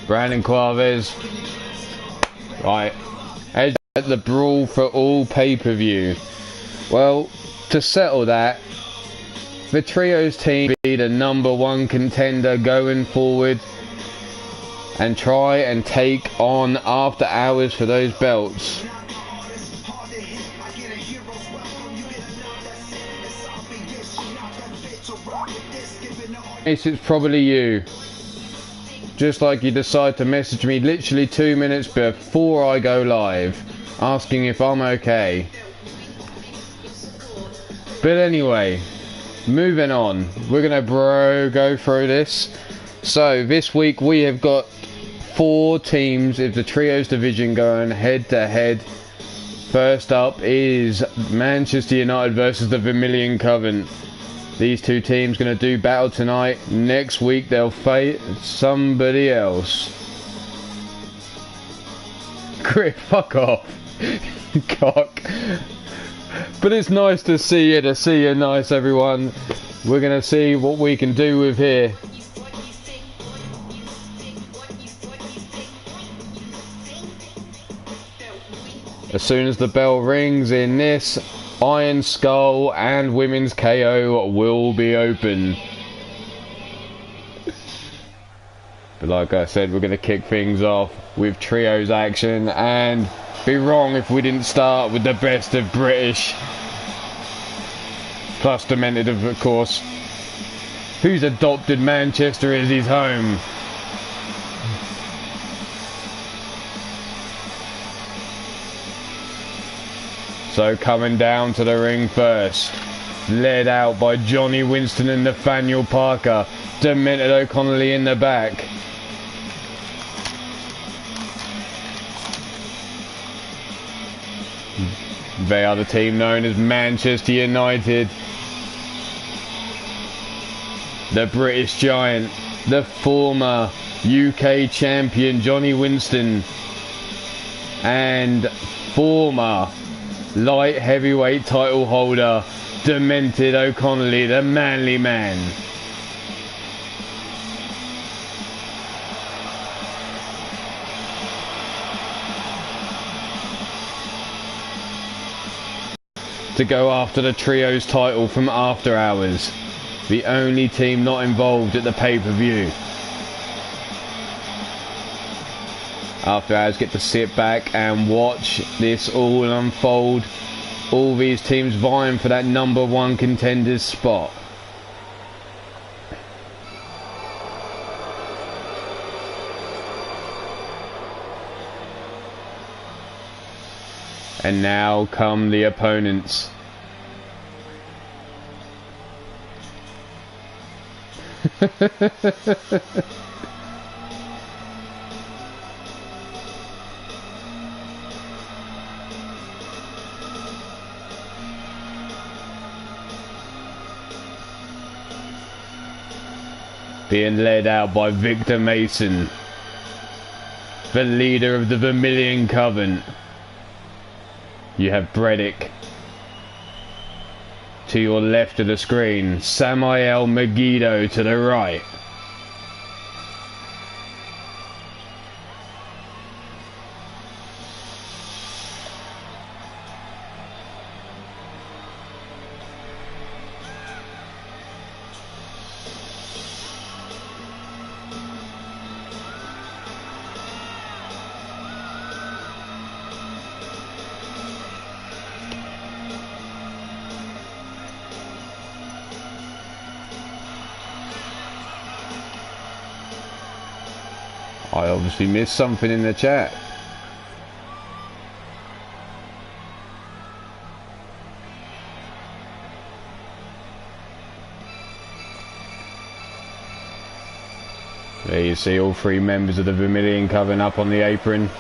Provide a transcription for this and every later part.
Brandon Quaves. Right. Edge at the brawl for all pay-per-view. Well, to settle that, the trios team be the #1 contender going forward and try and take on After Hours for those belts. It's probably you. Just like you decide to message me literally 2 minutes before I go live, asking if I'm okay. But anyway, moving on. We're gonna go through this. So this week we have got 4 teams of the trios division going head to head. First up is Manchester United versus the Vermilion Covenant. These 2 teams going to do battle tonight. Next week they'll fight somebody else. Griff, fuck off. Cock. But it's nice to see you nice, everyone. We're going to see what we can do with here. As soon as the bell rings in this, Iron Skull and Women's KO will be open. But like I said, we're going to kick things off with trios action, and be wrong if we didn't start with the best of British. Plus Demented, of course, who's adopted Manchester as his home. So coming down to the ring first, led out by Johnny Winston and Nathaniel Parker, Demented O'Connolly in the back. They are the team known as Manchester United. The British Giant, the former UK champion Johnny Winston, and former light heavyweight title holder Demented O'Connolly, the manly man. To go after the trios title from After Hours, the only team not involved at the pay-per-view. After Hours get to sit back and watch this all unfold. All these teams vying for that #1 contenders spot. And now come the opponents. Being led out by Victor Mason, the leader of the Vermilion Covenant. You have Bredick. To your left of the screen, Samael Megiddo to the right. I obviously missed something in the chat. There you see all 3 members of the Vermilion Coven up on the apron.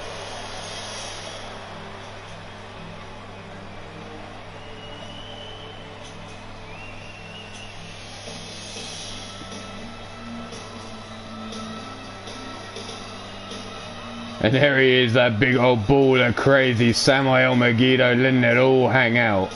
And there he is, that big old ball of crazy Samuel Megiddo, letting it all hang out.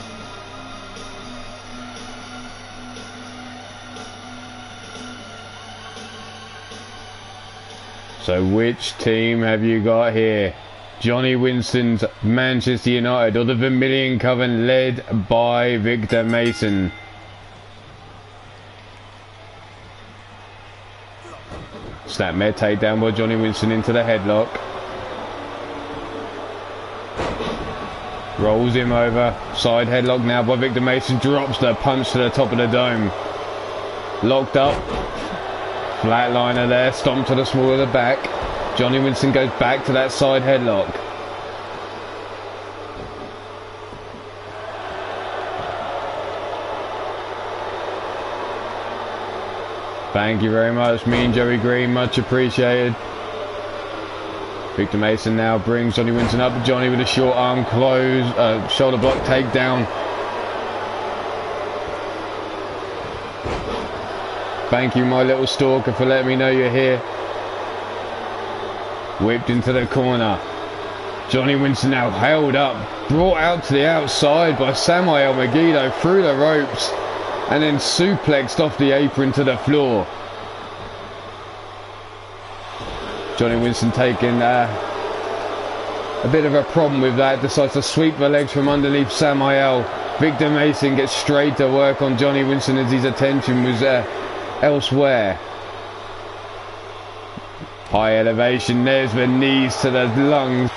So which team have you got here? Johnny Winston's Manchester United or the Vermilion Coven led by Victor Mason? Snapmare takedown by Johnny Winston into the headlock. Rolls him over. Side headlock now by Victor Mason. Drops the punch to the top of the dome. Locked up. Flatliner there. Stomp to the small of the back. Johnny Winston goes back to that side headlock. Thank you very much, me and Joey Green, much appreciated. Victor Mason now brings Johnny Winston up. Johnny with a short arm close, shoulder block takedown. Thank you, my little stalker, for letting me know you're here. Whipped into the corner. Johnny Winston now held up, brought out to the outside by Samuel Megiddo through the ropes, and then suplexed off the apron to the floor. Johnny Winston taking a bit of a problem with that, decides to sweep the legs from underneath Samuel. Victor Mason gets straight to work on Johnny Winston as his attention was elsewhere. High elevation, there's the knees to the lungs.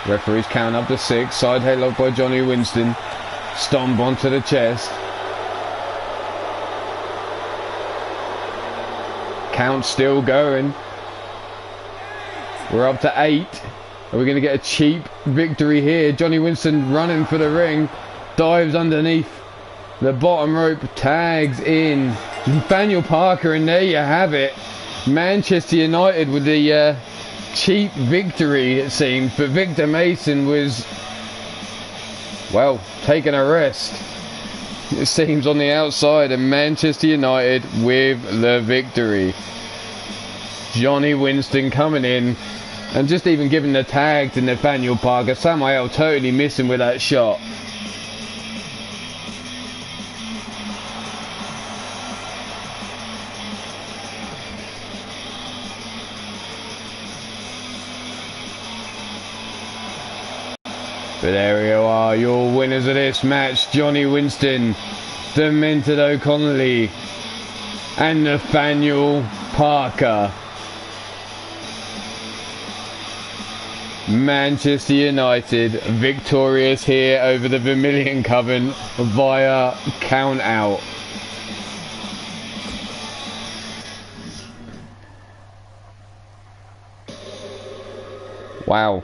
Referees count up to 6. Side headlock by Johnny Winston. Stomp onto the chest. Count still going. We're up to 8. Are we going to get a cheap victory here? Johnny Winston running for the ring. Dives underneath the bottom rope. Tags in Nathaniel Parker, and there you have it. Manchester United with the cheap victory, it seemed, but Victor Mason was, well, taking a rest, it seems, on the outside, and Manchester United with the victory. Johnny Winston coming in and just even giving the tag to Nathaniel Parker. Samuel totally missing with that shot. But there you are, your winners of this match, Johnny Winston, Demented O'Connolly, and Nathaniel Parker. Manchester United victorious here over the Vermilion Coven via count out. Wow.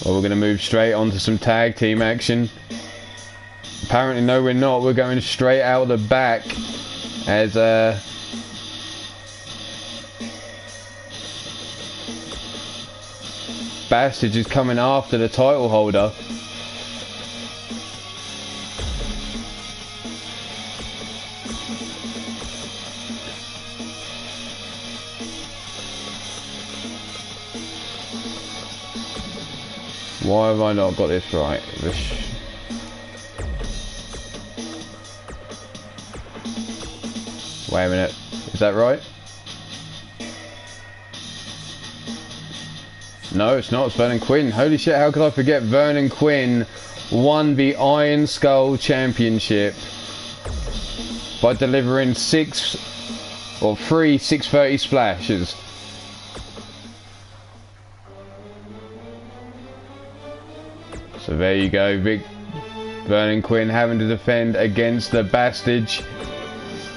Well, we're going to move straight on to some tag team action. Apparently, no, we're not. We're going straight out the back as Bastage is coming after the title holder. Why have I not got this right? Wait a minute, is that right? No, it's not. It's Vernon Quinn. Holy shit, how could I forget? Vernon Quinn won the Iron Skull Championship by delivering 3 630 splashes. So there you go, Vernon Quinn having to defend against the Bastage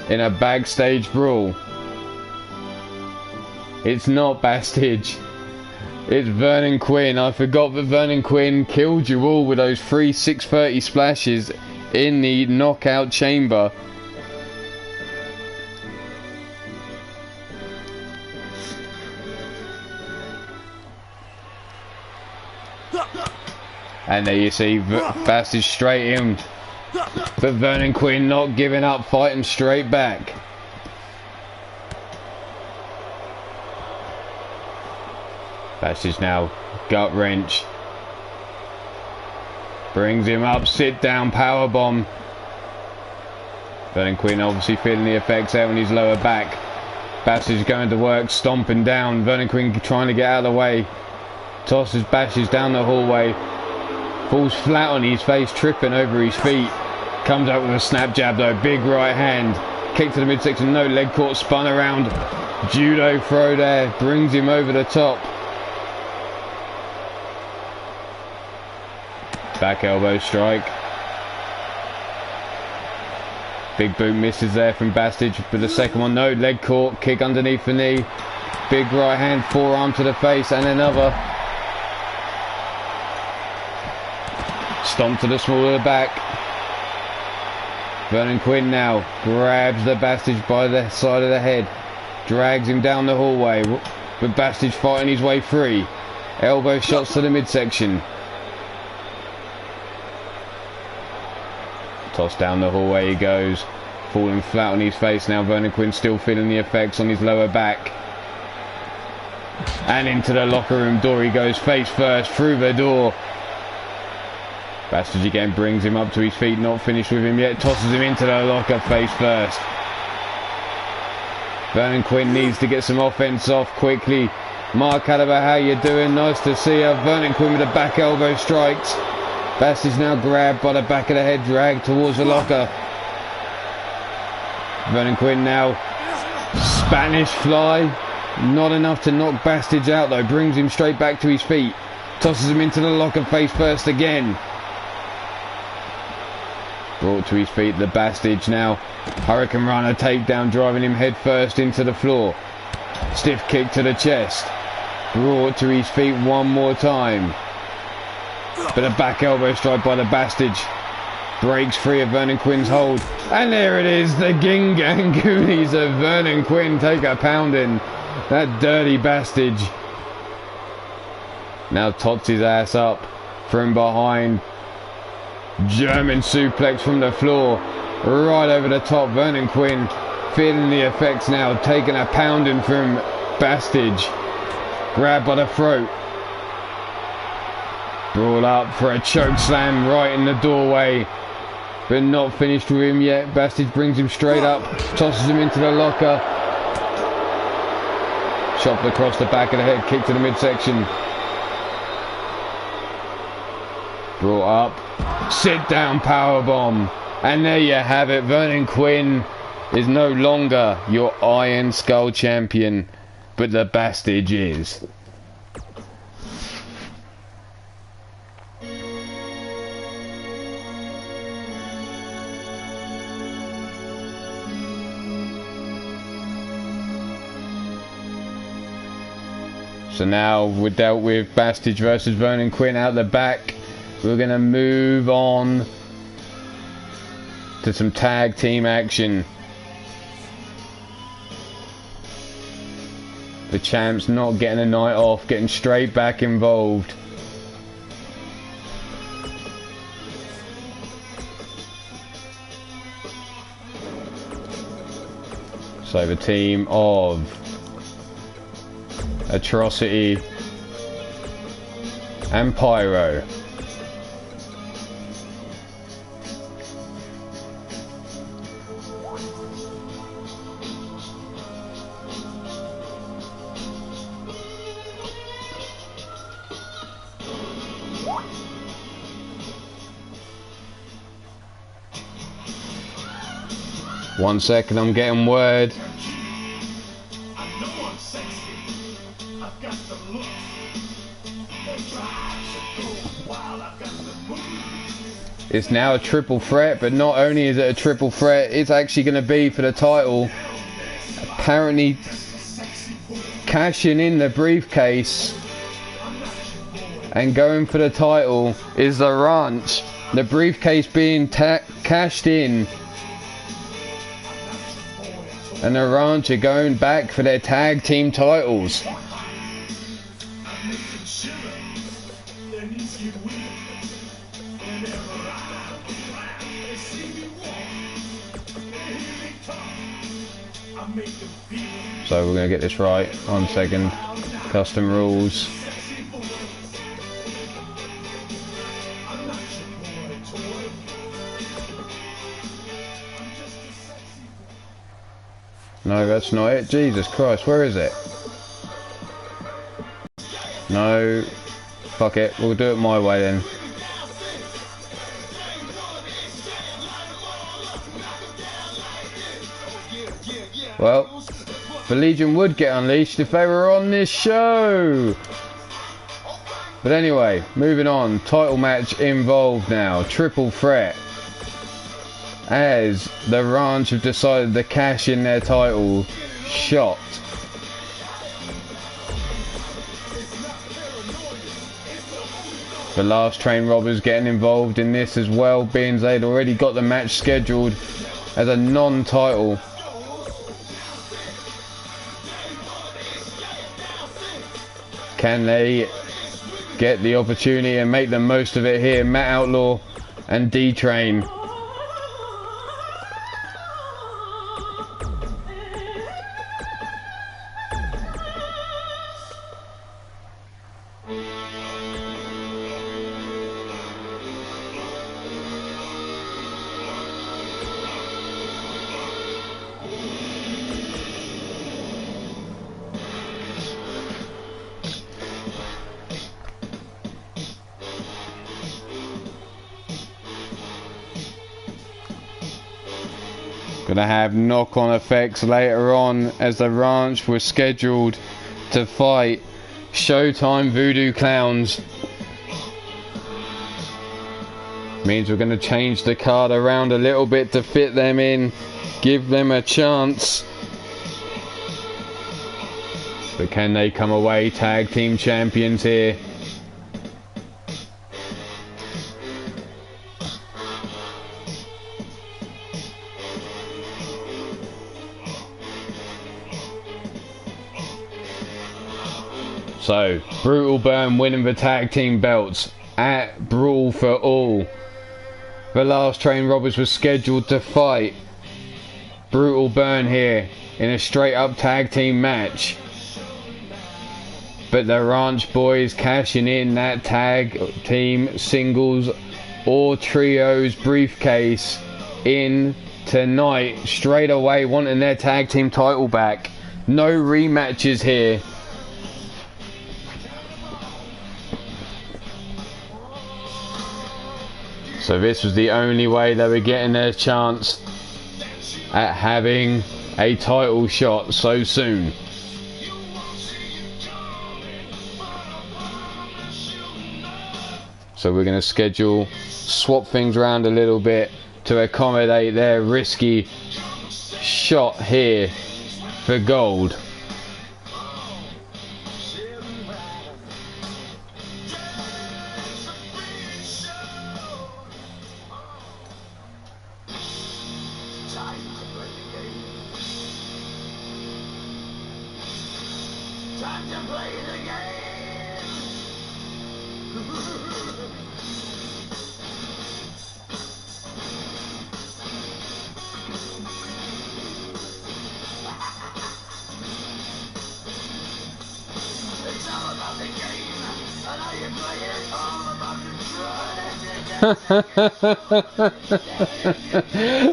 in a backstage brawl. It's not Bastage, it's Vernon Quinn. I forgot that Vernon Quinn killed you all with those 3 630 splashes in the knockout chamber. And there you see Bastage straight in But Vernon Quinn not giving up, fighting straight back. Bastidge now, gut wrench. Brings him up, sit down, power bomb. Vernon Quinn obviously feeling the effects out on his lower back. Bastidge going to work, stomping down. Vernon Quinn trying to get out of the way. Tosses Bastidge down the hallway. Falls flat on his face, tripping over his feet. Comes out with a snap jab though, big right hand. Kick to the midsection, no leg caught, spun around. Judo throw there, brings him over the top. Back elbow strike. Big boot misses there from Bastidge, but the second one, no, leg caught, kick underneath the knee. Big right hand, forearm to the face, and another. Stomp to the small of the back. Vernon Quinn now grabs the Bastidge by the side of the head. Drags him down the hallway, with Bastidge fighting his way free. Elbow shots to the midsection. Toss down the hallway he goes, falling flat on his face now. Vernon Quinn still feeling the effects on his lower back. And into the locker room door he goes, face first, through the door. Bastidge again brings him up to his feet, not finished with him yet, tosses him into the locker, face first. Vernon Quinn needs to get some offense off quickly. Mark Caliber, how you doing? Nice to see you. Vernon Quinn with the back elbow strikes. Bastidge now grabbed by the back of the head, dragged towards the locker. Vernon Quinn now, Spanish fly. Not enough to knock Bastidge out though, brings him straight back to his feet. Tosses him into the locker, face first again. Brought to his feet, the Bastidge now. Hurricane Runner takedown, driving him head first into the floor. Stiff kick to the chest. Brought to his feet one more time. But a back elbow strike by the Bastidge. Breaks free of Vernon Quinn's hold. And there it is, the Gingang Goonies of Vernon Quinn take a pounding. That dirty Bastidge. Now tots his ass up from behind. German suplex from the floor. Right over the top. Vernon Quinn feeling the effects now. Taking a pounding from Bastidge. Grabbed by the throat. Brawl up for a choke slam right in the doorway. But not finished with him yet. Bastidge brings him straight up. Tosses him into the locker. Chopped across the back of the head. Kick to the midsection. Brought up. Sit down powerbomb. And there you have it. Vernon Quinn is no longer your Iron Skull champion. But the Bastidge is. So now we're dealt with Bastidge versus Vernon Quinn out the back. We're going to move on to some tag team action. The champs not getting a night off, getting straight back involved. So the team of Atrocity and Pyro. One second, I'm getting word. It's now a triple threat, but not only is it a triple threat, it's actually going to be for the title. Apparently cashing in the briefcase and going for the title is the Ranch. The briefcase being cashed in, and the Ranch are going back for their tag team titles. So we're going to get this right. 1 second. Custom rules. No, that's not it. Jesus Christ, where is it? No. Fuck it, we'll do it my way then. Well, the Legion would get unleashed if they were on this show. But anyway, moving on. Title match involved now. Triple threat. As the Ranch have decided to cash in their title shot. The Last Train Robbers getting involved in this as well, being they'd already got the match scheduled as a non-title. Can they get the opportunity and make the most of it here? Matt Outlaw and D-Train. Gonna have knock-on effects later on as the Ranch was scheduled to fight Showtime Voodoo Clowns. Means we're gonna change the card around a little bit to fit them in, give them a chance. But can they come away tag team champions here? So, Brutal Burn winning the tag team belts at Brawl for All. The Last Train Robbers was scheduled to fight Brutal Burn here in a straight up tag team match. But the Ranch Boys cashing in that tag team singles or trios briefcase in tonight straight away, wanting their tag team title back. No rematches here. So this was the only way they were getting their chance at having a title shot so soon. So we're going to swap things around a little bit to accommodate their risky shot here for gold.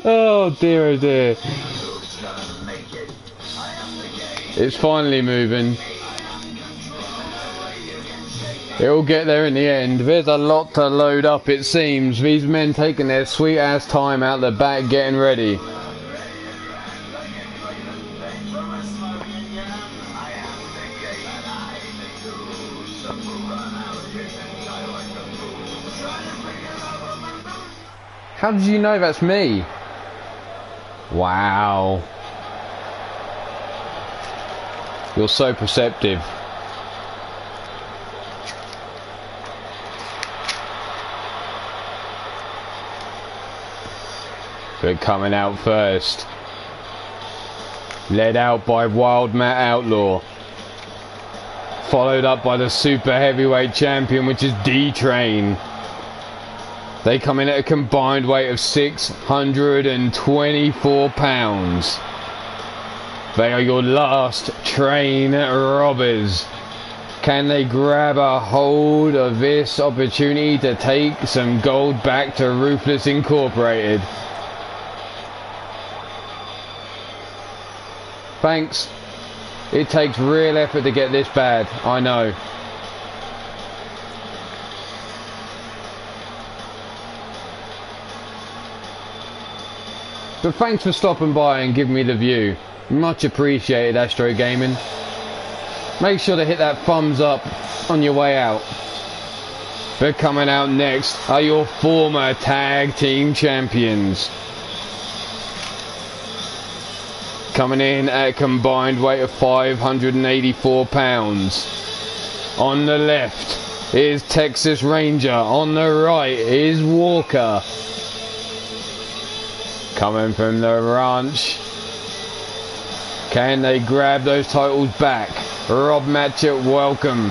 Oh dear, oh dear. It's finally moving. It'll get there in the end. There's a lot to load up, it seems. These men taking their sweet ass time out the back getting ready. How did you know that's me? Wow. You're so perceptive. But coming out first. Led out by Wild Matt Outlaw. Followed up by the super heavyweight champion, which is D-Train. They come in at a combined weight of 624 pounds. They are your last train robbers. Can they grab a hold of this opportunity to take some gold back to Ruthless Incorporated? Thanks. It takes real effort to get this bad, I know. But thanks for stopping by and giving me the view. Much appreciated, Astro Gaming. Make sure to hit that thumbs up on your way out. But coming out next are your former tag team champions. Coming in at a combined weight of 584 pounds. On the left is Texas Ranger. On the right is Walker. Coming from the ranch. Can they grab those titles back? Rob Matchett, welcome.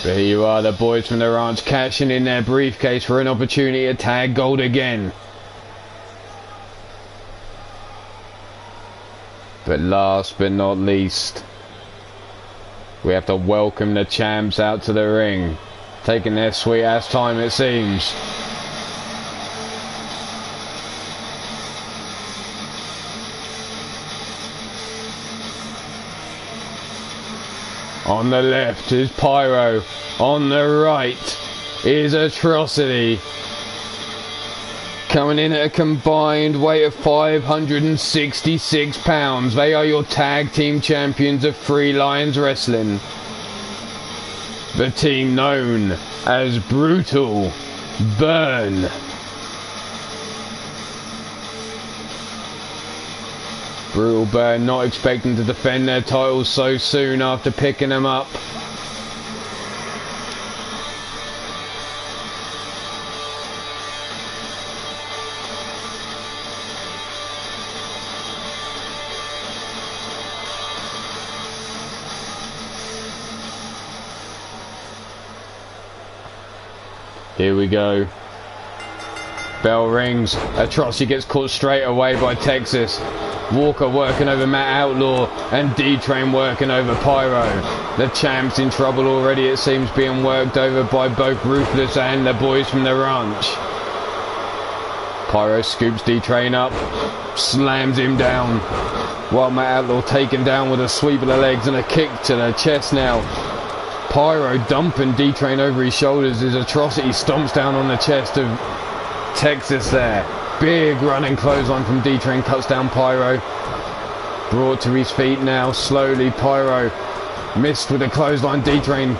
But here you are, the boys from the ranch cashing in their briefcase for an opportunity to tag gold again. But last but not least, we have to welcome the champs out to the ring. Taking their sweet ass time, it seems. On the left is Pyro. On the right is Atrocity. Coming in at a combined weight of 566 pounds. They are your tag team champions of Three Lions Wrestling. The team known as Brutal Burn. Brutal Burn not expecting to defend their titles so soon after picking them up. Here we go. Bell rings. Atrocity gets caught straight away by Texas. Walker working over Matt Outlaw and D-Train working over Pyro. The champ's in trouble already, it seems, being worked over by both Ruthless and the boys from the ranch. Pyro scoops D-Train up, slams him down, while Matt Outlaw taken down with a sweep of the legs and a kick to the chest now. Pyro dumping D-Train over his shoulders as Atrocity stomps down on the chest of Texas there. Big running clothesline from D-Train cuts down Pyro. Brought to his feet now, slowly. Pyro missed with a clothesline. D-Train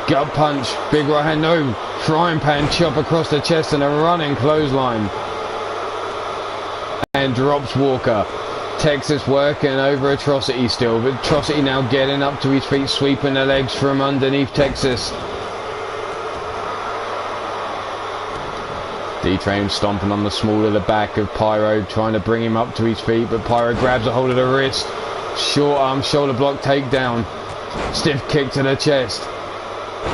gut punch, big right hand, no, frying pan chop across the chest and a running clothesline. And drops Walker. Texas working over Atrocity still, but Atrocity now getting up to his feet, sweeping the legs from underneath Texas. D-Train stomping on the small of the back of Pyro, trying to bring him up to his feet, but Pyro grabs a hold of the wrist. Short arm shoulder block takedown. Stiff kick to the chest.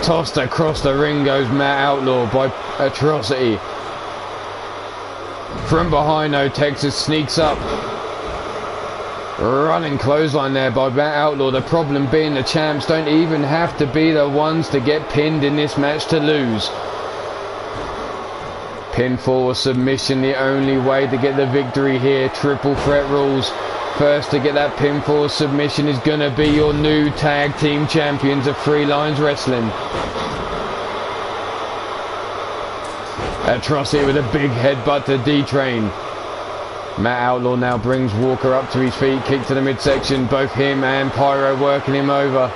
Tossed across the ring goes Matt Outlaw by Atrocity. From behind though, Texas sneaks up. Running clothesline there by Matt Outlaw. The problem being the champs don't even have to be the ones to get pinned in this match to lose. Pinfall or submission, the only way to get the victory here. Triple threat rules. First to get that pinfall or submission is going to be your new tag team champions of Three Lions Wrestling. Atrocity with a big headbutt to D-Train. Matt Outlaw now brings Walker up to his feet, kick to the midsection. Both him and Pyro working him over.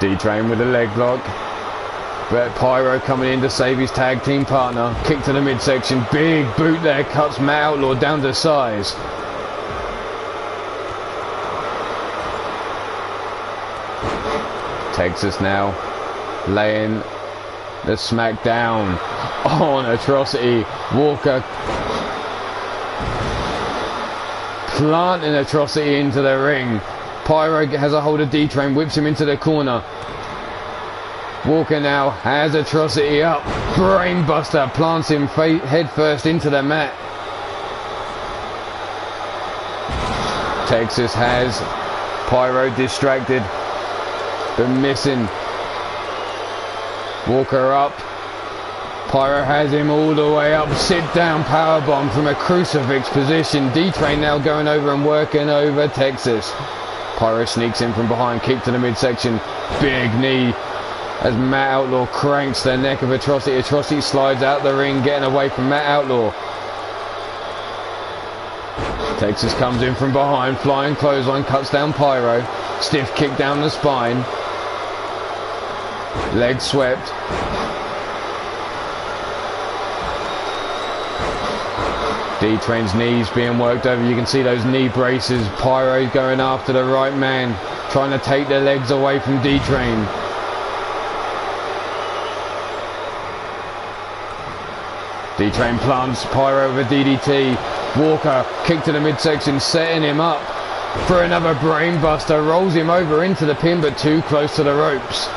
D-Train with a leg lock. But Pyro coming in to save his tag team partner. Kick to the midsection. Big boot there cuts Matt Outlaw down to size. Texas now laying the smack down on Atrocity. Walker planting Atrocity into the ring. Pyro has a hold of D-Train, whips him into the corner. Walker now has Atrocity up. Brainbuster plants him head first into the mat. Texas has Pyro distracted, but missing. Walker up. Pyro has him all the way up. Sit down powerbomb from a crucifix position. D-Train now going over and working over Texas. Pyro sneaks in from behind, kick to the midsection. Big knee as Matt Outlaw cranks the neck of Atrocity. Atrocity slides out the ring, getting away from Matt Outlaw. Texas comes in from behind, flying clothesline, cuts down Pyro. Stiff kick down the spine. Leg swept. D-Train's knees being worked over. You can see those knee braces. Pyro going after the right man, trying to take the legs away from D-Train. D-Train plants Pyro with a DDT. Walker, kick to the midsection, setting him up for another brainbuster. Rolls him over into the pin, but too close to the ropes.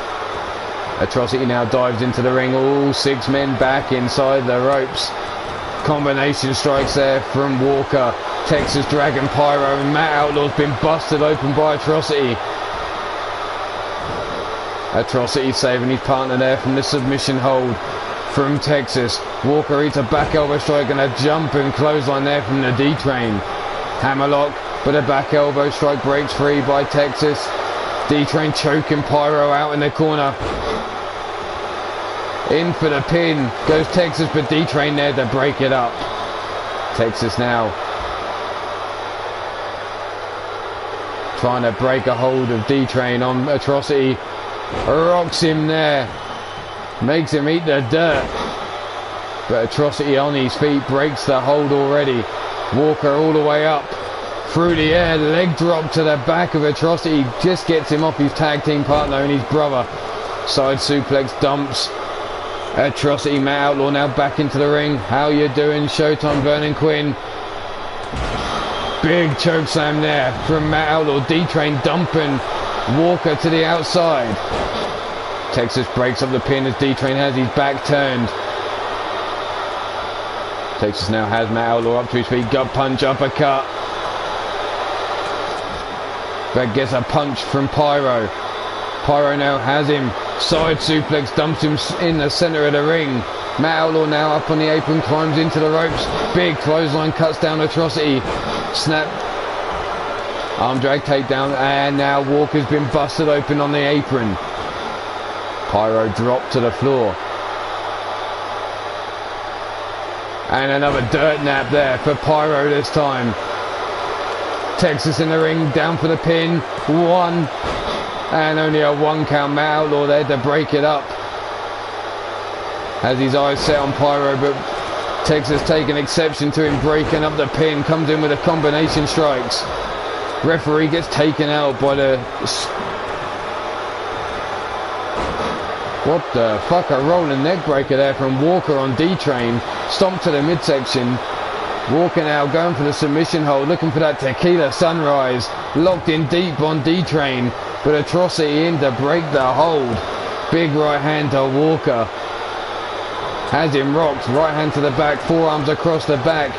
Atrocity now dives into the ring. All 6 men back inside the ropes. Combination strikes there from Walker. Texas Dragon Pyro, and Matt Outlaw's been busted open by Atrocity. Atrocity saving his partner there from the submission hold from Texas. Walker eats a back elbow strike and a jump and clothesline there from the D-Train. Hammerlock, but a back elbow strike breaks free by Texas. D-Train choking Pyro out in the corner. In for the pin goes Texas, but D-Train there to break it up. Texas now trying to break a hold of D-Train on Atrocity. Rocks him there, makes him eat the dirt, but Atrocity on his feet breaks the hold already. Walker all the way up through the air, leg drop to the back of Atrocity, just gets him off his tag team partner and his brother. Side suplex dumps Atrocity. Matt Outlaw now back into the ring. How you doing, Showtime Vernon Quinn? Big chokeslam there from Matt Outlaw. D-Train dumping Walker to the outside. Texas breaks up the pin as D-Train has his back turned. Texas now has Matt Outlaw up to his feet. Gut punch, uppercut. But gets a punch from Pyro. Pyro now has him. Side suplex dumps him in the center of the ring. Matt Outlaw now up on the apron, climbs into the ropes. Big clothesline cuts down Atrocity. Snap. Arm drag takedown, and now Walker's been busted open on the apron. Pyro dropped to the floor. And another dirt nap there for Pyro this time. Texas in the ring, down for the pin. 1. And only a 1 count. Matt Outlaw there to break it up. Has his eyes set on Pyro, but Texas taking exception to him breaking up the pin. Comes in with a combination strikes. Referee gets taken out by the... What the fuck, a rolling neck breaker there from Walker on D-Train. Stomp to the midsection. Walker now going for the submission hold, looking for that tequila sunrise. Locked in deep on D-Train, but Atrocity in to break the hold. Big right hand to Walker. Has him rocked, right hand to the back, forearms across the back.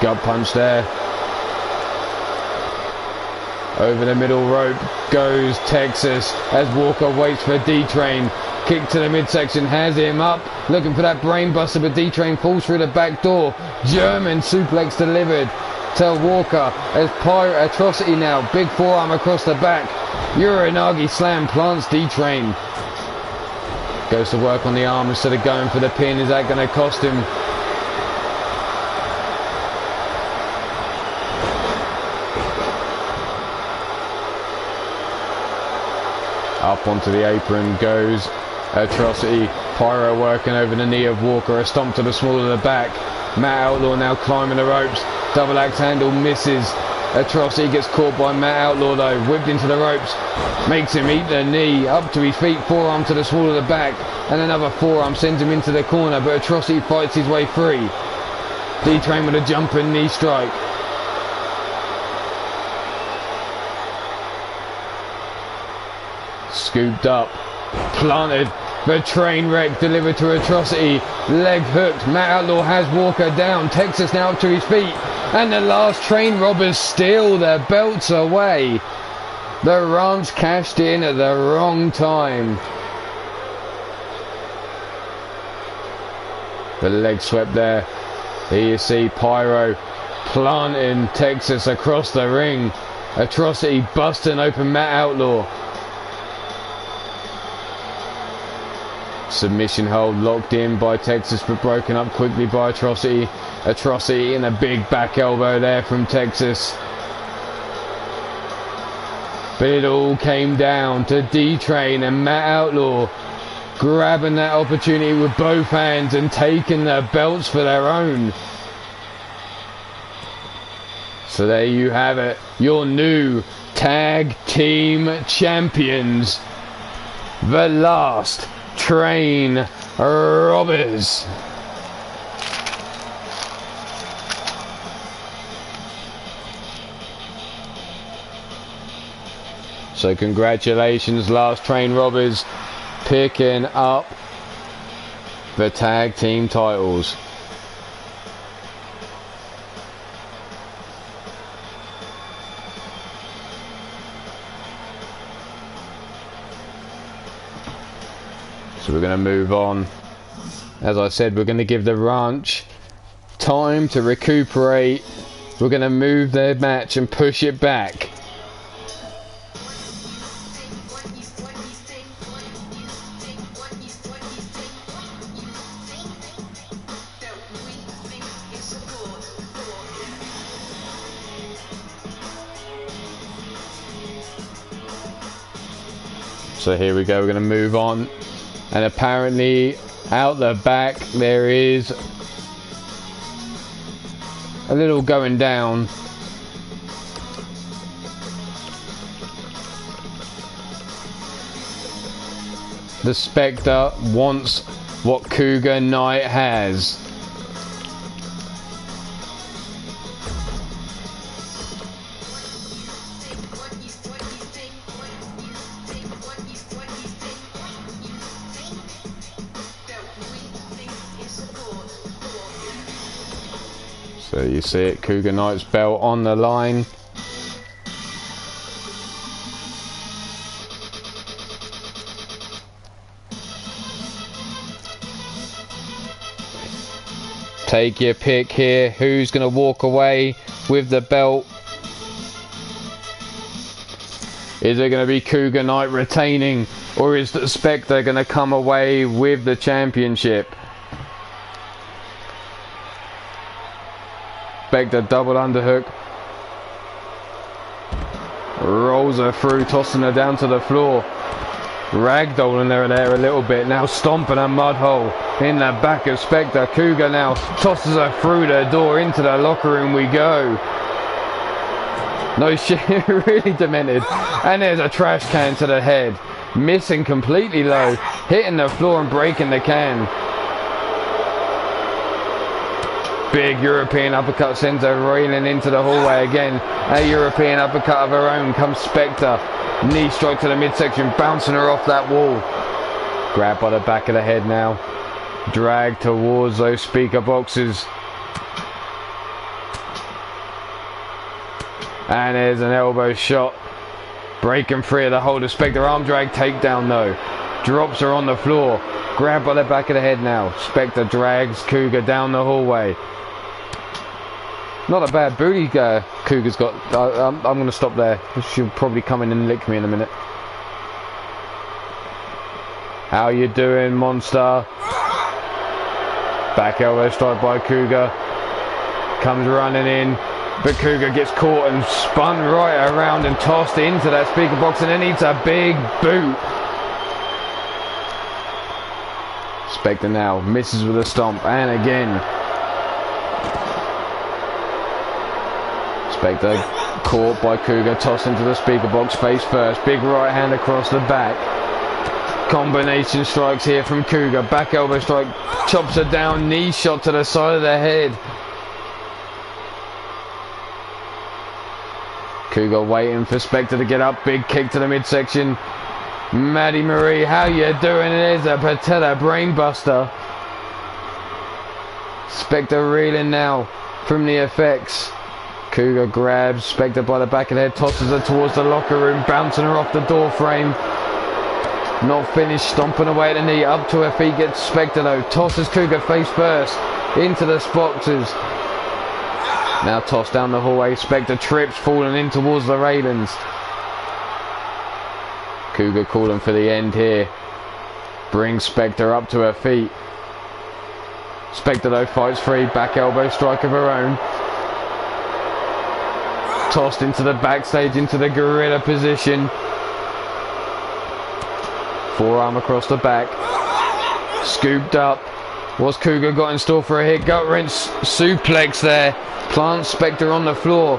Gut punch there. Over the middle rope goes Texas as Walker waits for D-Train. Kick to the midsection, has him up, looking for that brain buster, but D-Train falls through the back door. German suplex delivered to Walker as Atrocity now, big forearm across the back. Uranagi slam plants D-Train. Goes to work on the arm instead of going for the pin. Is that going to cost him? Up onto the apron goes Atrocity. Pyro working over the knee of Walker. A stomp to the small of the back. Matt Outlaw now climbing the ropes. Double axe handle misses. Atrocity gets caught by Matt Outlaw though. Whipped into the ropes. Makes him eat the knee. Up to his feet. Forearm to the small of the back. And another forearm sends him into the corner. But Atrocity fights his way free. D-Train with a jumping knee strike. Scooped up. Planted. The train wreck delivered to Atrocity. Leg hooked. Matt Outlaw has Walker down. Texas now up to his feet. And the last train robbers steal their belts away. The Ranch cashed in at the wrong time. The leg swept there. Here you see Pyro planting Texas across the ring. Atrocity busting open Matt Outlaw. Submission hold locked in by Texas but broken up quickly by Atrocity. Atrocity in a big back elbow there from Texas. But it all came down to D-Train and Matt Outlaw grabbing that opportunity with both hands and taking their belts for their own. So there you have it, your new tag team champions, the last train robbers. So congratulations, last train robbers, picking up the tag team titles. So we're going to move on. As I said, we're going to give the Ranch time to recuperate. We're going to move their match and push it back. So here we go, we're going to move on. And apparently out the back there is a little going down. The Spectre wants what Cougar Knight has. So you see it, Cougar Knight's belt on the line. Take your pick here. Who's going to walk away with the belt? Is it going to be Cougar Knight retaining, or is the Spectre going to come away with the championship? Spectre double underhook. Rolls her through, tossing her down to the floor. Ragdolling her there a little bit. Now stomping a mud hole in the back of Spectre. Cougar now tosses her through the door. Into the locker room we go. No shit, really demented. And there's a trash can to the head. Missing completely low. Hitting the floor and breaking the can. Big European uppercut sends her railing into the hallway again. A European uppercut of her own comes Spectre. Knee strike to the midsection, bouncing her off that wall. Grab by the back of the head now. Drag towards those speaker boxes. And there's an elbow shot. Breaking free of the hold of Spectre. Arm drag takedown though. Drops her on the floor. Grab by the back of the head now. Spectre drags Cougar down the hallway. Not a bad booty Cougar's got. I'm going to stop there. She'll probably come in and lick me in a minute. How you doing, monster? Back elbow strike by Cougar. Comes running in. But Cougar gets caught and spun right around and tossed into that speaker box, and then eats a big boot. Spectre now misses with a stomp, and again. Spectre caught by Cougar, tossed into the speaker box face first. Big right hand across the back. Combination strikes here from Cougar. Back elbow strike, chops her down, knee shot to the side of the head. Cougar waiting for Spectre to get up. Big kick to the midsection. Maddie Marie, how you doing? It is a patella brainbuster. Spectre reeling now from the effects. Cougar grabs Spectre by the back of the head, tosses her towards the locker room, bouncing her off the door frame. Not finished, stomping away at the knee, up to her feet, gets Spectre though, tosses Cougar face first into the boxes. Now tossed down the hallway, Spectre trips, falling in towards the railings. Cougar calling for the end here. Brings Spectre up to her feet. Spectre though fights free, back elbow strike of her own. Tossed into the backstage, into the gorilla position. Forearm across the back. Scooped up. What's Cougar got in store for a hit? Gut wrench suplex there. Plants Spectre on the floor.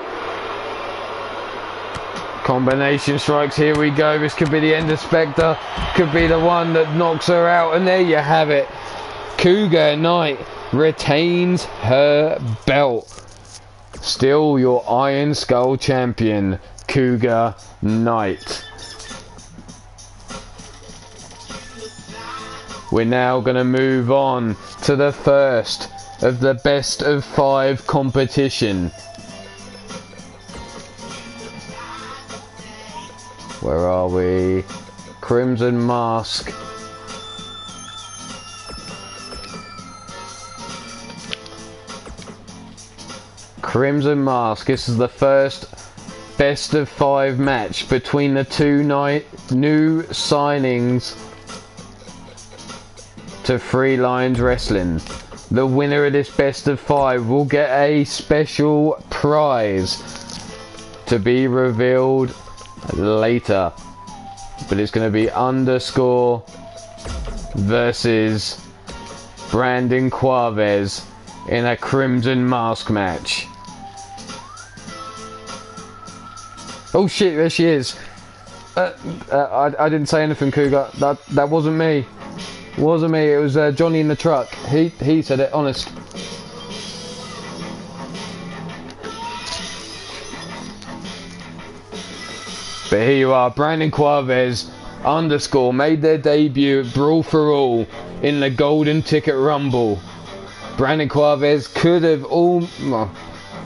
Combination strikes, here we go. This could be the end of Spectre. Could be the one that knocks her out. And there you have it. Cougar Knight retains her belt. Still your Iron Skull champion, Cougar Knight. We're now going to move on to the first of the best of 5 competition. Where are we? Crimson Mask. Crimson Mask. This is the first best of 5 match between the two new signings to Free Lions Wrestling. The winner of this best of 5 will get a special prize to be revealed later, but it's going to be Underscore versus Brandon Quavez in a Crimson Mask match. Oh shit, there she is. I didn't say anything, Cougar. That wasn't me. Wasn't me. It was Johnny in the truck. He said it. Honest. But here you are. Brandon Quavez, Underscore, made their debut at Brawl for All in the Golden Ticket Rumble. Brandon Quavez could have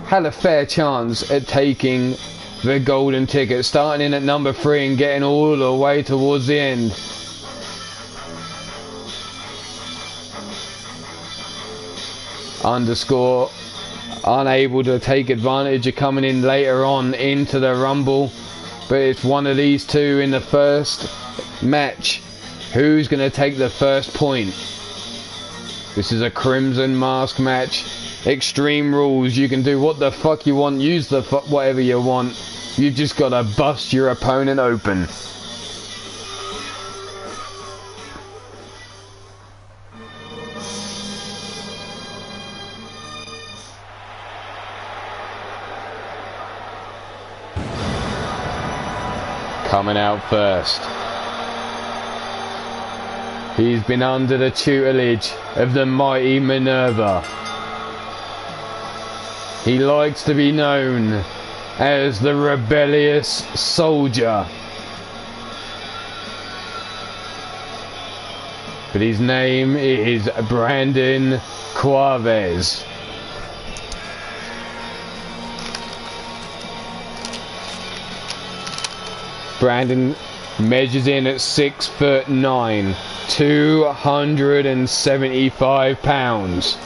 had a fair chance at taking the Golden Ticket, starting in at number 3 and getting all the way towards the end. Underscore unable to take advantage of coming in later on into the Rumble, but it's one of these two in the first match. Who's going to take the first point? This is a Crimson Mask match. Extreme rules. You can do what the fuck you want, use the whatever you want. You've just got to bust your opponent open. Coming out first. He's been under the tutelage of the mighty Minerva. He likes to be known as the rebellious soldier. But his name is Brandon Quavez. Brandon measures in at 6'9", 275 pounds.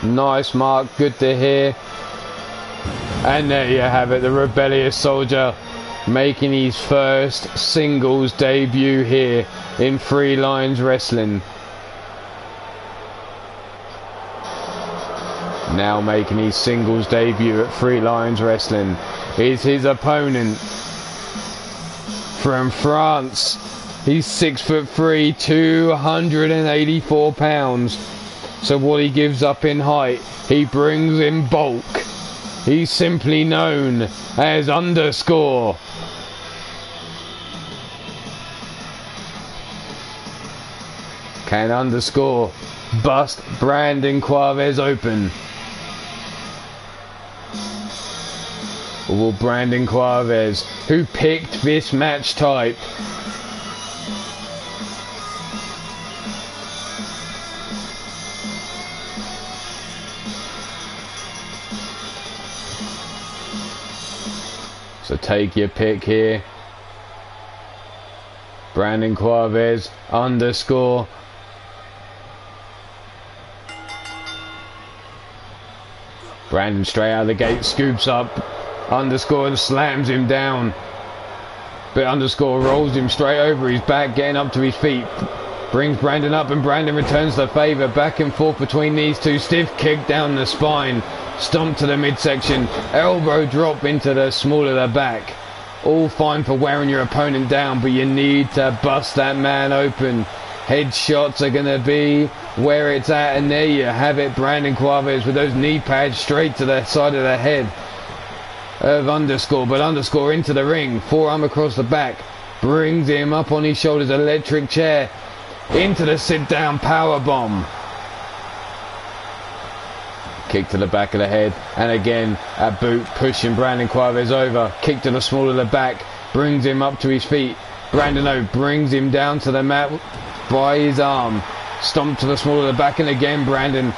Nice mark, good to hear. And there you have it, the rebellious soldier making his first singles debut here in Free Lions Wrestling. Now making his singles debut at Free Lions Wrestling is his opponent from France. He's 6'3", 284 pounds. So what he gives up in height, he brings in bulk. He's simply known as Underscore. Can Underscore bust Brandon Quavez open? Or will Brandon Quaves, who picked this match type? So take your pick here. Brandon Quaves underscore. Brandon straight out of the gate, scoops up underscore and slams him down. But underscore rolls him straight over his back, getting up to his feet. Brings Brandon up and Brandon returns the favour. Back and forth between these two. Stiff kick down the spine. Stomp to the midsection. Elbow drop into the small of the back. All fine for wearing your opponent down, but you need to bust that man open. Headshots are going to be where it's at, and there you have it. Brandon Quaves with those knee pads straight to the side of the head of underscore, but underscore into the ring. Forearm across the back. Brings him up on his shoulders. Electric chair. Into the sit down power bomb. Kick to the back of the head, and again a boot pushing Brandon Quaves over. Kick to the small of the back, brings him up to his feet. Brandon brings him down to the mat by his arm. Stomp to the small of the back, and again Brandon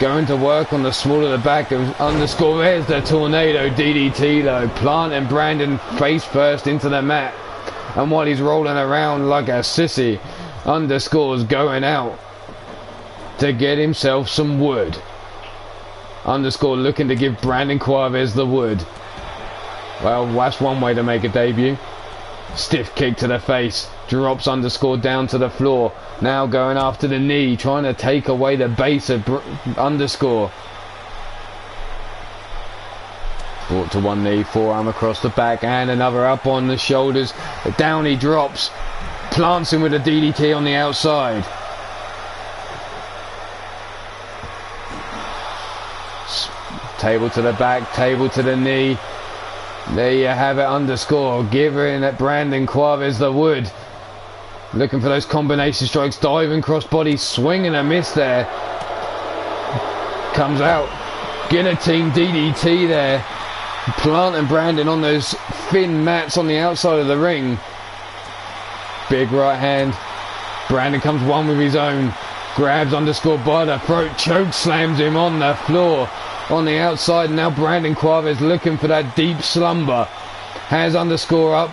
going to work on the small of the back of underscore. There's the tornado DDT though, planting Brandon face first into the mat, and while he's rolling around like a sissy, underscore's going out to get himself some wood. Underscore looking to give Brandon Quaves the wood. Well, that's one way to make a debut. Stiff kick to the face. Drops underscore down to the floor. Now going after the knee, trying to take away the base of underscore. Brought to one knee, forearm across the back, and another up on the shoulders. Down he drops. Plants him with a DDT on the outside. Table to the back, table to the knee. There you have it, underscore. Giving at Brandon Quaves the wood. Looking for those combination strikes. Diving crossbody, swing and a miss there. Comes out. Guillotine DDT there. Planting Brandon on those thin mats on the outside of the ring. Big right hand. Brandon comes one with his own. Grabs underscore by the throat. Choke slams him on the floor. On the outside, now Brandon Quaves looking for that deep slumber. Has underscore up.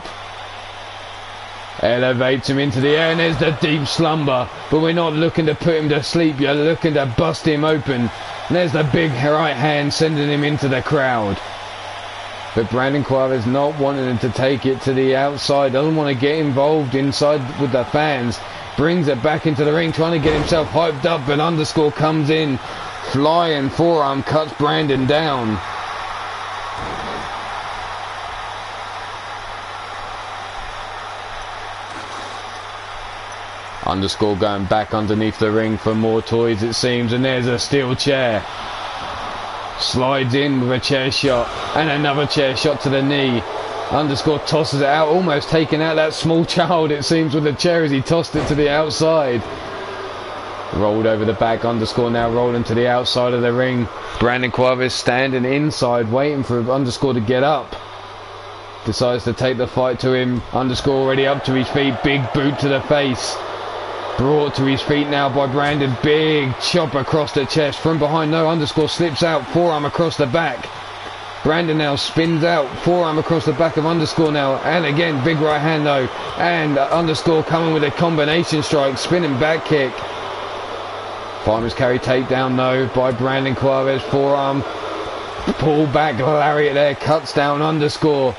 Elevates him into the air, and there's the deep slumber. But we're not looking to put him to sleep. You're looking to bust him open. And there's the big right hand sending him into the crowd. But Brandon Quaves not wanting him to take it to the outside. Doesn't want to get involved inside with the fans. Brings it back into the ring, trying to get himself hyped up. But underscore comes in. Flying forearm cuts Brandon down. Underscore going back underneath the ring for more toys it seems, and there's a steel chair. Slides in with a chair shot and another chair shot to the knee. Underscore tosses it out, almost taking out that small child it seems with the chair as he tossed it to the outside. Rolled over the back, underscore now rolling to the outside of the ring. Brandon Quaves standing inside waiting for underscore to get up. Decides to take the fight to him. Underscore already up to his feet. Big boot to the face. Brought to his feet now by Brandon. Big chop across the chest. From behind, no, underscore slips out. Forearm across the back. Brandon now spins out. Forearm across the back of underscore now. And again, big right hand though. And underscore coming with a combination strike. Spinning back kick. Fireman's carry takedown though by Brandon Quaves. Forearm. Pull back lariat there. Cuts down underscore.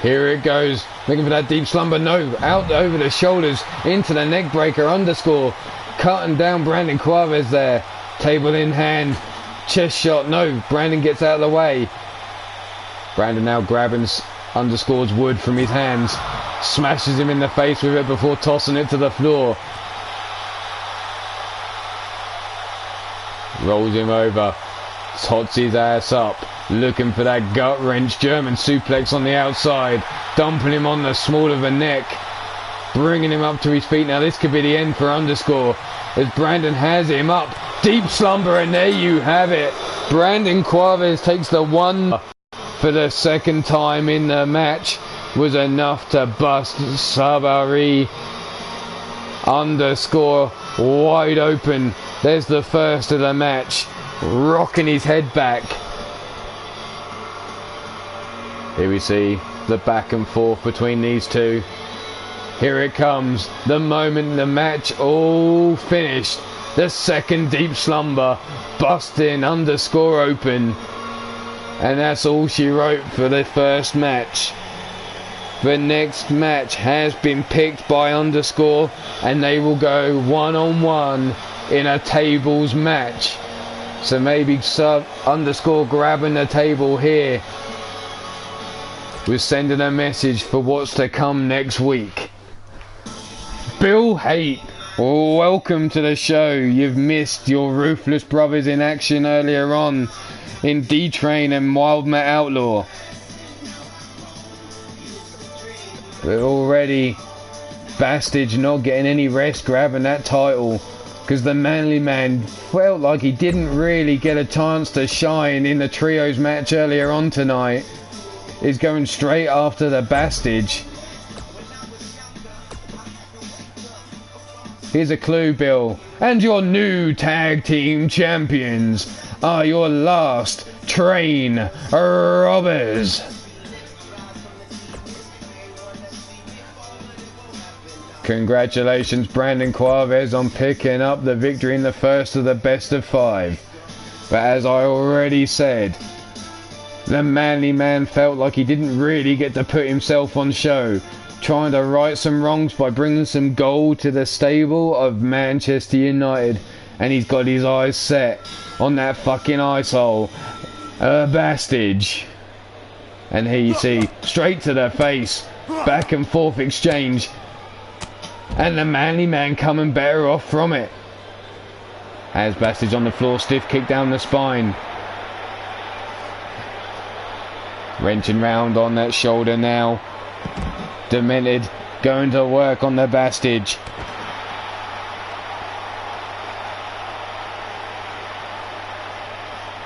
Here it goes. Looking for that deep slumber. No. Out over the shoulders. Into the neck breaker. Underscore. Cutting down Brandon Quaves there. Table in hand. Chest shot. No. Brandon gets out of the way. Brandon now grabbing underscore's wood from his hands. Smashes him in the face with it before tossing it to the floor. Rolls him over. Tots his ass up. Looking for that gut wrench German suplex on the outside. Dumping him on the small of the neck. Bringing him up to his feet. Now this could be the end for underscore. As Brandon has him up. Deep slumber, and there you have it. Brandon Quaves takes the one for the second time in the match. Was enough to bust Sabari underscore wide open. There's the first of the match, rocking his head back. Here we see the back and forth between these two. Here it comes, the moment the match all finished. The second deep slumber, busting underscore open. And that's all she wrote for the first match. The next match has been picked by underscore, and they will go one-on-one in a tables match. So maybe underscore grabbing the table here. We're sending a message for what's to come next week. Bill Haight, welcome to the show. You've missed your Ruthless Brothers in action earlier on in D-Train and Wildmat Outlaw. But already Bastage not getting any rest grabbing that title, because the Manly Man felt like he didn't really get a chance to shine in the trios match earlier on tonight. He's going straight after the Bastage. Here's a clue, Bill. And your new tag team champions are your last train robbers. Congratulations, Brandon Quaves, on picking up the victory in the first of the best of 5. But as I already said, the Manly Man felt like he didn't really get to put himself on show, trying to right some wrongs by bringing some gold to the stable of Manchester United, and he's got his eyes set on that fucking isehole, Bastage. And here you see, straight to the face, back and forth exchange, and the Manly Man coming better off from it. As Bastage on the floor, stiff kick down the spine. Wrenching round on that shoulder now. Demented going to work on the Bastage.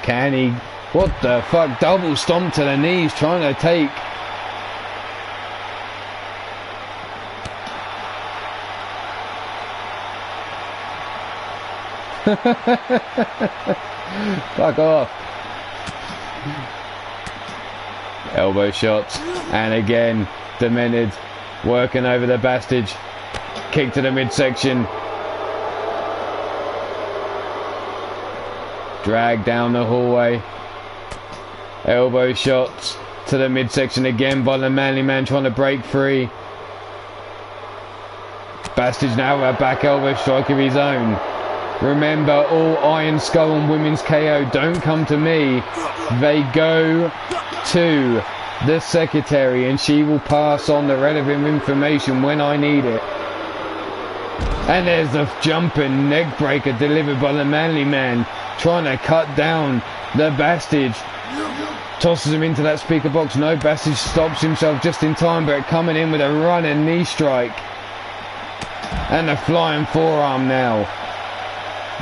Can he? What the fuck? Double stomp to the knees, trying to take. Fuck off. Elbow shots, and again Demented working over the Bastage. Kick to the midsection, drag down the hallway. Elbow shots to the midsection again by the Manly Man, trying to break free. Bastage now with a back elbow strike of his own. Remember, all Iron Skull and Women's KO don't come to me. They go to the secretary, and she will pass on the relevant information when I need it. And there's the jumping neck breaker delivered by the Manly Man, trying to cut down the Bastage. Tosses him into that speaker box. No, Bastage stops himself just in time, but coming in with a running knee strike. And a flying forearm now.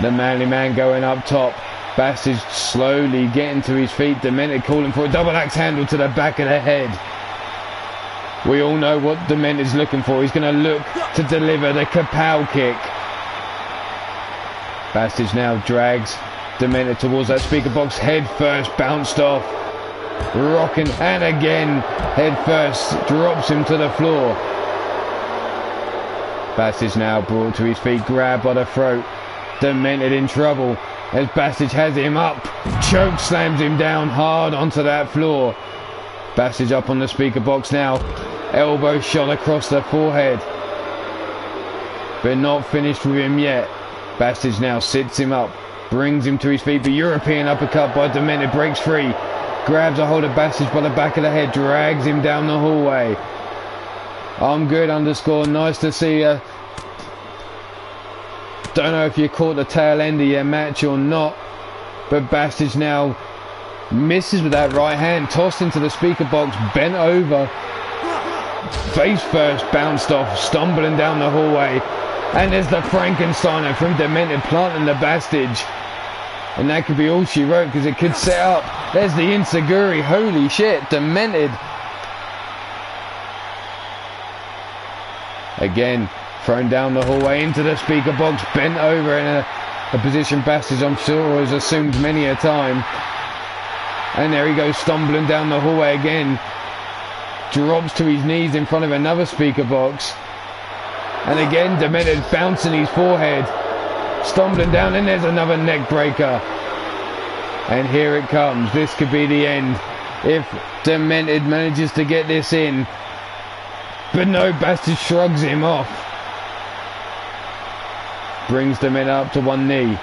The Manly Man going up top. Bastage slowly getting to his feet. Demented calling for a double axe handle to the back of the head. We all know what Demented's looking for. He's going to look to deliver the kapow kick. Bastage now drags Demented towards that speaker box. Head first, bounced off. Rocking, and again head first, drops him to the floor. Bastage now brought to his feet, grabbed by the throat. Demented in trouble as Bastage has him up, choke slams him down hard onto that floor. Bastage up on the speaker box now, elbow shot across the forehead, but not finished with him yet. Bastage now sits him up, brings him to his feet, but European uppercut by Demented, breaks free, grabs a hold of Bastage by the back of the head, drags him down the hallway. I'm good underscore, nice to see you. Don't know if you caught the tail end of your match or not, but Bastage now misses with that right hand, tossed into the speaker box, bent over, face first, bounced off, stumbling down the hallway, and there's the Frankensteiner from Demented planting the Bastage And that could be all she wrote, because it could set up. There's the Insaguri. Holy shit. Demented. Again, thrown down the hallway into the speaker box. Bent over in a position Bastage, I'm sure, has assumed many a time. And there he goes, stumbling down the hallway again. Drops to his knees in front of another speaker box. And again, Demented bouncing his forehead. Stumbling down, and there's another neck breaker. And here it comes. This could be the end if Demented manages to get this in. But no, Bastage shrugs him off. Brings Demented up to one knee.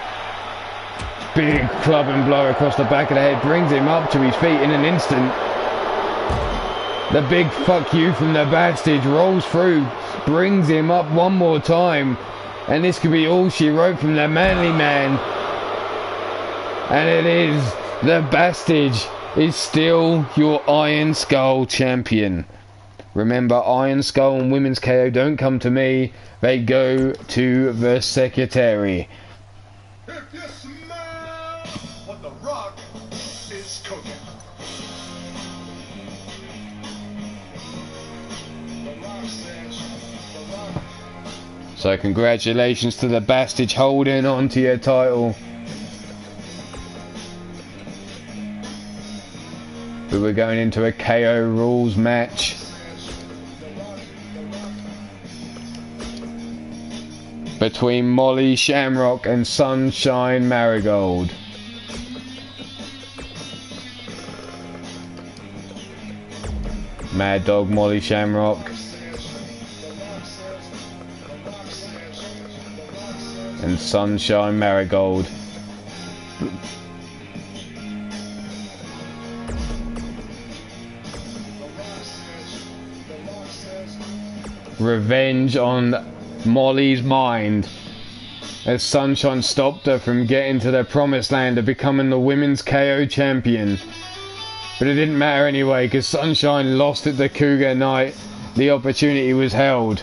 Big club and blow across the back of the head. Brings him up to his feet in an instant. The big fuck you from the Bastage rolls through. Brings him up one more time. And this could be all she wrote from the Manly Man. And it is. The Bastage is still your Iron Skull champion. Remember, Iron Skull and Women's KO don't come to me. They go to the secretary. If you smell what the Rock is cooking. So congratulations to the Bastage holding on to your title. But we're going into a KO rules match. Between Molly Shamrock and Sunshine Marigold. Mad Dog Molly Shamrock. And Sunshine Marigold. Revenge on Molly's mind, as Sunshine stopped her from getting to the promised land of becoming the Women's KO champion. But it didn't matter anyway, because Sunshine lost at the Cougar night. The opportunity was held.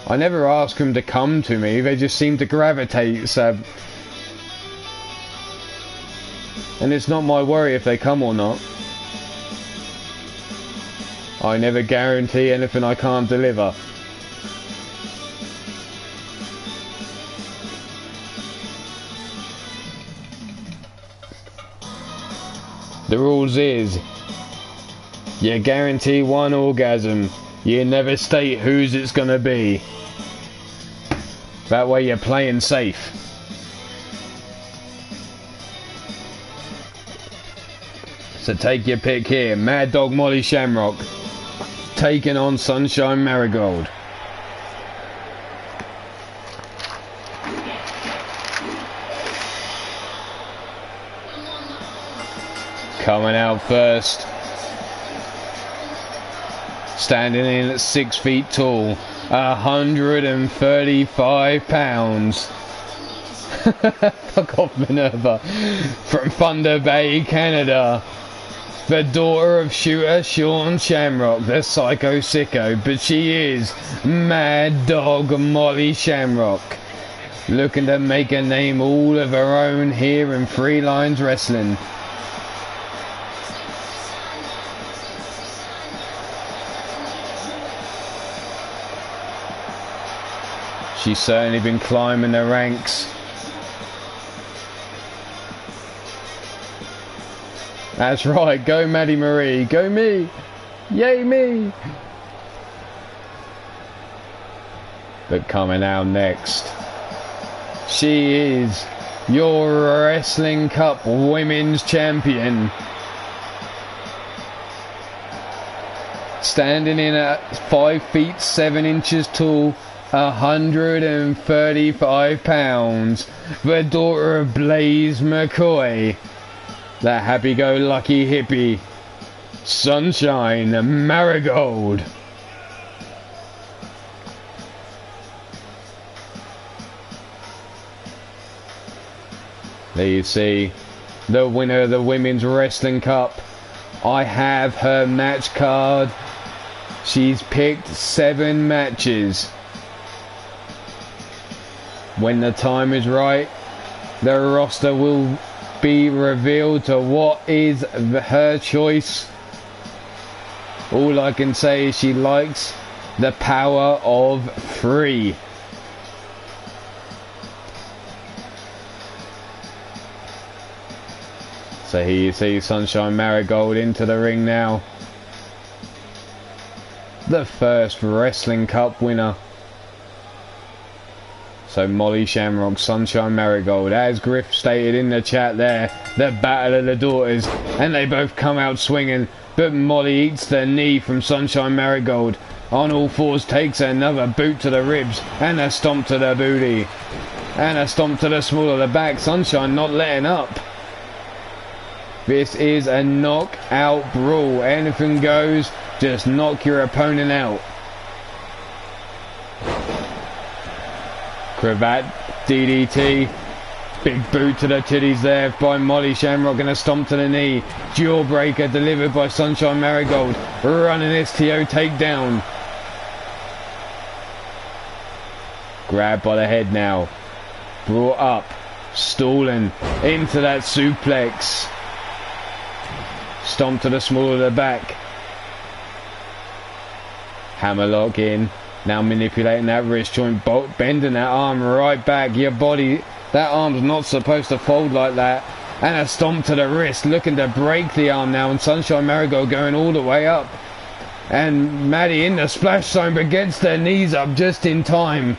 I never ask them to come to me, they just seem to gravitate, so... And it's not my worry if they come or not. I never guarantee anything I can't deliver. The rules is, you guarantee one orgasm. You never state whose it's gonna be. That way you're playing safe. So take your pick here. Mad Dog Molly Shamrock taking on Sunshine Marigold. Coming out first. Standing in at 6 feet tall. 135 pounds. Fuck off, Minerva. From Thunder Bay, Canada. The daughter of shooter Sean Shamrock, the psycho sicko, but she is Mad Dog Molly Shamrock. Looking to make a name all of her own here in Three Lions Wrestling. She's certainly been climbing the ranks. That's right, go Maddie Marie, go me, yay me. But coming out next, she is your Wrestling Cup Women's Champion. Standing in at 5 feet 7 inches tall, 135 pounds, the daughter of Blaze McCoy. The happy-go-lucky hippie, Sunshine Marigold. There you see the winner of the Women's Wrestling Cup. I have her match card She's picked 7 matches. When the time is right, the roster will be revealed to what is her choice. All I can say is she likes the power of 3. So here you see Sunshine Marigold into the ring now. The first Wrestling Cup winner. So Molly Shamrock, Sunshine Marigold, as Griff stated in the chat there, the battle of the daughters, and they both come out swinging, but Molly eats the knee from Sunshine Marigold. On all fours takes another boot to the ribs, and a stomp to the booty, and a stomp to the small of the back. Sunshine not letting up. This is a knockout brawl. Anything goes, just knock your opponent out. Cravat, DDT, big boot to the titties there by Molly Shamrock, and a stomp to the knee. Jawbreaker delivered by Sunshine Marigold. Running STO takedown. Grabbed by the head now. Brought up. Stalling into that suplex. Stomp to the small of the back. Hammerlock in. Now manipulating that wrist joint, bending that arm right back. Your body, that arm's not supposed to fold like that. And a stomp to the wrist, looking to break the arm now. And Sunshine Marigold going all the way up. And Maddie in the splash zone, but gets their knees up just in time.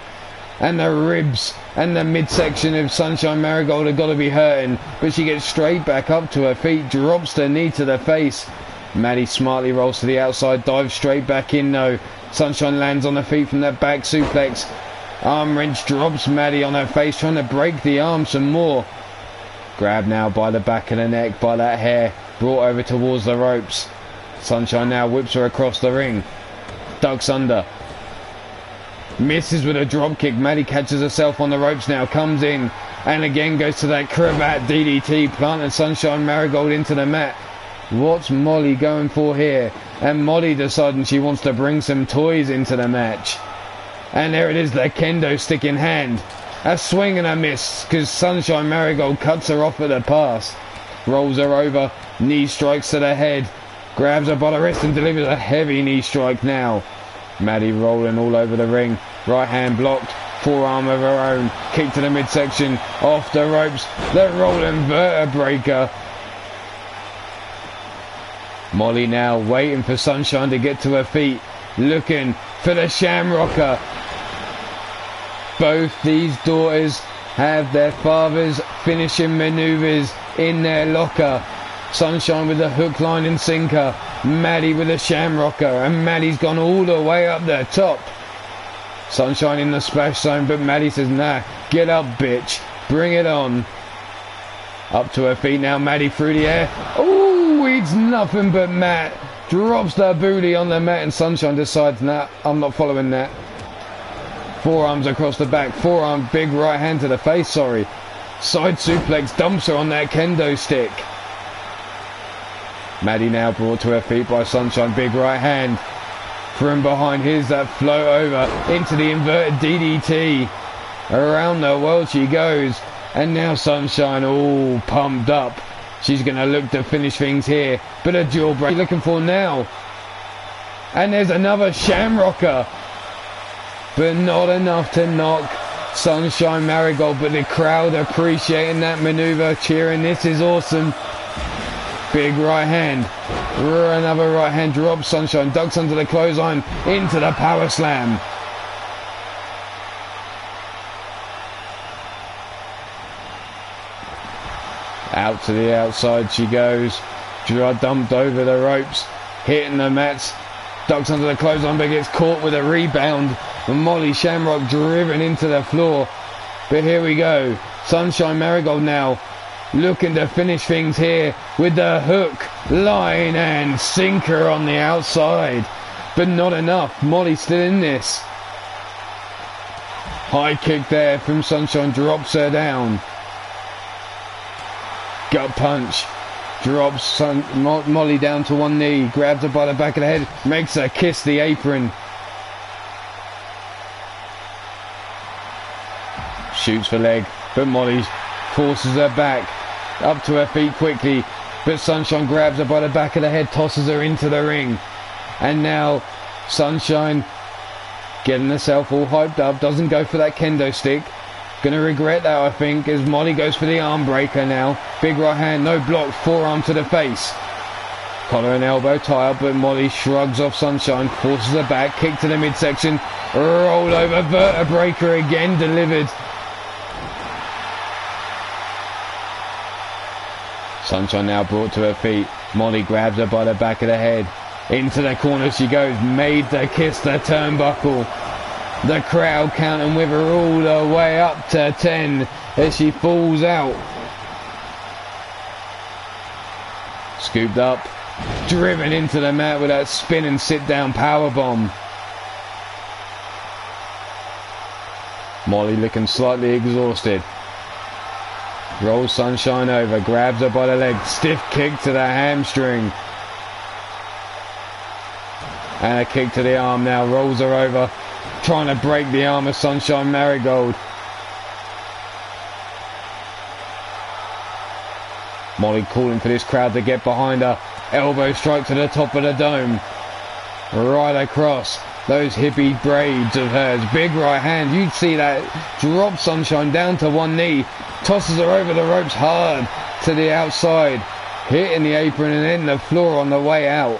And the ribs and the midsection of Sunshine Marigold have got to be hurting. But she gets straight back up to her feet, drops the knee to the face. Maddie smartly rolls to the outside, dives straight back in though. Sunshine lands on her feet from that back suplex. Arm wrench drops Maddie on her face, trying to break the arm some more. Grabbed now by the back of the neck, by that hair, brought over towards the ropes. Sunshine now whips her across the ring. Ducks under. Misses with a drop kick. Maddie catches herself on the ropes now, comes in, and again goes to that cravat DDT, planting Sunshine Marigold into the mat. What's Molly going for here? And Molly deciding she wants to bring some toys into the match. And there it is, the kendo stick in hand. A swing and a miss, because Sunshine Marigold cuts her off at the pass. Rolls her over, knee strikes to the head. Grabs her by the wrist and delivers a heavy knee strike now. Maddie rolling all over the ring. Right hand blocked. Forearm of her own. Kick to the midsection. Off the ropes. The rolling vertebraker. Molly now waiting for Sunshine to get to her feet. Looking for the Shamrocker. Both these daughters have their father's finishing maneuvers in their locker. Sunshine with the hook, line and sinker. Maddie with a Shamrocker, and Maddie's gone all the way up the top. Sunshine in the splash zone, but Maddie says, nah, get up bitch, bring it on. Up to her feet now, Maddie through the air. Oh, it's nothing but mat. Drops the booty on the mat, and Sunshine decides, nah, I'm not following that. Forearms across the back, forearm, big right hand to the face, sorry. Side suplex, dumps her on that kendo stick. Maddie now brought to her feet by Sunshine, big right hand. From behind, here's that float over into the inverted DDT. Around the world she goes. And now Sunshine all pumped up. She's going to look to finish things here. But a dual break looking for now. And there's another Shamrocker. But not enough to knock Sunshine Marigold. But the crowd appreciating that maneuver, cheering, this is awesome. Big right hand. Another right hand drop. Sunshine ducks under the clothesline into the power slam. Out to the outside she goes. Dumped over the ropes. Hitting the mats. Ducks under the clothesline but gets caught with a rebound. And Molly Shamrock driven into the floor. But here we go. Sunshine Marigold now looking to finish things here with the hook, line and sinker on the outside. But not enough. Molly's still in this. High kick there from Sunshine, drops her down. Gut punch. Drops Molly down to one knee, grabs her by the back of the head, makes her kiss the apron. Shoots for leg, but Molly forces her back, up to her feet quickly, but Sunshine grabs her by the back of the head, tosses her into the ring. And now Sunshine getting herself all hyped up, doesn't go for that kendo stick. Gonna regret that, I think, as Molly goes for the arm breaker now. Big right hand, no block, forearm to the face. Collar and elbow tie up, but Molly shrugs off Sunshine, forces her back, kick to the midsection, roll over, vertebraker again, delivered. Sunshine now brought to her feet. Molly grabs her by the back of the head. Into the corner she goes, made to kiss the turnbuckle. The crowd counting with her all the way up to 10 as she falls out. Scooped up, driven into the mat with that spin and sit down powerbomb. Molly looking slightly exhausted. Rolls Sunshine over, grabs her by the leg, stiff kick to the hamstring. And a kick to the arm now, rolls her over, trying to break the arm of Sunshine Marigold. Molly calling for this crowd to get behind her. Elbow strike to the top of the dome. Right across those hippie braids of hers. Big right hand, you'd see that. Drop Sunshine down to one knee. Tosses her over the ropes hard to the outside. Hitting the apron and then the floor on the way out.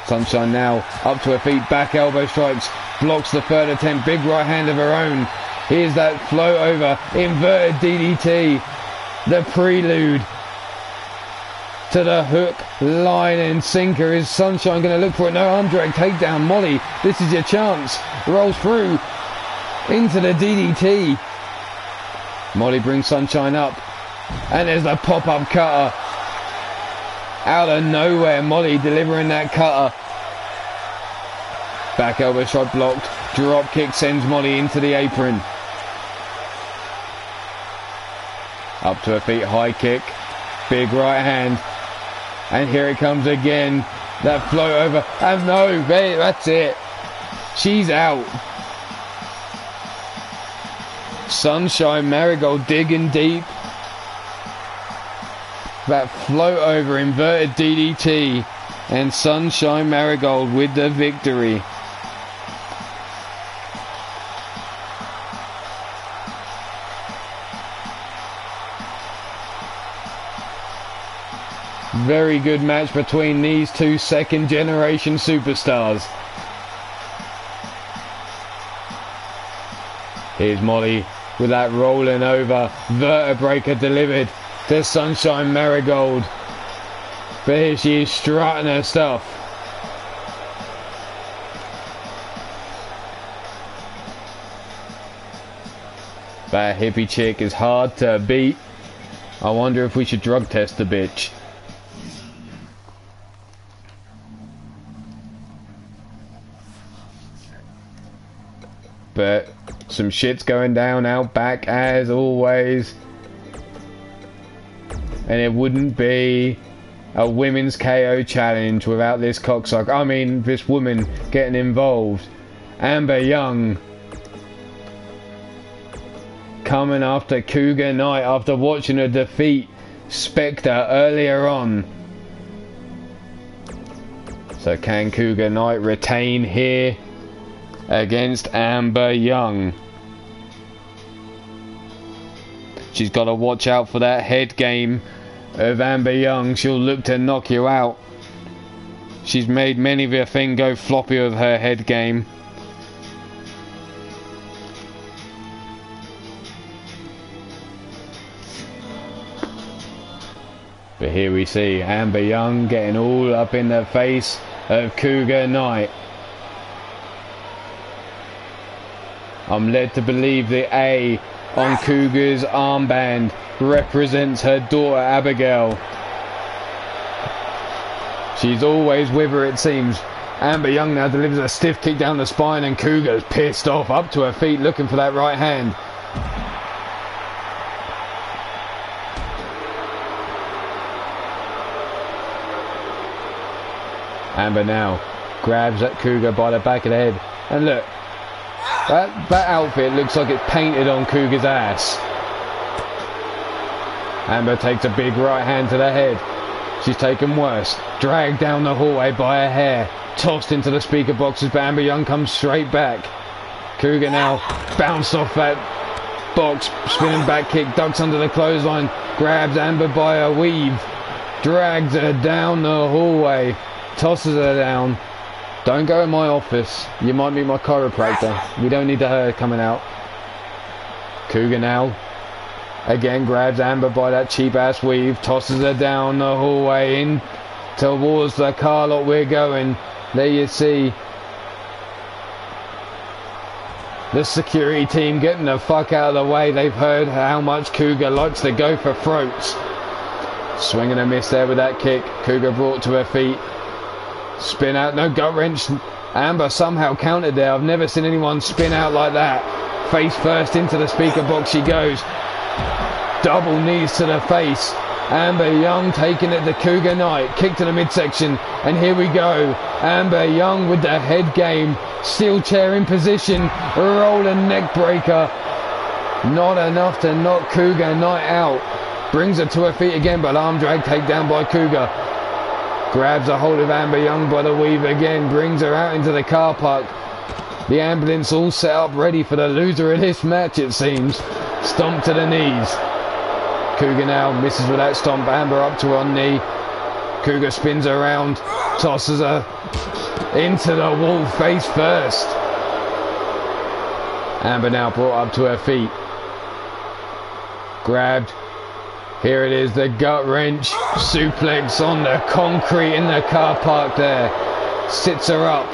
Sunshine now up to her feet, back elbow strikes, blocks the third attempt, big right hand of her own. Here's that float over, inverted DDT, the prelude to the hook, line and sinker. Is Sunshine going to look for it? No, arm drag, takedown. Molly, this is your chance. Rolls through into the DDT. Molly brings Sunshine up, and there's the pop-up cutter. Out of nowhere, Molly delivering that cutter. Back elbow shot blocked. Drop kick sends Molly into the apron. Up to her feet, high kick. Big right hand. And here it comes again. That float over. And no, that's it. She's out. Sunshine Marigold digging deep. That float over, inverted DDT, and Sunshine Marigold with the victory. Very good match between these two second generation superstars. Here's Molly with that rolling over, vertebraker delivered to Sunshine Marigold. But here she is strutting her stuff. That hippie chick is hard to beat. I wonder if we should drug test the bitch. But some shit's going down out back as always. And it wouldn't be a women's KO challenge without this cocksucker. I mean, this woman getting involved. Amber Young coming after Cougar Knight after watching her defeat Spectre earlier on. So can Cougar Knight retain here against Amber Young? She's got to watch out for that head game of Amber Young. She'll look to knock you out. She's made many of her thing go floppy with her head game. But here we see Amber Young getting all up in the face of Cougar Knight. I'm led to believe the A on Cougar's armband represents her daughter Abigail. She's always with her, it seems. Amber Young now delivers a stiff kick down the spine, and Cougar's pissed off, up to her feet looking for that right hand. Amber now grabs at Cougar by the back of the head. And look, that outfit looks like it's painted on Cougar's ass. Amber takes a big right hand to the head. She's taken worse. Dragged down the hallway by her hair. Tossed into the speaker boxes, but Amber Young comes straight back. Cougar now bounced off that box, spinning back kick, ducks under the clothesline, grabs Amber by her weave, drags her down the hallway, tosses her down. Don't go in my office. You might meet my chiropractor. We don't need her coming out. Cougar now again grabs Amber by that cheap ass weave, tosses her down the hallway in towards the car lot we're going. There you see the security team getting the fuck out of the way. They've heard how much Cougar likes to go for throats. Swing and a miss there with that kick. Cougar brought to her feet. Spin out, no gut wrench. Amber somehow countered there. I've never seen anyone spin out like that. Face first into the speaker box she goes. Double knees to the face. Amber Young taking it to Cougar Knight. Kick to the midsection. And here we go. Amber Young with the head game. Steel chair in position. Rolling neck breaker. Not enough to knock Cougar Knight out. Brings her to her feet again, but arm drag takedown by Cougar. Grabs a hold of Amber Young by the weave again. Brings her out into the car park. The ambulance all set up ready for the loser of this match, it seems. Stomp to the knees. Cougar now misses with that stomp. Amber up to one knee. Cougar spins around, tosses her into the wall face first. Amber now brought up to her feet. Grabbed. Here it is, the gut wrench. Suplex on the concrete in the car park there. Sits her up.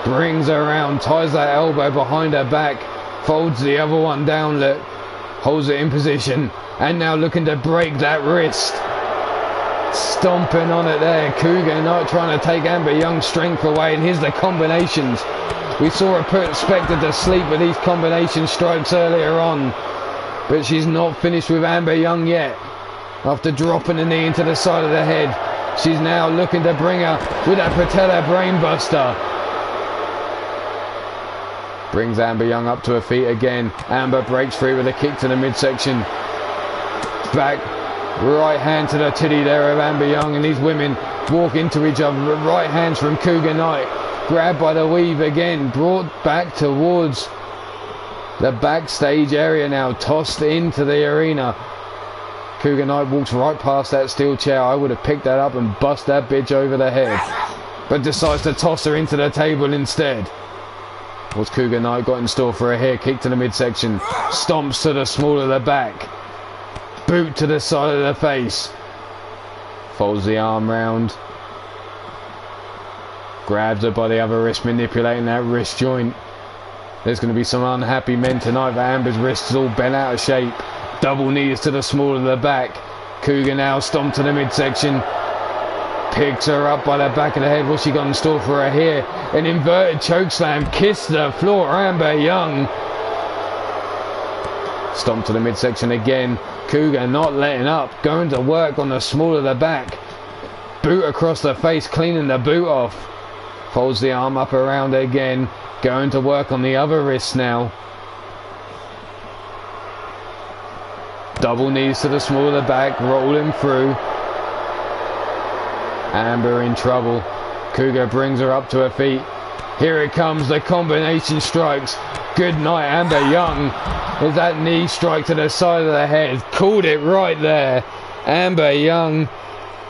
Brings her around. Ties that elbow behind her back. Folds the other one down. Look. Holds it in position. And now looking to break that wrist. Stomping on it there. Cougar not trying to take Amber Young's strength away. And here's the combinations. We saw her put Spectre to sleep with these combination strikes earlier on. But she's not finished with Amber Young yet. After dropping the knee into the side of the head. She's now looking to bring her with that patella brainbuster. Brings Amber Young up to her feet again. Amber breaks free with a kick to the midsection. Back, right hand to the titty there of Amber Young, and these women walk into each other. Right hands from Cougar Knight. Grabbed by the weave again. Brought back towards the backstage area now. Tossed into the arena. Cougar Knight walks right past that steel chair. I would have picked that up and bust that bitch over the head. But decides to toss her into the table instead. What's Cougar Knight got in store for her here? Kick to the midsection. Stomps to the small of the back. Boot to the side of the face. Folds the arm round. Grabs her by the other wrist, manipulating that wrist joint. There's going to be some unhappy men tonight, but Amber's wrist is all bent out of shape. Double knees to the small of the back. Cougar now stomp to the midsection. Picks her up by the back of the head. What's she got in store for her here? An inverted chokeslam. Kiss the floor, Amber Young. Stomp to the midsection again. Cougar not letting up. Going to work on the small of the back. Boot across the face, cleaning the boot off. Folds the arm up around again. Going to work on the other wrist now. Double knees to the small of the back. Rolling through. Amber in trouble. Cougar brings her up to her feet. Here it comes, the combination strikes. Good night, Amber Young. With that knee strike to the side of the head. Called it right there. Amber Young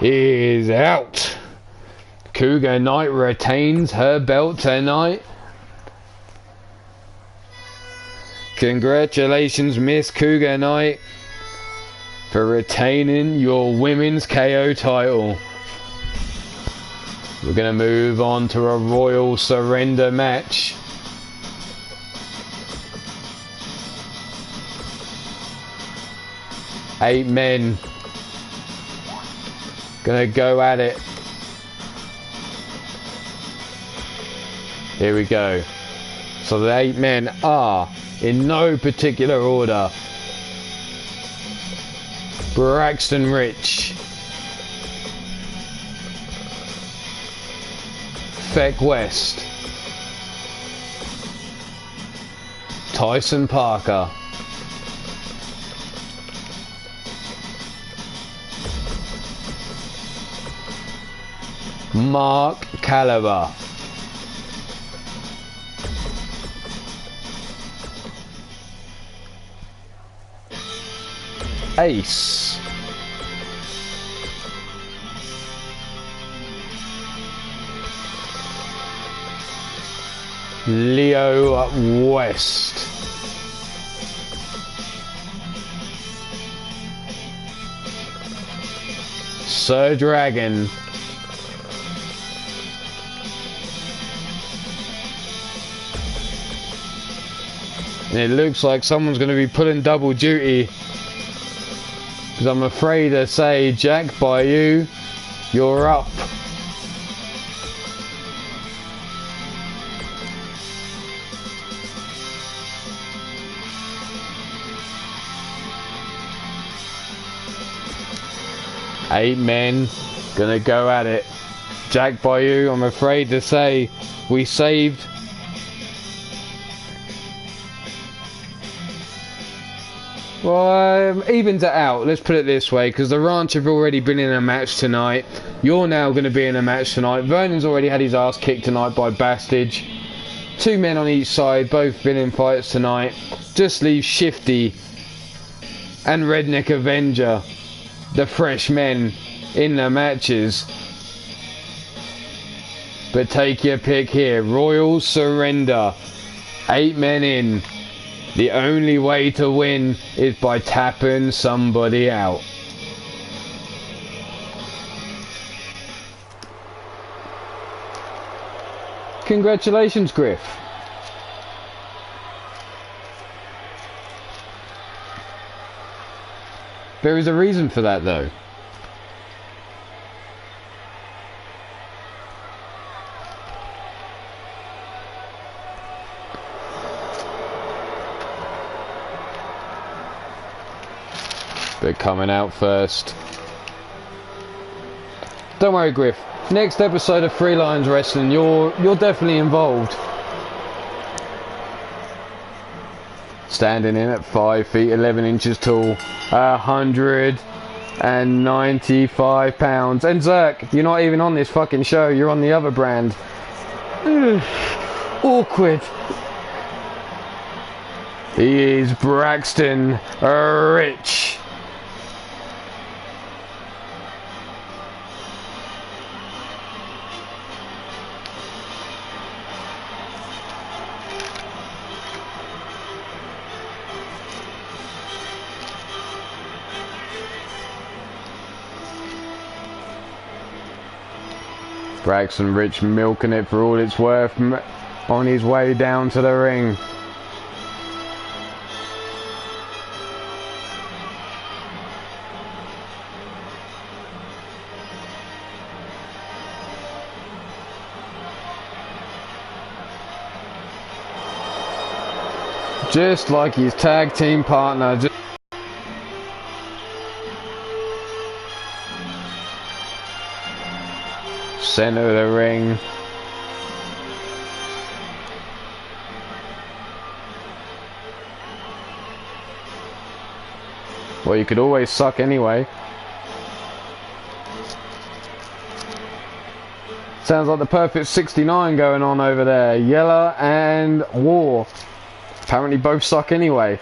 is out. Cougar Knight retains her belt tonight. Congratulations, Miss Cougar Knight, for retaining your women's KO title. We're going to move on to a Royal Surrender match. Eight men going to go at it. Here we go. So the 8 men are, in no particular order, Braxton Rich, Feck West. Tyson Parker. Mark Caliber. Ace. Leo West. Sir Dragon. And it looks like someone's going to be pulling double duty. Because I'm afraid to say, Jack Bayou, you're up. Eight men gonna go at it. Jack Bayou, I'm afraid to say, we saved. Well, evens it out, let's put it this way, because the Ranch have already been in a match tonight. You're now going to be in a match tonight. Vernon's already had his ass kicked tonight by Bastage. Two men on each side, both been in fights tonight. Just leave Shifty and Redneck Avenger, the fresh men, in the matches. But take your pick here. Royal Surrender. 8 men in. The only way to win is by tapping somebody out. Congratulations, Griff. There is a reason for that, though. But coming out first. Don't worry, Griff. Next episode of Three Lions Wrestling, you're definitely involved. Standing in at 5 feet 11 inches tall, 195 pounds. And Zerk, you're not even on this fucking show. You're on the other brand. Ugh, awkward. He is Braxton Rich. Braxton Rich milking it for all it's worth on his way down to the ring. Just like his tag team partner. Center of the ring. Well, you could always suck anyway. Sounds like the perfect 69 going on over there. Yeller and War. Apparently both suck anyway.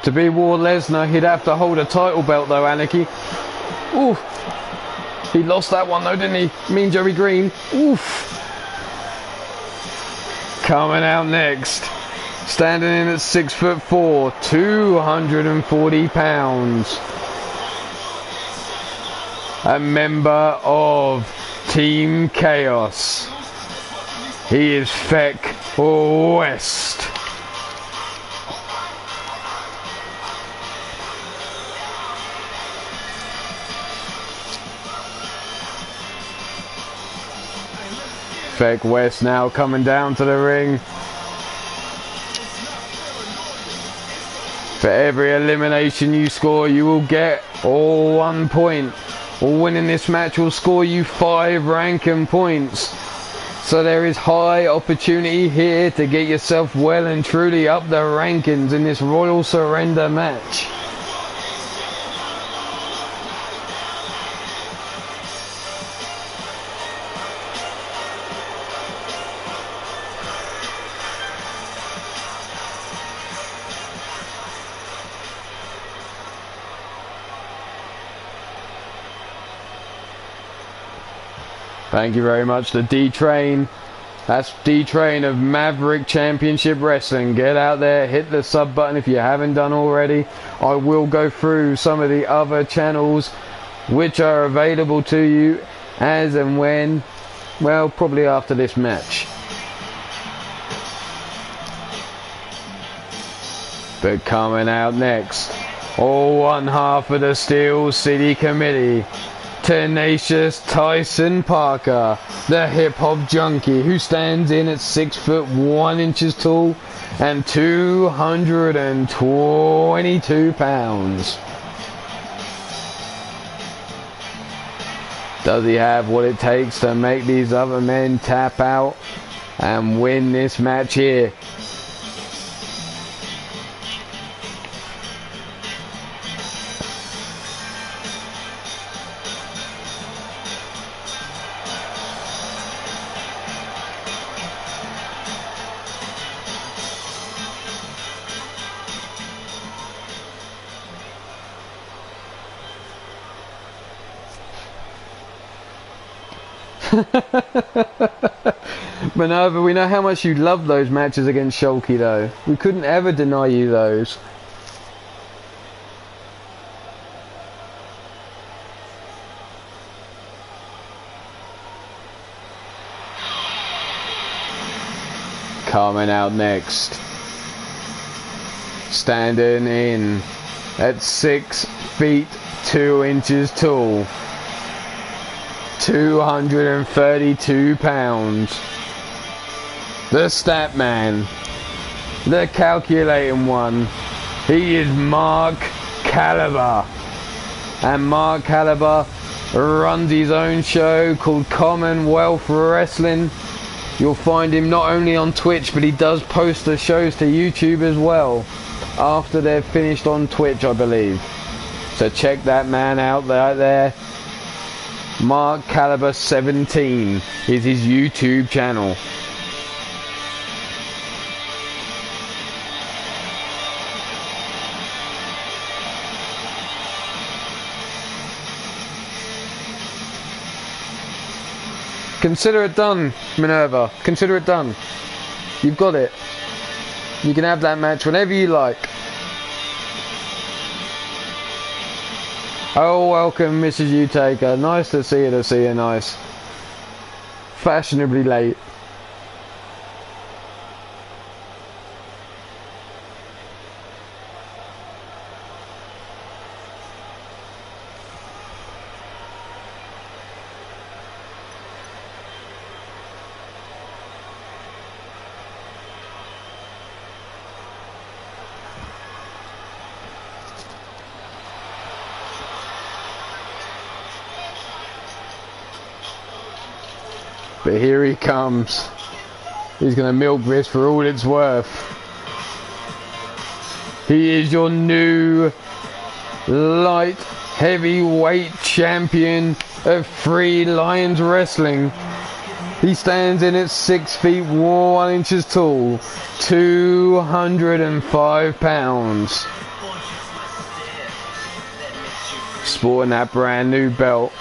To be War Lesnar, he'd have to hold a title belt though, Anarchy. Oof. He lost that one though, didn't he? Mean Joey Green. Oof. Coming out next. Standing in at 6'4", 240 pounds. A member of Team Chaos. He is Feck West. Feck West now coming down to the ring. For every elimination you score, you will get 1 point. Winning this match will score you 5 ranking points. So there is high opportunity here to get yourself well and truly up the rankings in this Royal Surrender match. Thank you very much to D-Train. That's D-Train of Maverick Championship Wrestling. Get out there, hit the sub button if you haven't done already. I will go through some of the other channels which are available to you as and when, well, probably after this match. But coming out next, one half of the Steel City Committee. Tenacious Tyson Parker, the hip-hop junkie who stands in at 6 foot 1 inches tall and 222 pounds. Does he have what it takes to make these other men tap out and win this match here? Minerva, we know how much you love those matches against Shulky though. We couldn't ever deny you those. Coming out next, standing in at 6 feet 2 inches tall, 232 pounds. The stat man, the calculating one. He is Mark Caliber. And Mark Caliber runs his own show called Commonwealth Wrestling. You'll find him not only on Twitch, but he does post the shows to YouTube as well after they're finished on Twitch, I believe. So check that man out there. Mark Caliber 17 is his YouTube channel. Consider it done, Minerva. Consider it done. You've got it. You can have that match whenever you like. Oh, welcome, Mrs. U-Taker. Nice to see you nice. Fashionably late. But here he comes. He's going to milk this for all it's worth. He is your new light heavyweight champion of Three Lions Wrestling. He stands in at 6 feet 1 inches tall, 205 pounds. Sporting that brand new belt.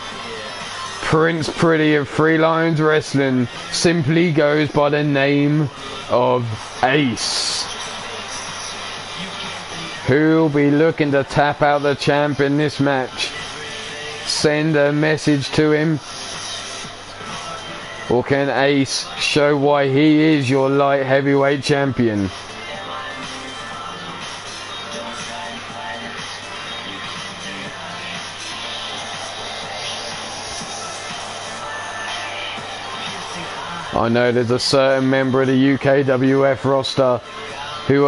Prince Pretty of Three Lions Wrestling simply goes by the name of Ace. Who'll be looking to tap out the champ in this match? Send a message to him? Or can Ace show why he is your light heavyweight champion? I know there's a certain member of the UKWF roster who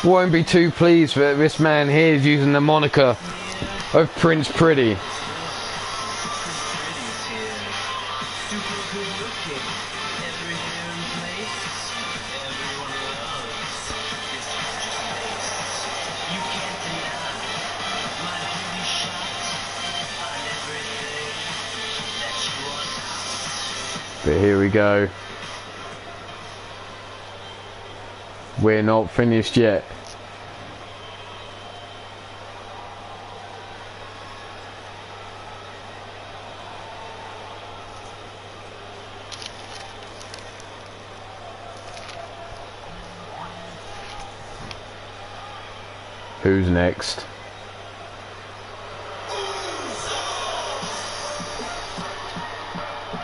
won't be too pleased that this man here is using the moniker of Prince Pretty. But here we go. We're not finished yet. Who's next?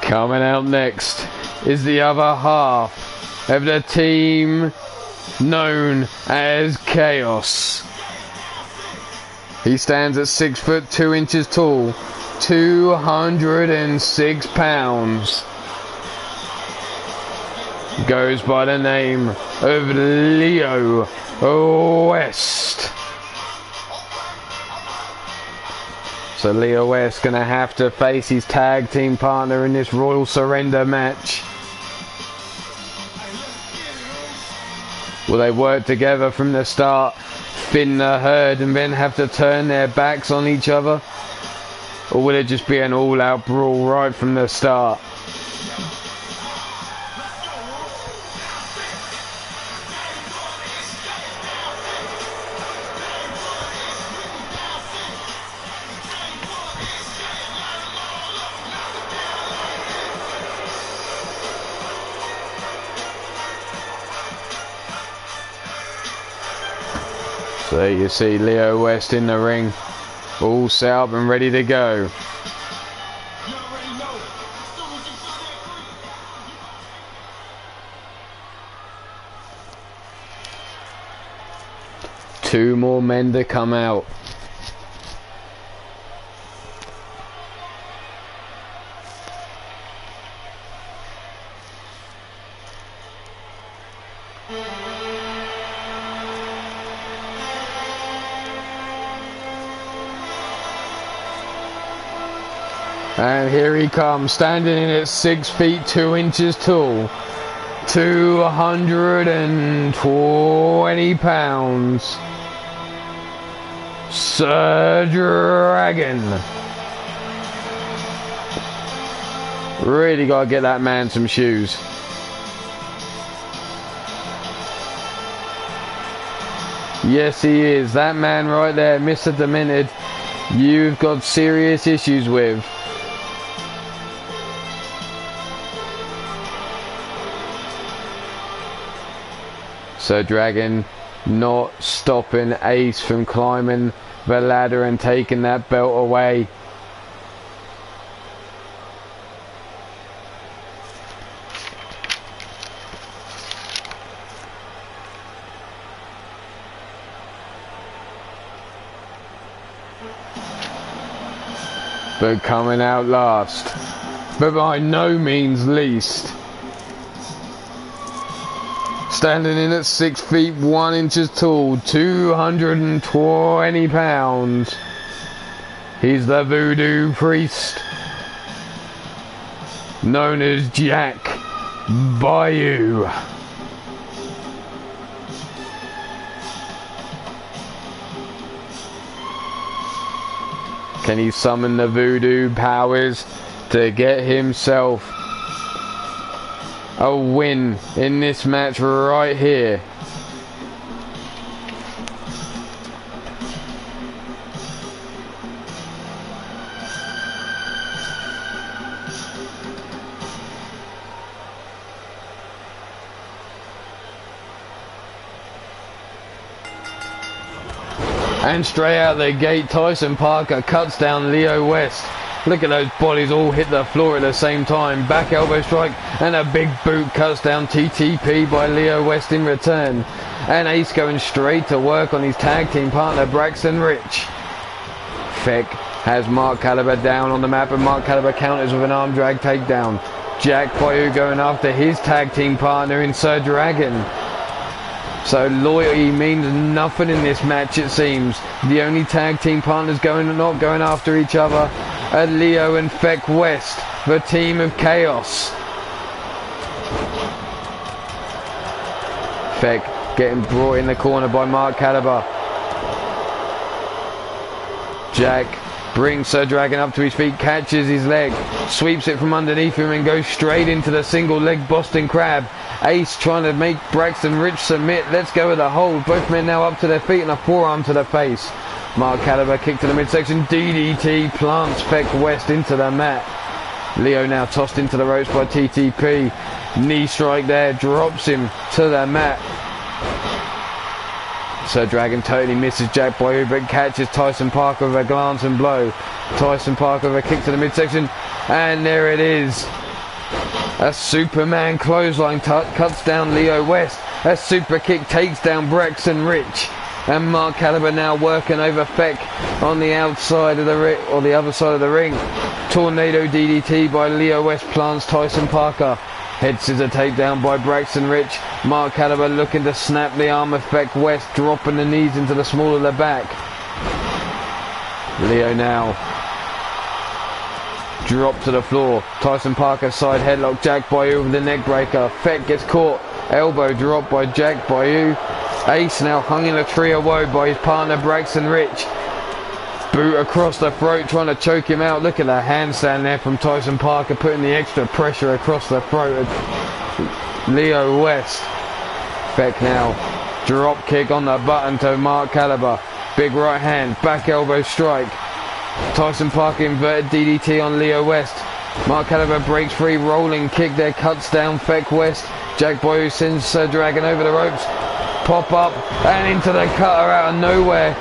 Coming out next is the other half of the team known as Chaos. He stands at 6'2" tall, 206 pounds. Goes by the name of Leo West. So Leo West gonna have to face his tag team partner in this Royal Surrender match. Will they work together from the start, thin the herd, and then have to turn their backs on each other? Or will it just be an all-out brawl right from the start? So there you see Leo West in the ring, all set up and ready to go. Two more men to come out. And here he comes, standing in at 6'2" tall, 220 pounds. Sir Dragon. Really gotta get that man some shoes. Yes, he is. That man right there, Mr. Demented, you've got serious issues with. So Dragon not stopping Ace from climbing the ladder and taking that belt away. But coming out last, but by no means least, standing in at 6'1" tall, 220 pounds. He's the Voodoo Priest, known as Jack Bayou. Can he summon the voodoo powers to get himself a win in this match right here? And straight out the gate, Tyson Parker cuts down Leo West. Look at those bodies all hit the floor at the same time. Back elbow strike and a big boot cuts down TTP by Leo West in return. And Ace going straight to work on his tag team partner Braxton Rich. Feck has Mark Caliber down on the map, and Mark Caliber counters with an arm drag takedown. Jack Boyu going after his tag team partner in Sir Dragon. So loyalty means nothing in this match, it seems. The only tag team partners not going after each other are Leo and Feck West, the team of chaos. Feck getting brought in the corner by Mark Caliber. Jack brings Sir Dragon up to his feet, catches his leg, sweeps it from underneath him and goes straight into the single leg Boston Crab. Ace trying to make Braxton Rich submit. Let's go with a hold. Both men now up to their feet and a forearm to the face. Mark Caliber kick to the midsection. DDT plants Feck West into the mat. Leo now tossed into the ropes by TTP. Knee strike there, drops him to the mat. Sir Dragon totally misses Jack Boyu, but catches Tyson Parker with a glance and blow. Tyson Parker with a kick to the midsection, and there it is. A Superman clothesline cuts down Leo West. A super kick takes down Braxton Rich. And Mark Caliber now working over Feck on the outside of the ring, or the other side of the ring. Tornado DDT by Leo West plants Tyson Parker. Head scissor takedown by Braxton Rich. Mark Caliber looking to snap the arm of Feck West, dropping the knees into the small of the back. Leo now drop to the floor. Tyson Parker side headlock. Jack Boyu with the neck breaker. Feck gets caught. Elbow drop by Jack Boyu. Ace now hung in a tree of woe by his partner Braxton Rich. Boot across the throat, trying to choke him out. Look at the handstand there from Tyson Parker, putting the extra pressure across the throat of Leo West. Feck now drop kick on the button to Mark Caliber. Big right hand, back elbow strike. Tyson Parker inverted DDT on Leo West. Mark Caliber breaks free, rolling kick there, cuts down Feck West. Jack Boyu sends Sir Dragon over the ropes. Pop up and into the cutter out of nowhere.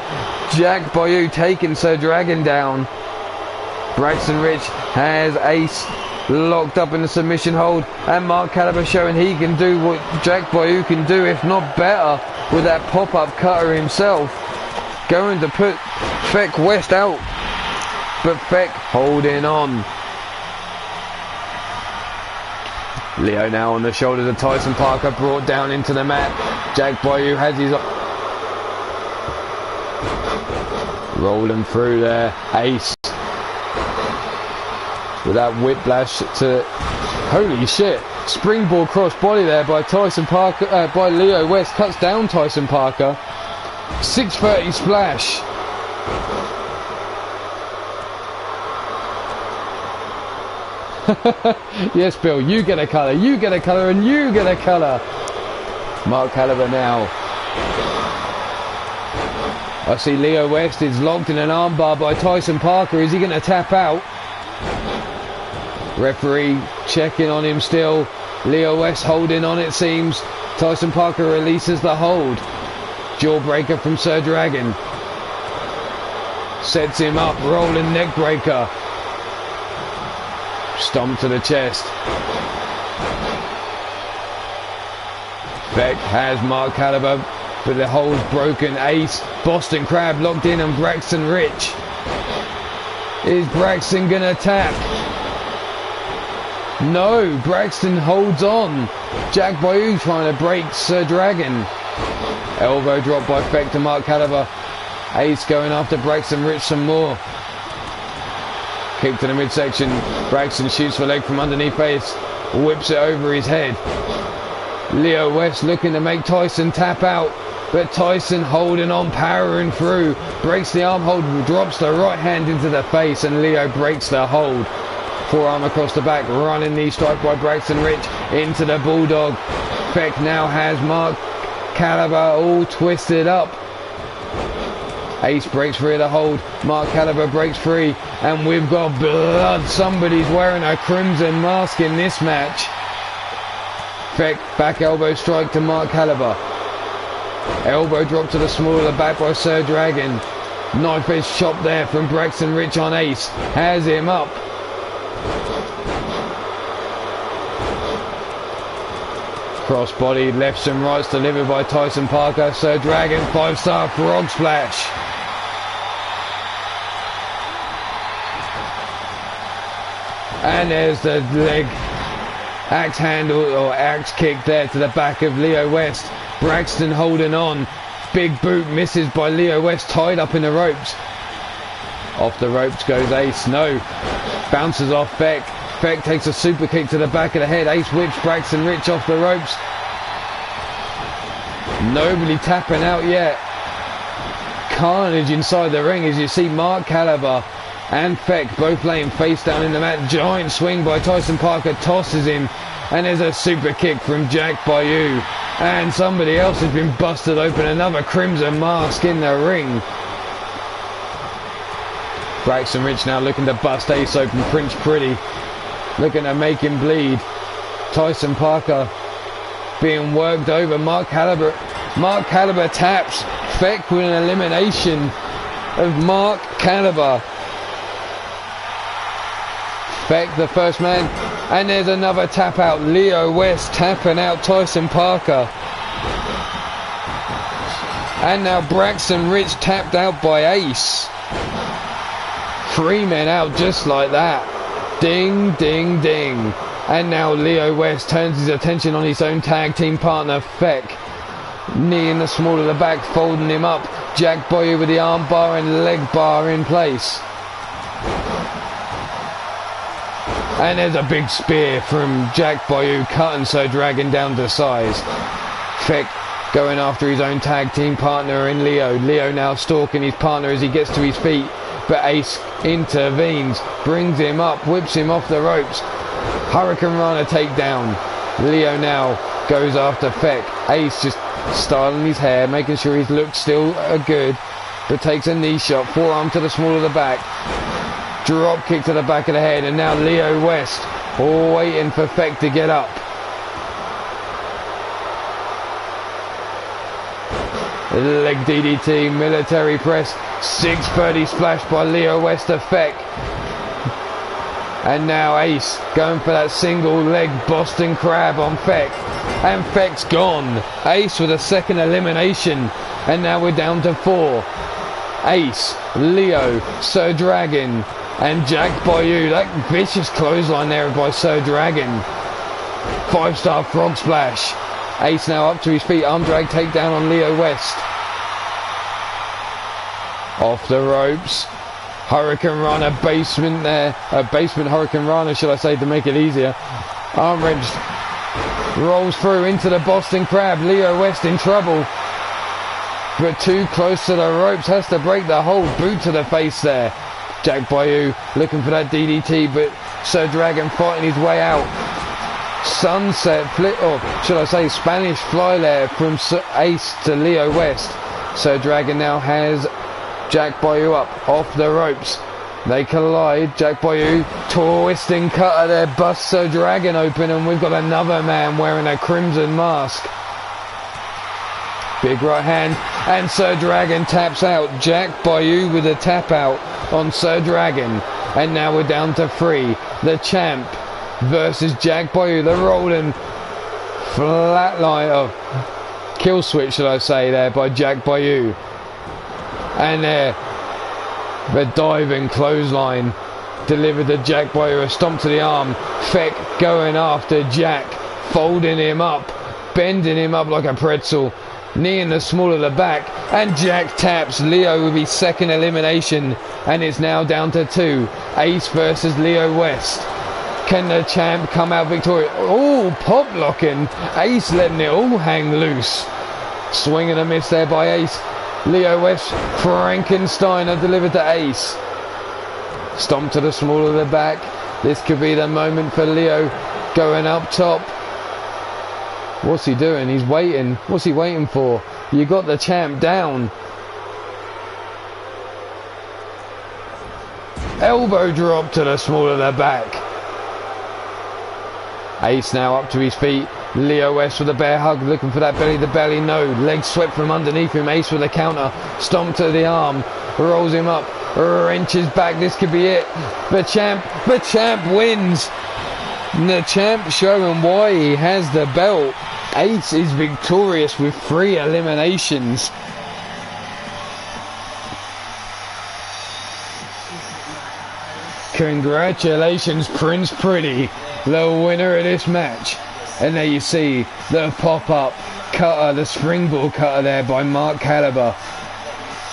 Jack Boyu taking Sir Dragon down. Braxton Rich has Ace locked up in the submission hold, and Mark Caliber showing he can do what Jack Boyu can do, if not better, with that pop-up cutter himself. Going to put Feck West out, but Feck holding on. Leo now on the shoulders of Tyson Parker, brought down into the mat. Jack Boyu has his rolling through there. Ace with that whiplash to, holy shit, springboard cross body there by Tyson Parker, by Leo West, cuts down Tyson Parker. 630 splash. Yes, Bill, you get a colour, you get a colour, and you get a colour. Mark Caliber now. I see Leo West is locked in an armbar by Tyson Parker. Is he going to tap out? Referee checking on him still. Leo West holding on, it seems. Tyson Parker releases the hold. Jawbreaker from Sir Dragon. Sets him up, rolling neck breaker. Stomp to the chest. Feck has Mark Caliber, but the hole's broken. Ace, Boston Crab locked in on Braxton Rich. Is Braxton gonna tap? No, Braxton holds on. Jack Boyu trying to break Sir Dragon. Elbow drop by Feck to Mark Caliber. Ace going after Braxton Rich some more. Kick to the midsection. Braxton shoots the leg from underneath Ace. Whips it over his head. Leo West looking to make Tyson tap out, but Tyson holding on, powering through. Breaks the arm hold, drops the right hand into the face, and Leo breaks the hold. Forearm across the back, running knee strike by Braxton Rich into the Bulldog. Feck now has Mark Caliber all twisted up. Ace breaks free of the hold. Mark Caliber breaks free, and we've got blood. Somebody's wearing a crimson mask in this match. Feck back elbow strike to Mark Caliber. Elbow drop to the small of the back by Sir Dragon. Knife edge chop there from Braxton Rich on Ace. Has him up. Crossbody lefts and rights delivered by Tyson Parker. Sir Dragon 5-star frog splash. And there's the leg Axe handle or axe kick there to the back of Leo West. Braxton holding on. Big boot misses by Leo West, tied up in the ropes. Off the ropes goes Ace. No. Bounces off Feck. Feck takes a super kick to the back of the head. Ace whips Braxton Rich off the ropes. Nobody tapping out yet. Carnage inside the ring as you see Mark Caliber and Feck both laying face down in the mat. Giant swing by Tyson Parker, tosses him, and there's a super kick from Jack Bayou. And somebody else has been busted open. Another Crimson Mask in the ring. Braxton Rich now looking to bust Ace open. Prince Pretty looking to make him bleed. Tyson Parker being worked over. Mark Caliber taps. Feck with an elimination of Mark Caliber. Feck the first man, and there's another tap out. Leo West tapping out Tyson Parker. And now Braxton Rich tapped out by Ace. 3 men out just like that. Ding, ding, ding. And now Leo West turns his attention on his own tag team partner, Feck. Knee in the small of the back, folding him up. Jack Boyer with the arm bar and leg bar in place. And there's a big spear from Jack Boyer, cutting Sir Dragon down to size. Feck going after his own tag team partner in Leo. Leo now stalking his partner as he gets to his feet. But Ace intervenes, brings him up, whips him off the ropes. Hurricane Rana takedown. Leo now goes after Feck. Ace just styling his hair, making sure his look still good, but takes a knee shot. Forearm to the small of the back. Drop kick to the back of the head, and now Leo West waiting for Feck to get up. Leg DDT, military press, 630 splash by Leo West to Feck. And now Ace going for that single leg Boston Crab on Feck. And Feck's gone. Ace with a second elimination. And now we're down to 4. Ace, Leo, Sir Dragon, and Jack Bayou. That vicious clothesline there by Sir Dragon. 5-star frog splash. Ace now up to his feet. Arm drag takedown on Leo West. Off the ropes. Hurricane Rana basement there. Basement Hurricane Rana, should I say, to make it easier. Arm wrench rolls through into the Boston Crab. Leo West in trouble. But too close to the ropes. Has to break the hold. Boot to the face there. Jack Bayou looking for that DDT, but Sir Dragon fighting his way out. Sunset flip, or should I say Spanish fly there from Ace to Leo West. Sir Dragon now has Jack Bayou up off the ropes. They collide. Jack Bayou twisting cutter there, busts Sir Dragon open, and we've got another man wearing a crimson mask. Big right hand, and Sir Dragon taps out. Jack Bayou with a tap out on Sir Dragon. And now we're down to 3. The champ versus Jack Bayou. The rolling flatline, kill switch, should I say, there by Jack Bayou. And there, the diving clothesline delivered to Jack Bayou. A stomp to the arm. Feck going after Jack, folding him up, bending him up like a pretzel. Knee in the small of the back, and Jack taps Leo with his second elimination, and it's now down to 2. Ace versus Leo West. Can the champ come out victorious? Oh, pop locking. Ace letting it all hang loose. Swing and a miss there by Ace. Leo West, Frankensteiner delivered to Ace. Stomp to the small of the back. This could be the moment for Leo going up top. What's he doing? He's waiting. What's he waiting for? You got the champ down. Elbow drop to the small of the back. Ace now up to his feet. Leo West with a bear hug, looking for that belly to belly. No. Leg swept from underneath him. Ace with a counter. Stomp to the arm. Rolls him up. Wrenches back. This could be it. The champ wins. The champ showing why he has the belt. Ace is victorious with 3 eliminations. Congratulations, Prince Pretty, the winner of this match. And there you see the pop-up cutter, the springboard cutter there by Mark Caliber.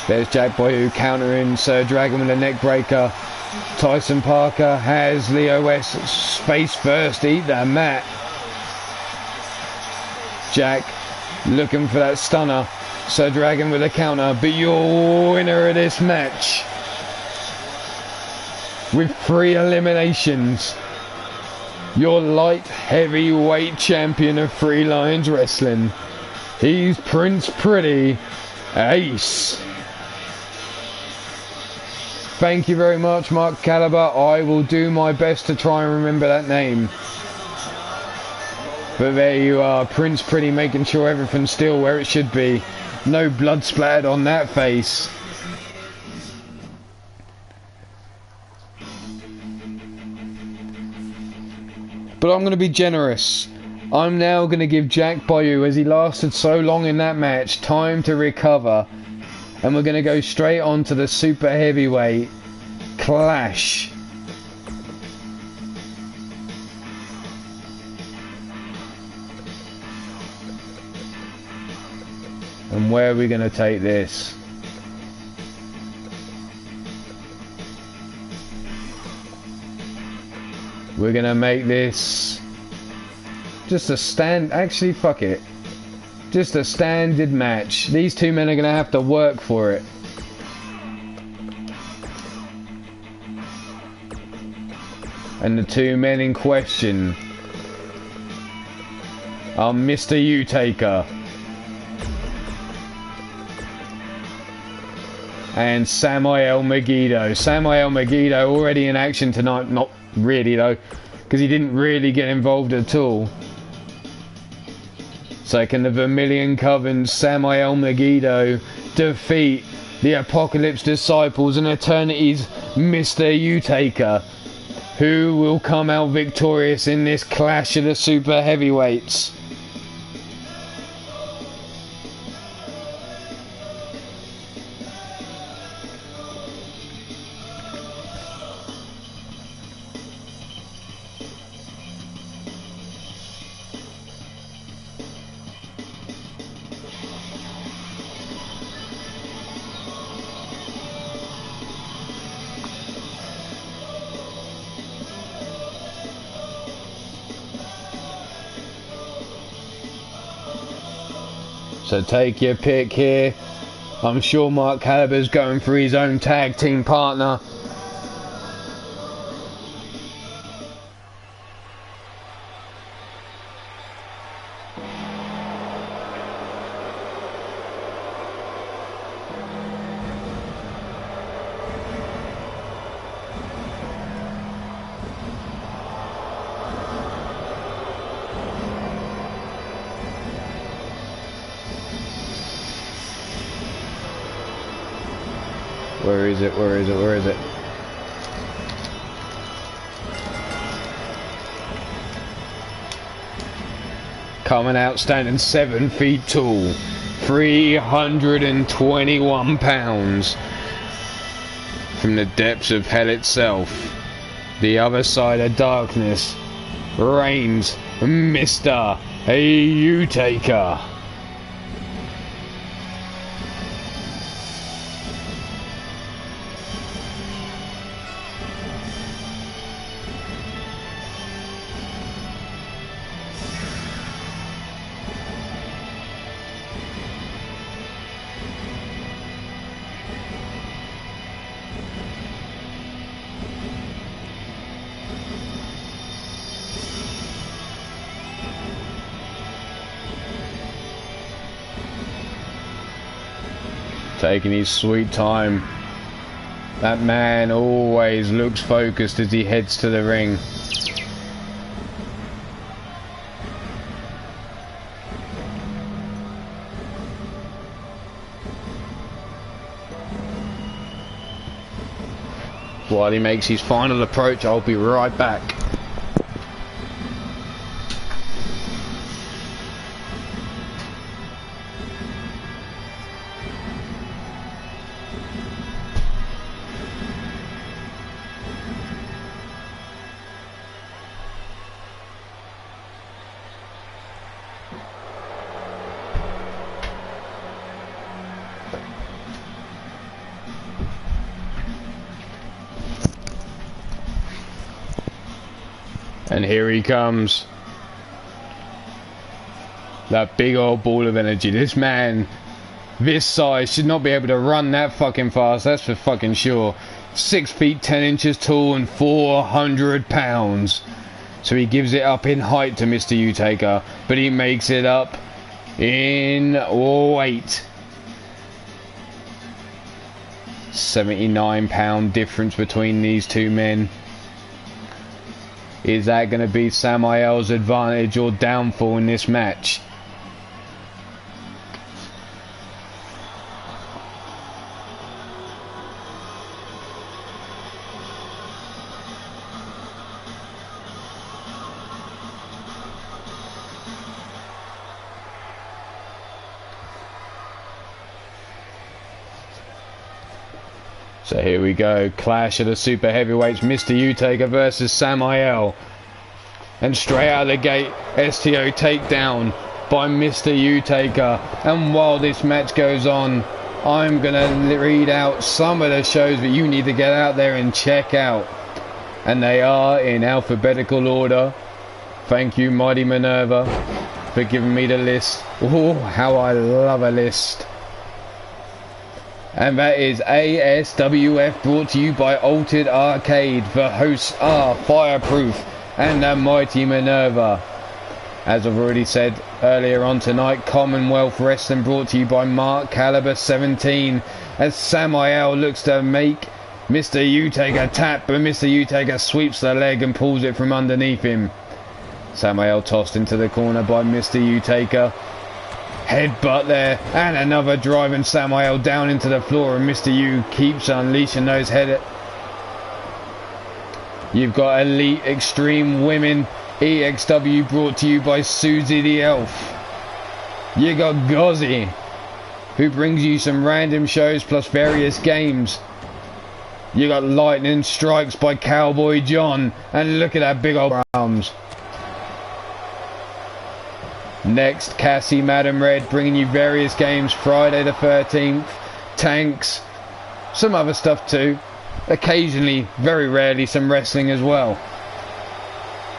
There's Jack Boyu countering Sir Dragon with a neck breaker. Tyson Parker has Leo S face first, eat that mat. Jack looking for that stunner. Sir Dragon with a counter, but your winner of this match, with 3 eliminations, your light heavyweight champion of Three Lions Wrestling. He's Prince Pretty Ace. Thank you very much, Mark Caliber. I will do my best to try and remember that name. But there you are, Prince Pretty, making sure everything's still where it should be. No blood splattered on that face. But I'm going to be generous. I'm now going to give Jack Boyu, as he lasted so long in that match, time to recover. And we're going to go straight on to the super heavyweight clash. And where are we going to take this? We're going to make this just a actually, fuck it. Just a standard match. These two men are going to have to work for it. And the two men in question are Mr. U-Taker and Samael Megiddo. Samael Megiddo already in action tonight. Not really though, because he didn't really get involved at all. So can the Vermilion Coven's Samael Megiddo defeat the Apocalypse Disciples and Eternity's Mr. U-Taker? Who will come out victorious in this clash of the super heavyweights? So take your pick here. I'm sure Mark Caliber's going for his own tag team partner. Where is it? Where is it? Where is it? Coming out standing 7 feet tall, 321 pounds. From the depths of hell itself, the other side of darkness, reigns Mr. U-Taker. Taking his sweet time. That man always looks focused as he heads to the ring. While he makes his final approach, I'll be right back. And here he comes. That big old ball of energy. This man, this size, should not be able to run that fucking fast. That's for fucking sure. 6 feet 10 inches tall and 400 pounds. So he gives it up in height to Mr. Utaker, but he makes it up in weight. 79-pound difference between these two men. Is that going to be Samael's advantage or downfall in this match? So here we go, clash of the super heavyweights, Mr. Utaker versus Samael. And straight out of the gate, STO takedown by Mr. Utaker. And while this match goes on, I'm going to read out some of the shows that you need to get out there and check out. And they are in alphabetical order. Thank you, Mighty Minerva, for giving me the list. Oh, how I love a list. And that is ASWF, brought to you by Altered Arcade. The hosts are Fireproof and the Mighty Minerva. As I've already said earlier on tonight, Commonwealth Wrestling, brought to you by Mark Caliber 17. As Samael looks to make Mr. Utaker tap, but Mr. Utaker sweeps the leg and pulls it from underneath him. Samael tossed into the corner by Mr. Utaker. Headbutt there, and another drive, and Samael down into the floor, and Mr. U keeps unleashing those head. You've got Elite Extreme Women EXW, brought to you by Susie the Elf. You got Gozzy, who brings you some random shows plus various games. You got Lightning Strikes by Cowboy John, and look at that big old arms. Next, Cassie Madam Red, bringing you various games, Friday the 13th, tanks, some other stuff too. Occasionally, very rarely, some wrestling as well.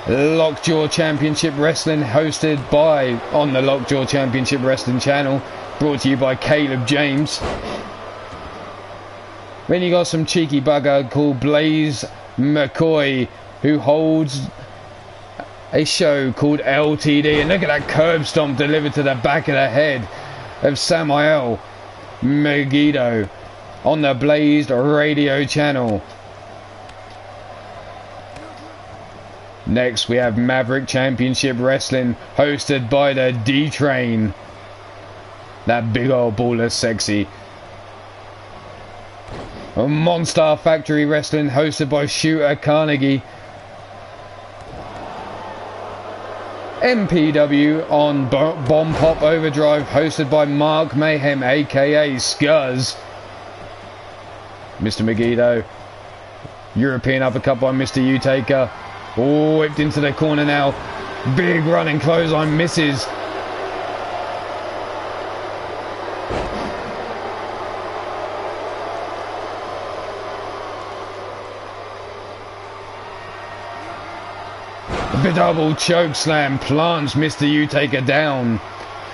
Lockjaw Championship Wrestling, hosted by, on the Lockjaw Championship Wrestling channel, brought to you by Caleb James. Then you got some cheeky bugger called Blaze McCoy, who holds a show called LTD, and look at that curb stomp delivered to the back of the head of Samael Megiddo on the Blazed radio channel. Next we have Maverick Championship Wrestling, hosted by the D-Train. That big old ball of sexy. Monster Factory Wrestling, hosted by Shooter Carnegie. MPW on Bomb Pop Overdrive, hosted by Mark Mayhem, aka Scuzz. Mr. Megiddo. European uppercut by Mr. Utaker. Oh, whipped into the corner now. Big running clothesline, misses. The double choke slam plants Mr. Utaker down.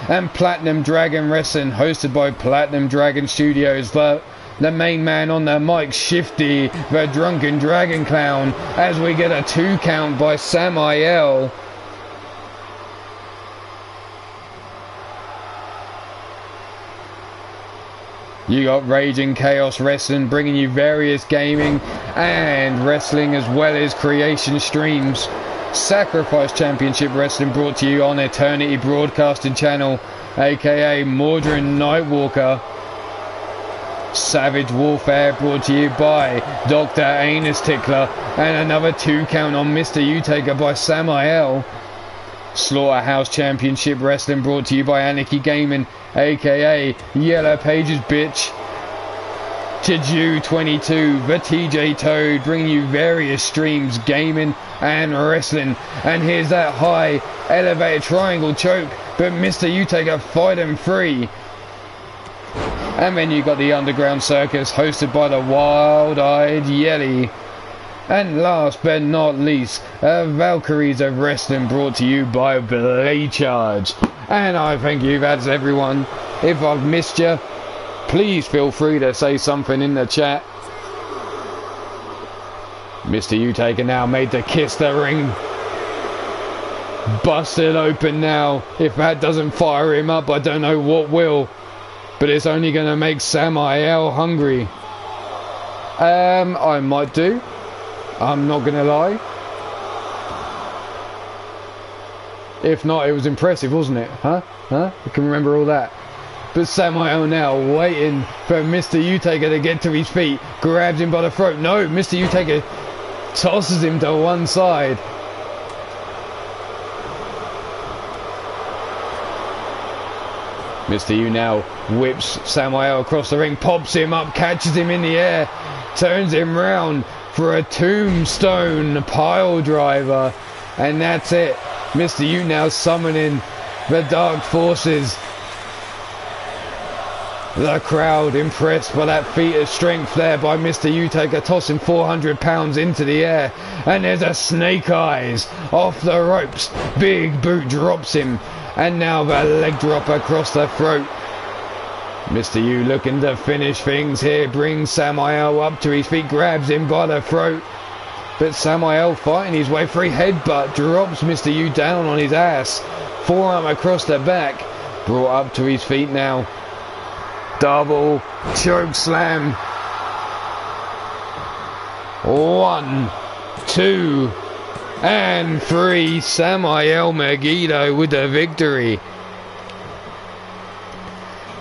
And Platinum Dragon Wrestling, hosted by Platinum Dragon Studios. The main man on the mic, Shifty, the Drunken Dragon Clown, as we get a 2 count by Samael. You got Raging Chaos Wrestling, bringing you various gaming and wrestling as well as creation streams. Sacrifice Championship Wrestling, brought to you on Eternity Broadcasting Channel, aka Mordrin Nightwalker. Savage Warfare, brought to you by Dr. Anus Tickler, and another 2 count on Mr. Utaker by Samael. Slaughterhouse Championship Wrestling, brought to you by Anarchy Gaming, aka Yellow Pages Bitch. Tiju 22, the TJ Toad, bringing you various streams, gaming and wrestling. And here's that high elevated triangle choke, but Mr. Utaker fight him free. And then you got the Underground Circus, hosted by the Wild-Eyed Yelly. And last but not least, Valkyries of Wrestling, brought to you by Blade Charge. And I thank you, that's everyone. If I've missed you, please feel free to say something in the chat. Mr. U-Taker now made to kiss the ring. Busted open now. If that doesn't fire him up, I don't know what will. But it's only going to make Samael hungry. I might do. I'm not going to lie. If not, it was impressive, wasn't it? Huh? I can remember all that. But Samael now waiting for Mr. U-Taker to get to his feet. Grabs him by the throat. No, Mr. U-Taker tosses him to one side. Mr. U now whips Samael across the ring, pops him up, catches him in the air, turns him round for a tombstone pile driver. And that's it. Mr. U now summoning the dark forces. The crowd impressed by that feat of strength there by Mr. U-Taker, tossing 400 pounds into the air. And there's a snake eyes off the ropes. Big boot drops him. And now the leg drop across the throat. Mr. U looking to finish things here. Brings Samael up to his feet. Grabs him by the throat. But Samael fighting his way free. Headbutt drops Mr. U down on his ass. Forearm across the back. Brought up to his feet now. Double choke slam. 1, 2, and 3. Samael Megiddo with the victory.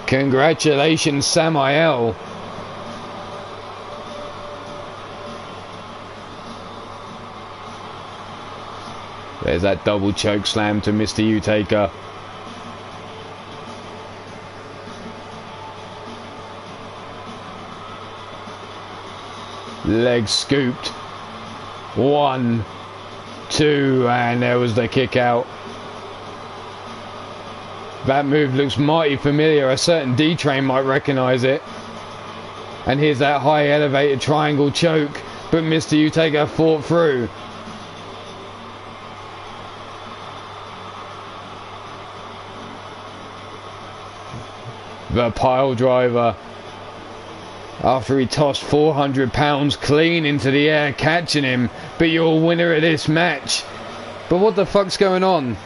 Congratulations, Samael. There's that double choke slam to Mr. U-Taker. Leg scooped. 1, 2, and there was the kick out. That move looks mighty familiar. A certain D-Train might recognise it. And here's that high elevated triangle choke. But Mr. U-Taker fought through. The pile driver. After he tossed 400 pounds clean into the air, catching him. But you're a winner of this match. But what the fuck's going on?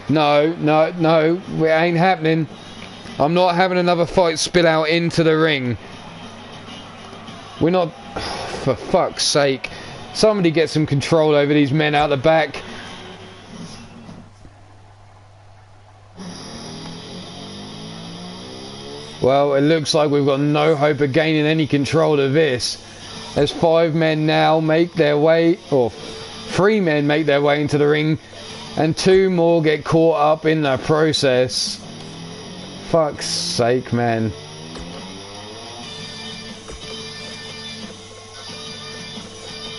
No, it ain't happening. I'm not having another fight spill out into the ring. We're not... For fuck's sake. Somebody get some control over these men out the back. Well, it looks like we've got no hope of gaining any control of this. As 5 men now make their way, or 3 men make their way into the ring, and 2 more get caught up in the process. Fuck's sake, man.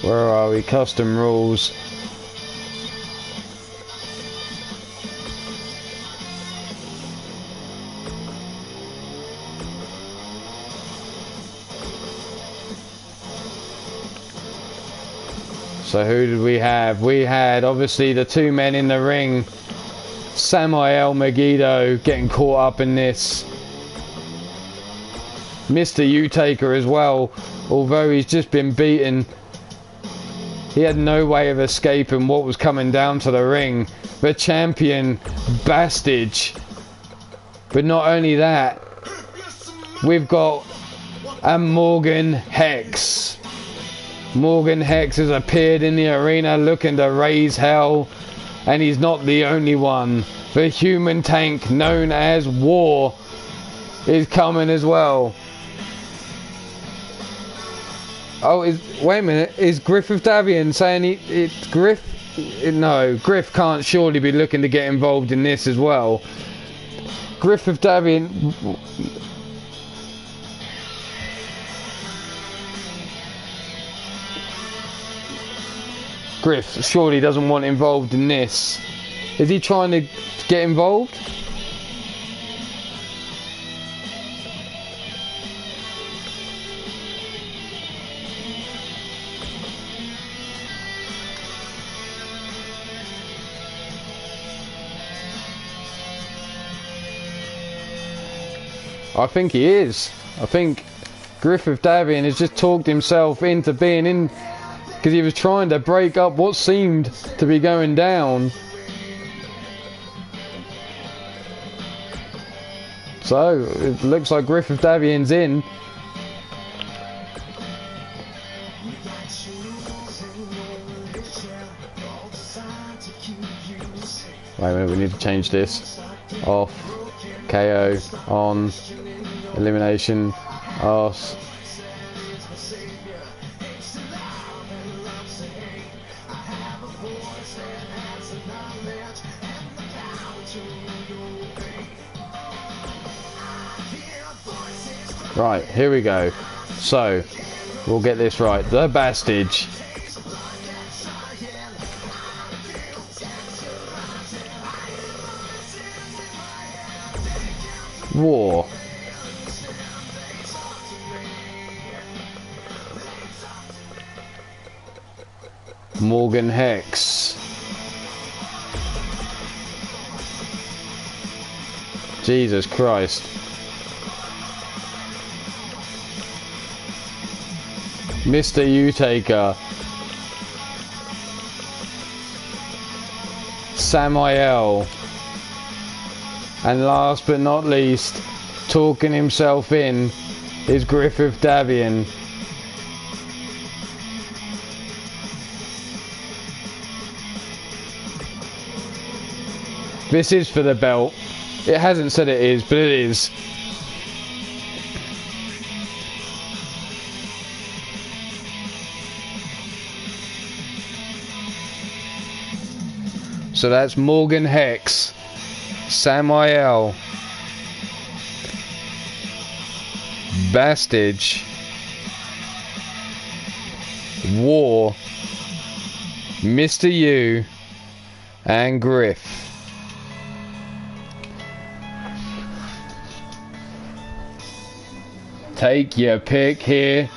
Where are we? Custom rules. So who did we have? We had obviously the 2 men in the ring. Samael Megiddo getting caught up in this. Mr. U-Taker as well. Although he's just been beaten, he had no way of escaping what was coming down to the ring. The champion, Bastage. But not only that, we've got a Morgan Hex. Morgan Hex has appeared in the arena looking to raise hell, and he's not the only one. The human tank known as War is coming as well. Oh, wait a minute, is Griffith Davian saying no, Griff can't surely be looking to get involved in this as well. Griffith Davian... Griff surely doesn't want involved in this. Is he trying to get involved? I think he is. I think Griffith Davian has just talked himself into being in, because he was trying to break up what seemed to be going down. So it looks like Griffith Davian's in. Wait a minute, we need to change this. Off, KO, on, elimination, off. Right, here we go. So, we'll get this right. The Bastage. War. Morgan Hex. Jesus Christ. Mr. U-Taker. Samael. And last but not least, talking himself in, is Griffith Davian. This is for the belt. It hasn't said it is, but it is. So that's Morgan Hex, Samael, Bastage, War, Mr. U, and Griff. Take your pick here.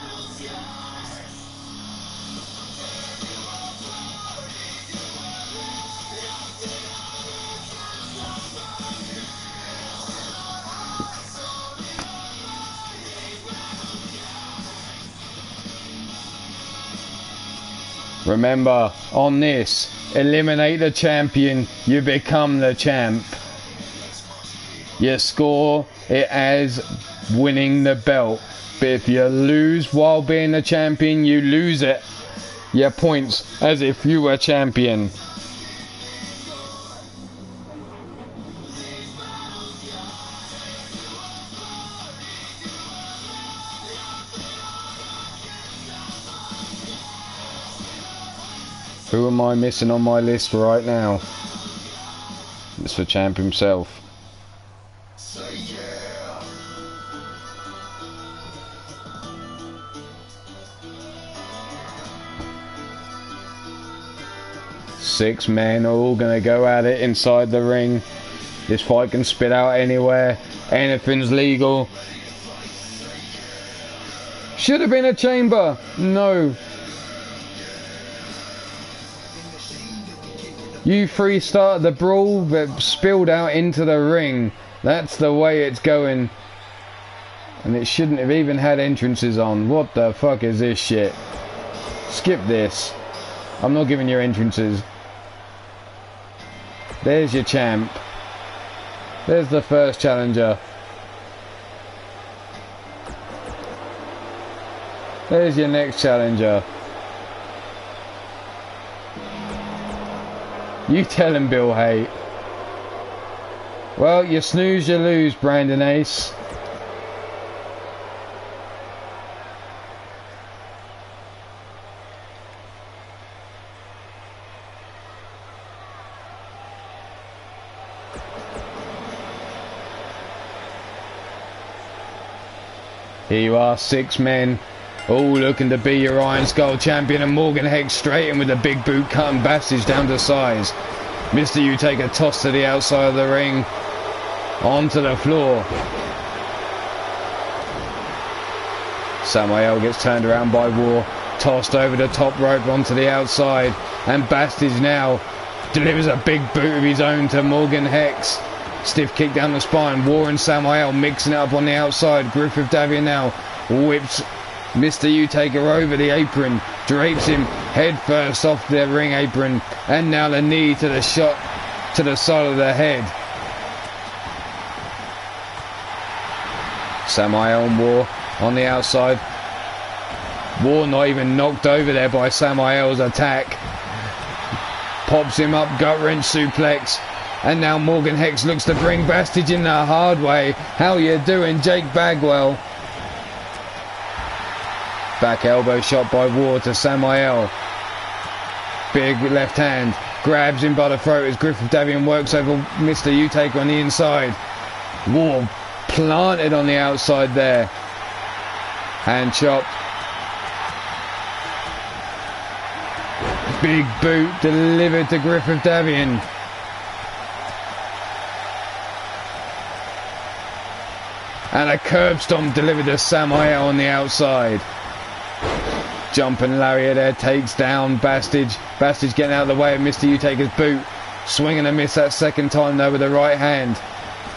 Remember, on this, eliminate the champion, you become the champ. You score it as winning the belt, but if you lose while being the champion, you lose it. Your points as if you were champion. Who am I missing on my list right now? It's the champ himself. Six men are all going to go at it inside the ring. This fight can spit out anywhere. Anything's legal. Should have been a chamber. No. You three started the brawl that spilled out into the ring. That's the way it's going. And it shouldn't have even had entrances on. What the fuck is this shit? Skip this. I'm not giving you entrances. There's your champ. There's the first challenger. There's your next challenger. You tell him, Bill Haight. Well, you snooze, you lose, Brandon Ace. Here you are, six men, all looking to be your Iron Skull champion, and Morgan Hex straight in with a big boot cut and Bastage down to size. Mr. U take a toss to the outside of the ring, onto the floor. Samael gets turned around by War, tossed over the top rope onto the outside, and Bastage now delivers a big boot of his own to Morgan Hex. Stiff kick down the spine. War and Samael mixing it up on the outside. Griffith Davian now whips Mr. U-Taker over the apron, drapes him head first off the ring apron, and now the knee to the shot to the side of the head. Samael and War on the outside. War not even knocked over there by Samael's attack. Pops him up, gut wrench suplex. And now Morgan Hex looks to bring Bastage in the hard way. How you doing, Jake Bagwell? Back elbow shot by War to Samael. Big left hand. Grabs him by the throat as Griffith Davian works over Mr. U-Taker on the inside. War planted on the outside there. Hand chop. Big boot delivered to Griffith Davian. And a curb stomp delivered to Samael on the outside. Jumping lariat there, takes down Bastage. Bastage getting out of the way of Mr. U-Taker's boot. Swing and a miss that second time though with the right hand.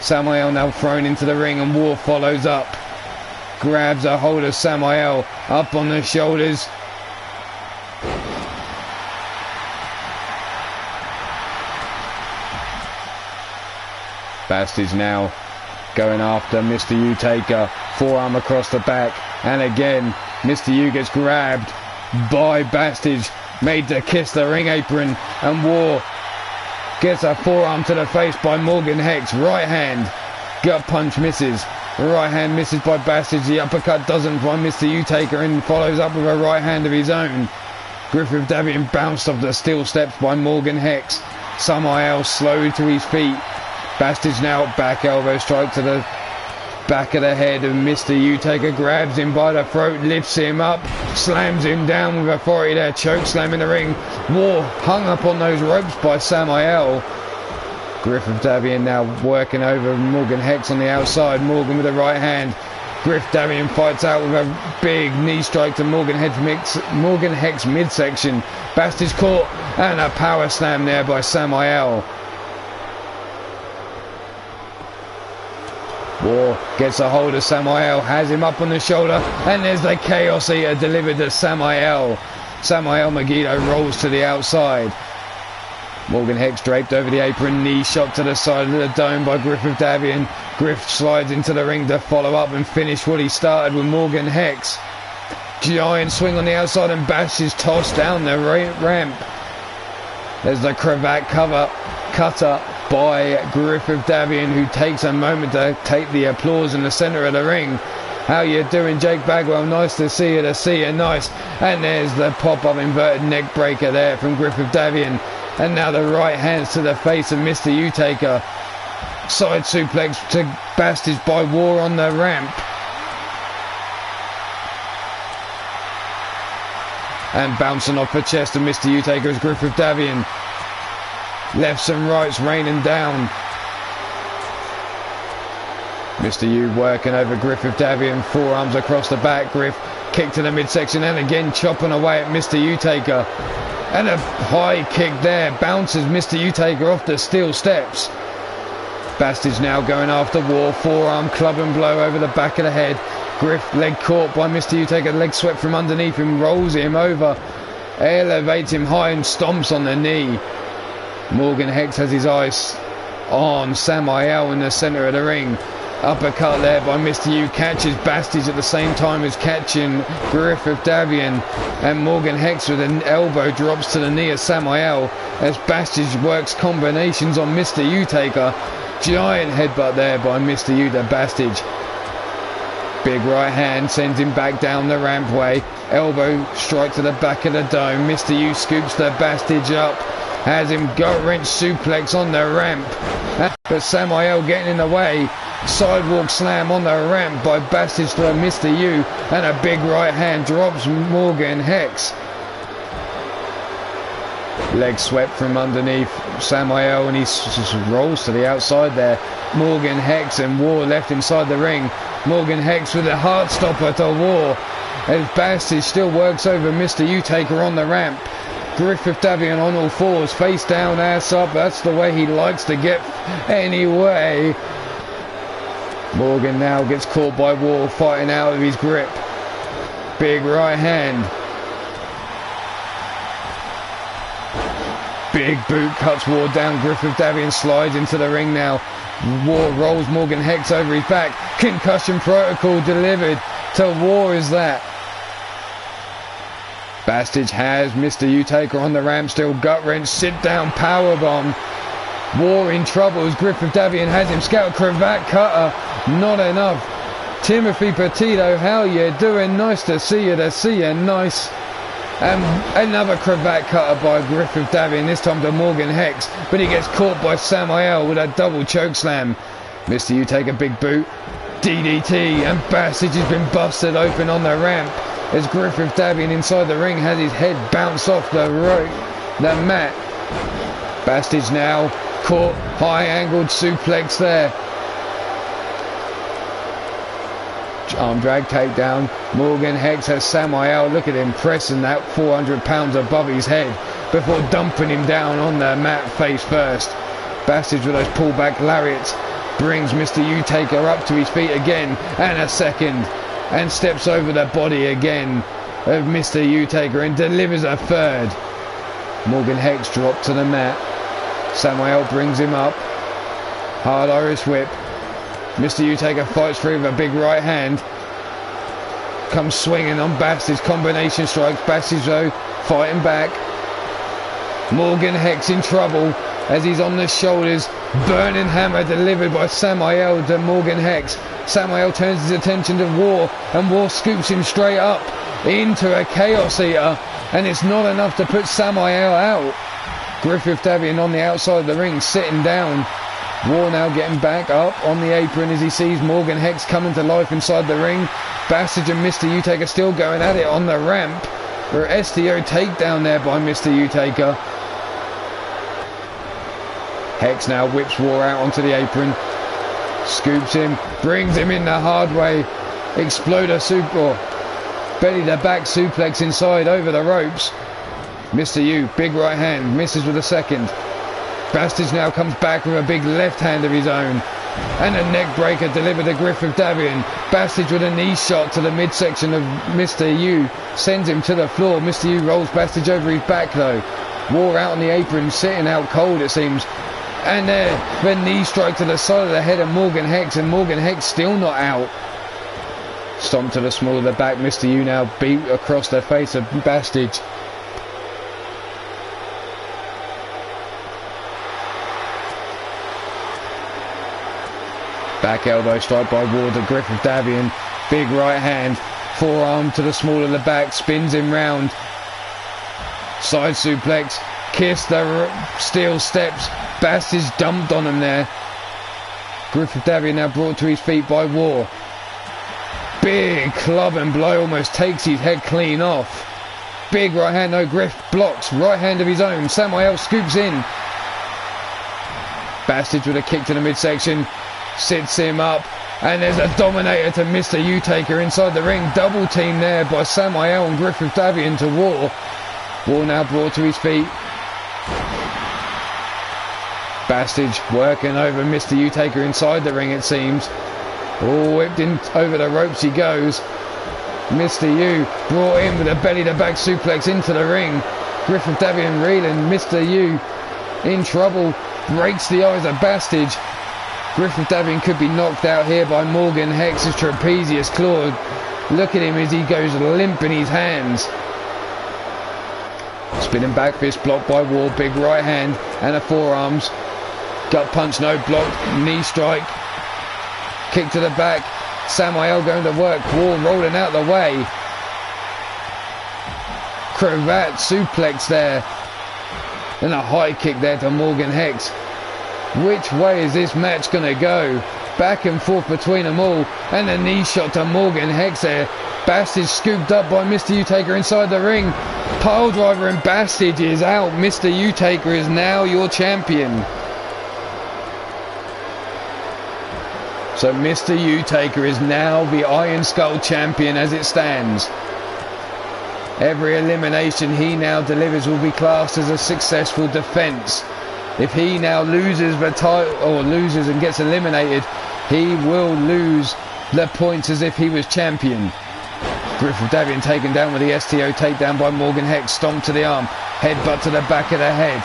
Samael now thrown into the ring and War follows up. Grabs a hold of Samael up on the shoulders. Bastage now going after Mr. U-Taker. Forearm across the back. And again, Mr. U gets grabbed by Bastage. Made to kiss the ring apron. And War gets a forearm to the face by Morgan Hex. Right hand. Gut punch misses. Right hand misses by Bastage. The uppercut doesn't by Mr. U-Taker and follows up with a right hand of his own. Griffith Davian bounced off the steel steps by Morgan Hex. Samael slowed to his feet. Bastage now back elbow strike to the back of the head of Mr. U-Taker. Grabs him by the throat, lifts him up, slams him down with authority there. Choke slam in the ring. War hung up on those ropes by Samael. Griffith Davian now working over Morgan Hex on the outside. Morgan with the right hand. Griff Davian fights out with a big knee strike to Morgan Hex midsection. Bastage caught and a power slam there by Samael. War gets a hold of Samael, has him up on the shoulder, and there's the Chaos Eater delivered to Samael. Samael Megiddo rolls to the outside. Morgan Hex draped over the apron, knee shot to the side of the dome by Griffith Davian. Griff slides into the ring to follow up and finish what he started with Morgan Hex. Giant swing on the outside and Bash is tossed down the ramp. There's the cravat cutter by Griffith Davian, who takes a moment to take the applause in the centre of the ring. How you doing, Jake Bagwell? Nice to see you, nice. And there's the pop-up inverted neck breaker there from Griffith Davian. And now the right hands to the face of Mr. U-Taker. Side suplex to Bastage by War on the ramp. And bouncing off the chest of Mr. U-Taker is Griffith Davian. Lefts and rights raining down. Mr. U working over Griffith Davian. Forearms across the back. Griff kick to the midsection and again chopping away at Mr. U-Taker. And a high kick there. Bounces Mr. U-Taker off the steel steps. Bastage now going after War. Forearm club and blow over the back of the head. Griff leg caught by Mr. U-Taker. Leg swept from underneath him. Rolls him over. Elevates him high and stomps on the knee. Morgan Hex has his eyes on Samael in the centre of the ring. Uppercut there by Mr. U. Catches Bastage at the same time as catching Griffith Davian. And Morgan Hex with an elbow drops to the knee of Samael as Bastage works combinations on Mr. U-Taker. Giant headbutt there by Mr. U to Bastage. Big right hand sends him back down the rampway. Elbow strike to the back of the dome. Mr. U scoops the Bastage up. Has him gut wrench suplex on the ramp. But Samael getting in the way. Sidewalk slam on the ramp by Bastage to Mr. U. And a big right hand drops Morgan Hex. Leg swept from underneath Samael and he rolls to the outside there. Morgan Hex and War left inside the ring. Morgan Hex with a heart stopper to War as Bastage still works over Mr. U-Taker on the ramp. Griffith Davian on all fours, face down, ass up. That's the way he likes to get anyway. Morgan now gets caught by War, fighting out of his grip. Big right hand. Big boot cuts War down. Griffith Davian slides into the ring now. War rolls Morgan Hex over his back. Concussion protocol delivered to War is that. Bastage has Mr. U-Taker on the ramp, still gut wrench, sit down powerbomb. War in trouble as Griffith Davian has him. Scout cravat cutter, not enough. Timothy Petito, how you doing? Nice to see you, nice. Another cravat cutter by Griffith Davian, this time to Morgan Hex, but he gets caught by Samael with a double choke slam. Mr. U-Taker big boot, DDT, and Bastage has been busted open on the ramp as Griffith Davian inside the ring has his head bounced off the mat. Bastage now caught, high angled suplex there. Arm drag takedown. Morgan Hex has Samael, look at him pressing that 400 pounds above his head before dumping him down on the mat face first. Bastage with those pullback lariats brings Mr. U-Taker up to his feet again, and a second, and steps over the body again of Mr. U-Taker and delivers a third. Morgan Hex dropped to the mat. Samael brings him up. Hard Irish whip. Mr. U-Taker fights free with a big right hand. Comes swinging on Bastage, combination strikes. Bastage though fighting back. Morgan Hex in trouble as he's on the shoulders. Burning hammer delivered by Samael to Morgan Hex. Samael turns his attention to War, and War scoops him straight up into a Chaos Eater, and it's not enough to put Samael out. Griffith Davian on the outside of the ring, sitting down. War now getting back up on the apron as he sees Morgan Hex coming to life inside the ring. Bastage and Mr. U-Taker still going at it on the ramp. For STO takedown there by Mr. U-Taker. Hex now whips War out onto the apron. Scoops him, brings him in the hard way. Exploder super, belly to back suplex inside over the ropes. Mr. U, big right hand, misses with a second. Bastage now comes back with a big left hand of his own. And a neck breaker delivered to Griffith Davian. Bastage with a knee shot to the midsection of Mr. U. Sends him to the floor. Mr. U rolls Bastage over his back though. War out on the apron, sitting out cold it seems. And there, the knee strike to the side of the head of Morgan Hex, and Morgan Hex still not out. Stomp to the small of the back. Mr. U now beat across the face of Bastage. Back elbow strike by Ward to Griffith Davian. Big right hand. Forearm to the small of the back. Spins him round. Side suplex. Kiss the steel steps. Bastage dumped on him there. Griffith Davian now brought to his feet by War. Big club and blow, almost takes his head clean off. Big right hand, no, Griff blocks. Right hand of his own. Samael scoops in. Bastage with a kick to the midsection. Sits him up, and there's a dominator to Mr. U-Taker inside the ring. Double team there by Samael and Griffith Davian to War. War now brought to his feet. Bastage working over Mr. U-Taker inside the ring it seems. Oh, whipped in over the ropes he goes. Mr. U brought in with a belly to back suplex into the ring. Griffith Davian reeling. Mr. U in trouble. Breaks the eyes of Bastage. Griffith Davian could be knocked out here by Morgan Hex's trapezius claw. Look at him as he goes limp in his hands. Spinning back fist blocked by War. Big right hand and a forearms. Gut punch, no block. Knee strike. Kick to the back. Samael going to work. War rolling out the way. Cravat suplex there. And a high kick there to Morgan Hex. Which way is this match going to go? Back and forth between them all. And a knee shot to Morgan Hex there. Bastage scooped up by Mr. U-Taker inside the ring. Pile driver and Bastage is out. Mr. U-Taker is now your champion. So Mr. U-Taker is now the Iron Skull champion as it stands. Every elimination he now delivers will be classed as a successful defence. If he now loses the title, or loses and gets eliminated, he will lose the points as if he was champion. Griff of Davian taken down with the STO takedown by Morgan Hex. Stomp to the arm, headbutt to the back of the head.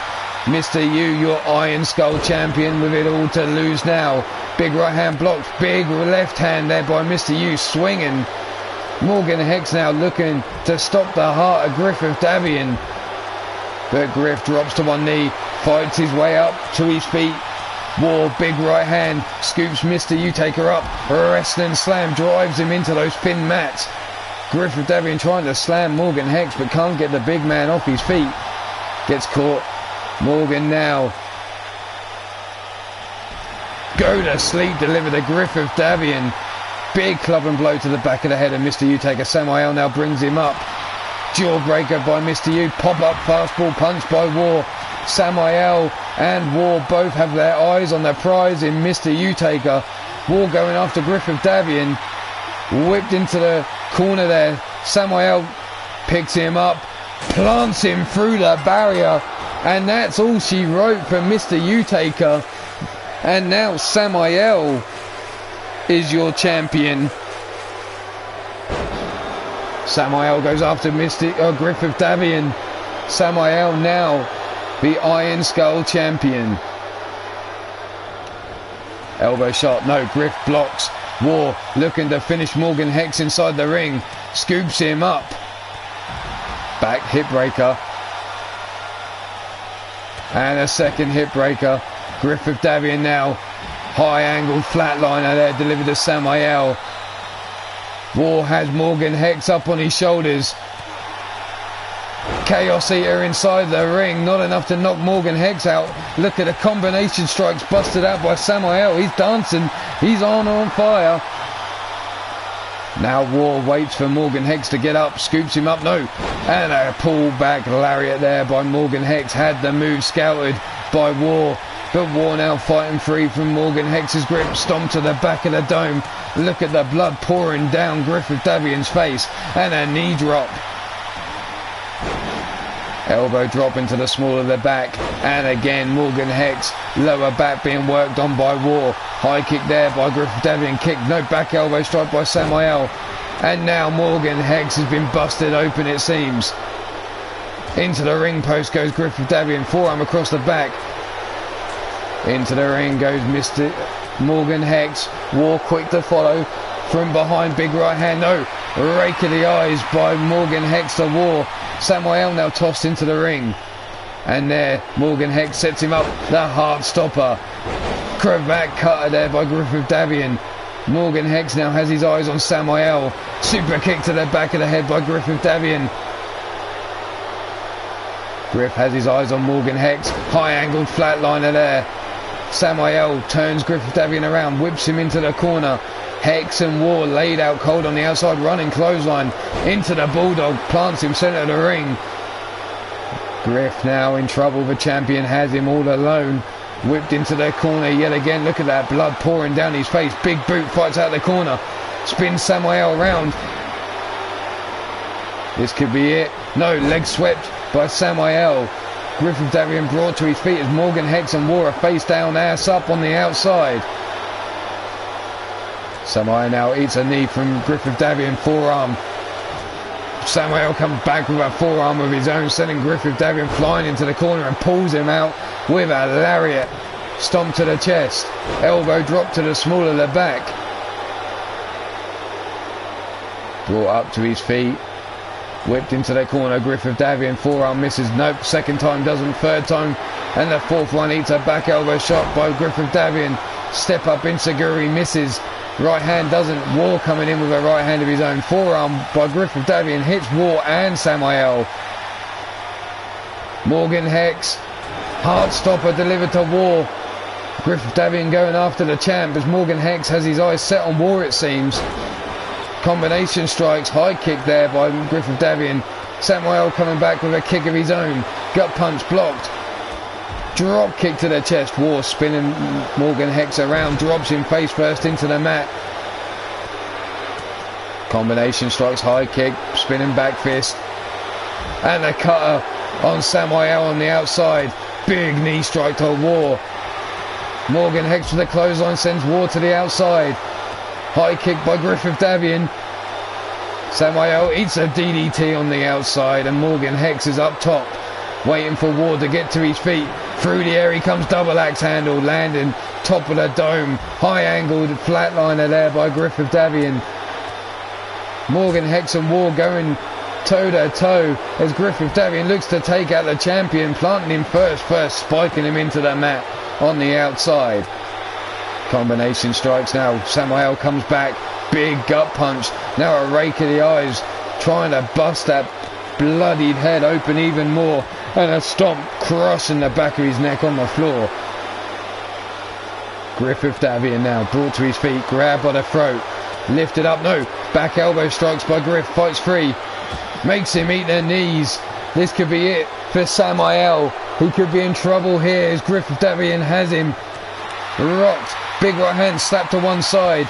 Mr. U, your Iron Skull champion, with it all to lose now. Big right hand blocked, big left hand there by Mr. U, swinging. Morgan Hex now looking to stop the heart of Griff of Davian. But Griff drops to one knee, fights his way up to his feet. War, big right hand, scoops Mr. U Taker up. Wrestling slam, drives him into those pin mats. Griff of Davian trying to slam Morgan Hex, but can't get the big man off his feet. Gets caught. Morgan now. Go to sleep, deliver the Griff of Davian. Big club and blow to the back of the head of Mr. U Taker. Samael now brings him up. Jawbreaker by Mr. U. Pop up fastball punch by War. Samael and War both have their eyes on the prize in Mr. U Taker. War going after Griff of Davian. Whipped into the corner there. Samael picks him up. Plants him through the barrier. And that's all she wrote for Mr. U Taker. And now Samael is your champion. Samael goes after Griff of Davian. Samael now the Iron Skull champion. Elbow shot, no, Griff blocks. War looking to finish Morgan Hex inside the ring. Scoops him up. Back hip breaker. And a second hip breaker. Griff of Davian now. High angled flatliner there delivered to Samael. War has Morgan Hex up on his shoulders. Chaos Eater inside the ring. Not enough to knock Morgan Hex out. Look at the combination strikes busted out by Samael. He's dancing. He's on fire. Now War waits for Morgan Hex to get up. Scoops him up. No. And a pull back lariat there by Morgan Hex. Had the move scouted by War. But War now fighting free from Morgan Hex's grip. Stomp to the back of the dome. Look at the blood pouring down Griff of Davian's face. And a knee drop. Elbow drop into the small of the back. And again Morgan Hex. Lower back being worked on by War. High kick there by Griff of Davian. Kick. No, back elbow strike by Samael. And now Morgan Hex has been busted open, it seems. Into the ring post goes Griff of Davian. Forearm across the back. Into the ring goes Mr. Morgan Hex. War quick to follow. From behind, big right hand. No. Rake of the eyes by Morgan Hex to War. Samael now tossed into the ring. And there, Morgan Hex sets him up. The heart stopper. Cravat cutter there by Griff of Davian. Morgan Hex now has his eyes on Samael. Super kick to the back of the head by Griff of Davian. Griff has his eyes on Morgan Hex. High angled flatliner there. Samael turns Griff of Davian around, whips him into the corner. Hex and War laid out cold on the outside, running clothesline into the Bulldog, plants him centre of the ring. Griff now in trouble. The champion has him all alone. Whipped into the corner yet again. Look at that blood pouring down his face. Big boot fights out the corner. Spins Samael around. This could be it. No, leg swept by Samael. Griff of Davian brought to his feet as Morgan Hex and War are face down, ass up on the outside. Samael now eats a knee from Griff of Davian, forearm. Samael comes back with a forearm of his own, sending Griff of Davian flying into the corner and pulls him out with a lariat. Stomp to the chest. Elbow drop to the small of the back. Brought up to his feet. Whipped into the corner. Griff of Davian, forearm misses. Nope, second time doesn't, third time. And the fourth one eats a back elbow shot by Griff of Davian. Step up Insaguri misses. Right hand doesn't. War coming in with a right hand of his own. Forearm by Griff of Davian hits War and Samael. Morgan Hex. Heart stopper delivered to War. Griff of Davian going after the champ as Morgan Hex has his eyes set on War, it seems. Combination strikes. High kick there by Griff of Davian. Samael coming back with a kick of his own. Gut punch blocked. Drop kick to the chest. War spinning Morgan Hex around. Drops him face first into the mat. Combination strikes. High kick. Spinning back fist. And the cutter on Samuel on the outside. Big knee strike to War. Morgan Hex with the clothesline sends War to the outside. High kick by Griffith Davian. Samuel eats a DDT on the outside and Morgan Hex is up top, waiting for Ward to get to his feet. Through the air he comes, double axe handle, landing top of the dome. High angled flatliner there by Griffith Davian. Morgan Hex and Ward going toe to toe as Griffith Davian looks to take out the champion, planting him first, spiking him into the mat on the outside. Combination strikes now. Samuel comes back. Big gut punch. Now a rake of the eyes. Trying to bust that bloodied head open even more. And a stomp crossing the back of his neck on the floor. Griffith Davian now brought to his feet. Grabbed by the throat. Lifted up. No. Back elbow strikes by Griff. Fights free. Makes him eat their knees. This could be it for Samuel. He could be in trouble here as Griffith Davian has him. Rocked. Big right hand slapped to one side.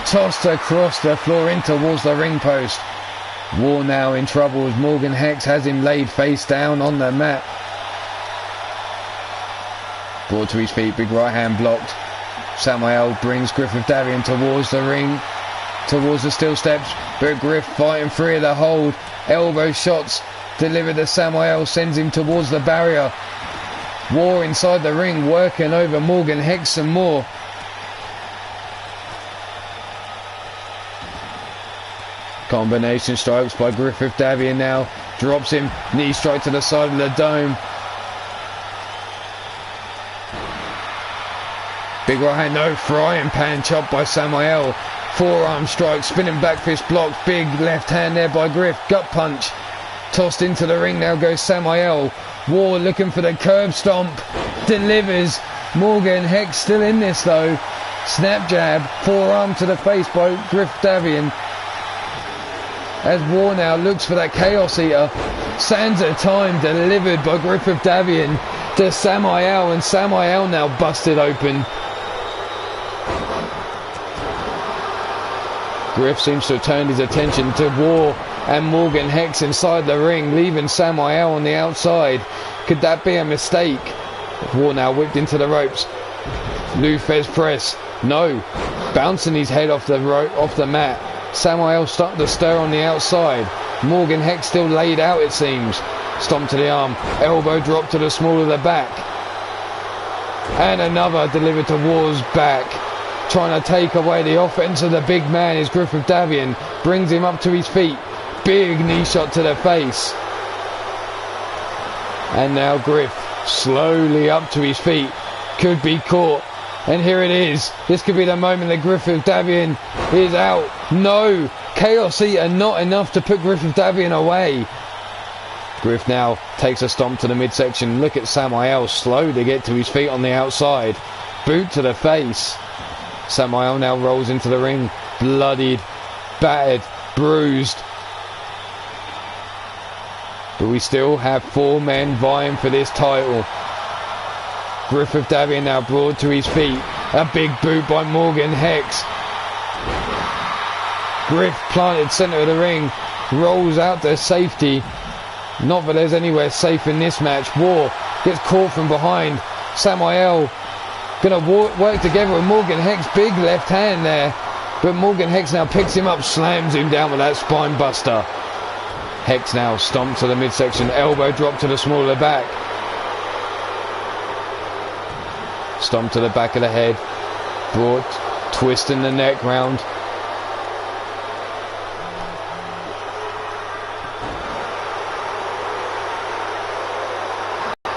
Tossed across the floor in towards the ring post. War now in trouble as Morgan Hex has him laid face down on the mat. Brought to his feet, big right hand blocked. Samuel brings Griffith Davian towards the ring, towards the steel steps, but Griff fighting free of the hold. Elbow shots delivered to Samuel, sends him towards the barrier. War inside the ring, working over Morgan Hex some more. Combination strikes by Griffith Davian now. Drops him. Knee strike to the side of the dome. Big right hand, no. Frying pan chop by Samuel. Forearm strike. Spinning back fist blocked. Big left hand there by Griff. Gut punch. Tossed into the ring. Now goes Samuel. War looking for the curb stomp. Delivers. Morgan Hex still in this though. Snap jab. Forearm to the face by Griffith Davian. As War now looks for that Chaos Eater. Sands of time delivered by Griffith Davian to Samuel, and Samuel now busted open. Griff seems to have turned his attention to War and Morgan Hex inside the ring, leaving Samuel on the outside. Could that be a mistake? War now whipped into the ropes. Lou Fez press. No. Bouncing his head off the mat. Samuel starting to stir on the outside. Morgan Hex still laid out, it seems. Stomp to the arm. Elbow drop to the small of the back. And another delivered to War's back. Trying to take away the offense of the big man is Griffith Davian. Brings him up to his feet. Big knee shot to the face. And now Griff slowly up to his feet. Could be caught. And here it is. This could be the moment that Griffith Davian is out. No. Chaos Eater not enough to put Griffith Davian away. Griff now takes a stomp to the midsection. Look at Samuel slow to get to his feet on the outside. Boot to the face. Samuel now rolls into the ring. Bloodied, battered, bruised. But we still have 4 men vying for this title. Griffith Davian now brought to his feet. A big boot by Morgan Hex. Griff planted centre of the ring. Rolls out to safety. Not that there's anywhere safe in this match. War gets caught from behind. Samuel going to work together with Morgan Hex. Big left hand there. But Morgan Hex now picks him up. Slams him down with that spine buster. Hex now stomps to the midsection. Elbow drop to the small of the back. Stomp to the back of the head. Brought, twisting the neck round.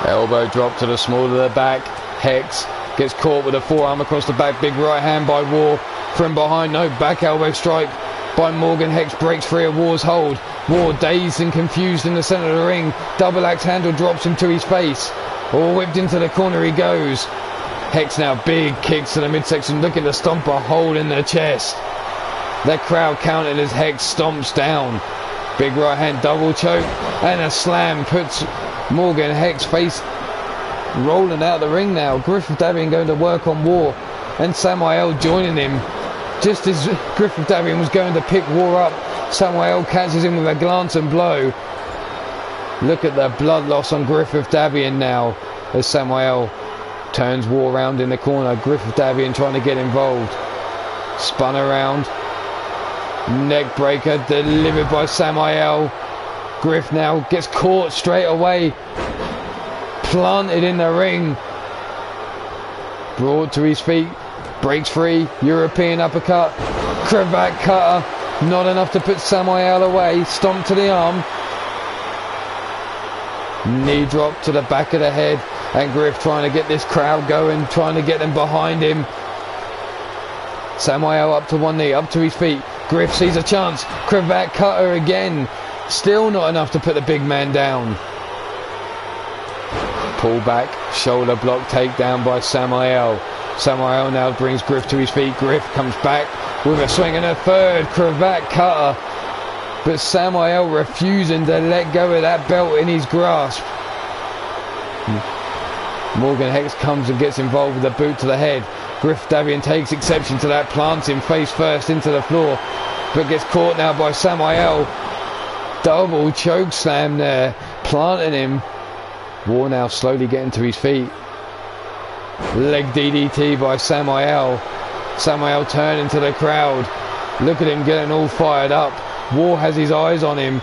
Elbow drop to the small of the back. Hex gets caught with a forearm across the back. Big right hand by War from behind. No, back elbow strike by Morgan Hex. Breaks free of War's hold. War dazed and confused in the centre of the ring. Double axe handle drops him to his face. All whipped into the corner he goes. Hex now big kicks to the midsection, looking to stomp a hole in the chest. The crowd counted as Hex stomps down. Big right hand double choke and a slam puts Morgan Hex face rolling out of the ring now. Griffith Davian going to work on War and Samuel joining him. Just as Griffith Davian was going to pick War up, Samuel catches him with a glance and blow. Look at the blood loss on Griffith Davian now as Samuel turns War around in the corner. Griffith Davian trying to get involved. Spun around. Neck breaker delivered by Samuel. Griff now gets caught straight away. Planted in the ring. Brought to his feet. Breaks free. European uppercut. Cravat cutter. Not enough to put Samuel away. Stomp to the arm. Knee drop to the back of the head. And Griff trying to get this crowd going. Trying to get them behind him. Samuel up to one knee. Up to his feet. Griff sees a chance. Cravat cutter again. Still not enough to put the big man down. Pull back. Shoulder block takedown by Samuel. Samuel now brings Griff to his feet. Griff comes back with a swing and a third. Cravat cutter. But Samuel refusing to let go of that belt in his grasp. Morgan Hex comes and gets involved with a boot to the head. Griff Davian takes exception to that, plants him face first into the floor, but gets caught now by Samuel. Double choke slam there, planting him. War now slowly getting to his feet. Leg DDT by Samuel. Samuel turning to the crowd. Look at him getting all fired up. War has his eyes on him,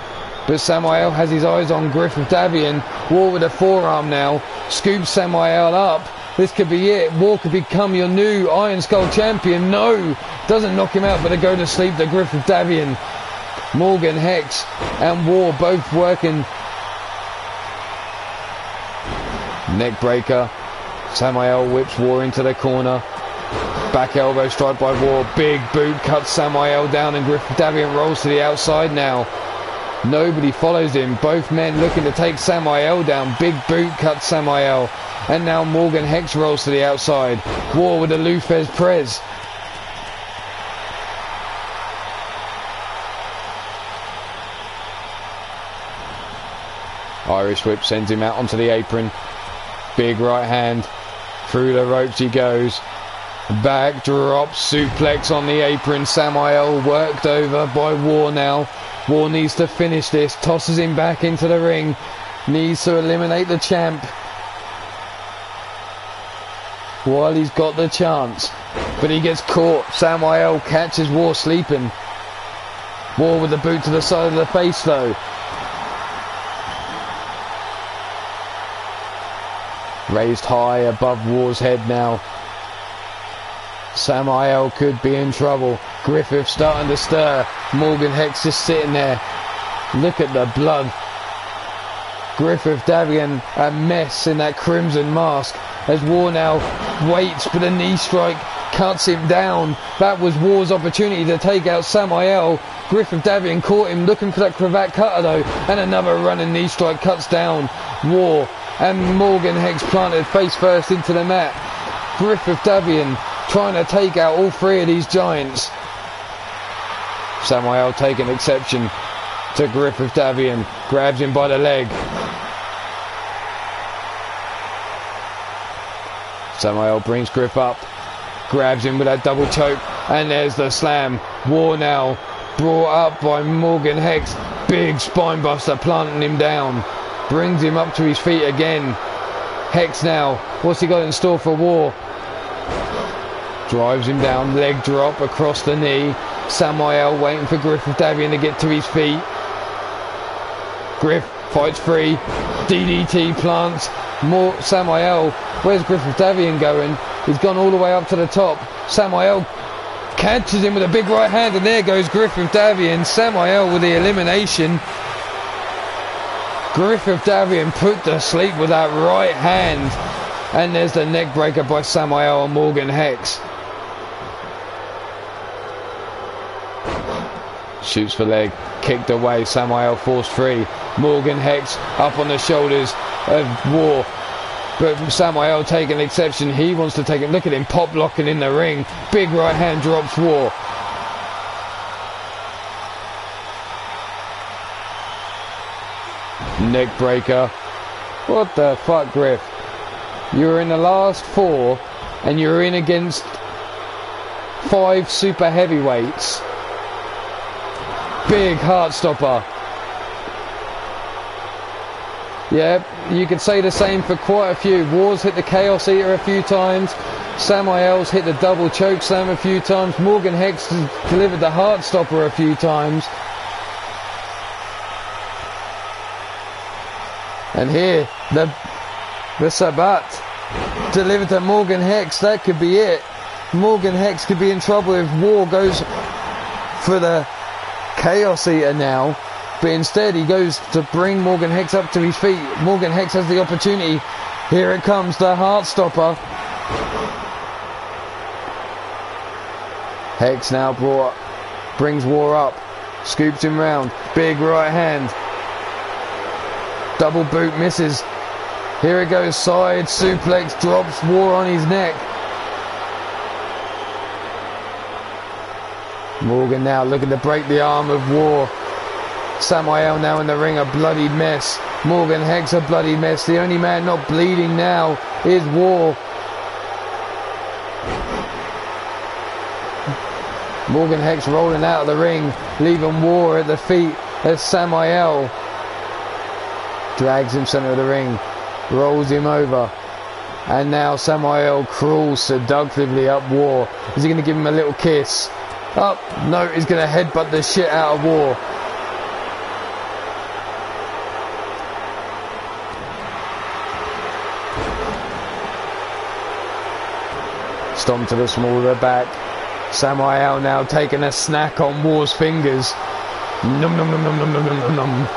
but Samuel has his eyes on Griffith Davian. War with a forearm now, scoops Samuel up. This could be it. War could become your new Iron Skull champion. No, doesn't knock him out, but to go to sleep to Griffith Davian. Morgan Hex and War both working. Neck breaker. Samuel whips War into the corner. Back elbow strike by War. Big boot cuts Samuel down, and Griffith Davian rolls to the outside now. Nobody follows him. Both men looking to take Samuel down. Big boot cuts Samuel. And now Morgan Hex rolls to the outside. War with a Lufez Prez. Irish whip sends him out onto the apron. Big right hand. Through the ropes he goes. Back drop suplex on the apron. Samuel worked over by War now. War needs to finish this. Tosses him back into the ring. Needs to eliminate the champ while he's got the chance, but he gets caught. Samuel catches War sleeping. War with the boot to the side of the face though. Raised high above War's head now. Samuel could be in trouble. Griffith starting to stir. Morgan Hex just sitting there. Look at the blood. Griffith Davian a mess in that crimson mask as War now waits, but a knee strike cuts him down. That was War's opportunity to take out Samuel. Griffith Davian caught him looking for that cravat cutter though, and another running knee strike cuts down War, and Morgan Hex planted face first into the mat. Griffith Davian trying to take out all three of these giants. Samuel taking exception to Griffith Davian, grabs him by the leg. Samuel brings Griff up, grabs him with that double choke, and there's the slam. War now brought up by Morgan Hex. Big spine buster planting him down. Brings him up to his feet again. Hex now, what's he got in store for War? Drives him down, leg drop across the knee. Samuel waiting for Griffith Davian to get to his feet. Griff fights free. DDT plants. More Samuel. Where's Griffith Davian going? He's gone all the way up to the top. Samuel catches him with a big right hand, and there goes Griffith Davian. Samuel with the elimination. Griffith Davian put to sleep with that right hand. And there's the neck breaker by Samuel and Morgan Hex. Shoots for leg, kicked away. Samuel forced free. Morgan Hex up on the shoulders of War, but Samuel taking exception. He wants to take it. Look at him pop locking in the ring. Big right hand drops War. Neck breaker. What the fuck, Griff? You were in the last four and you're in against 5 super heavyweights. Big heart stopper. Yeah, you could say the same for quite a few. War's hit the Chaos Eater a few times. Samael's hit the double choke slam a few times. Morgan Hex has delivered the Heartstopper a few times. And here, the Sabat delivered to Morgan Hex. That could be it. Morgan Hex could be in trouble if War goes for the Chaos Eater now. But instead he goes to bring Morgan Hex up to his feet. Morgan Hex has the opportunity. Here it comes, the Heartstopper. Hex now brings War up. Scoops him round. Big right hand. Double boot misses. Here it goes, side suplex, drops War on his neck. Morgan now looking to break the arm of War. Samael now in the ring, a bloodied mess. Morgan Hex a bloodied mess. The only man not bleeding now is War. Morgan Hex rolling out of the ring, leaving War at the feet as Samael drags him center of the ring, rolls him over. And now Samael crawls seductively up War. Is he going to give him a little kiss? Up, no, he's going to headbutt the shit out of War. Stomp to the small of the back. Samael now taking a snack on War's fingers. Num num num num num num num num.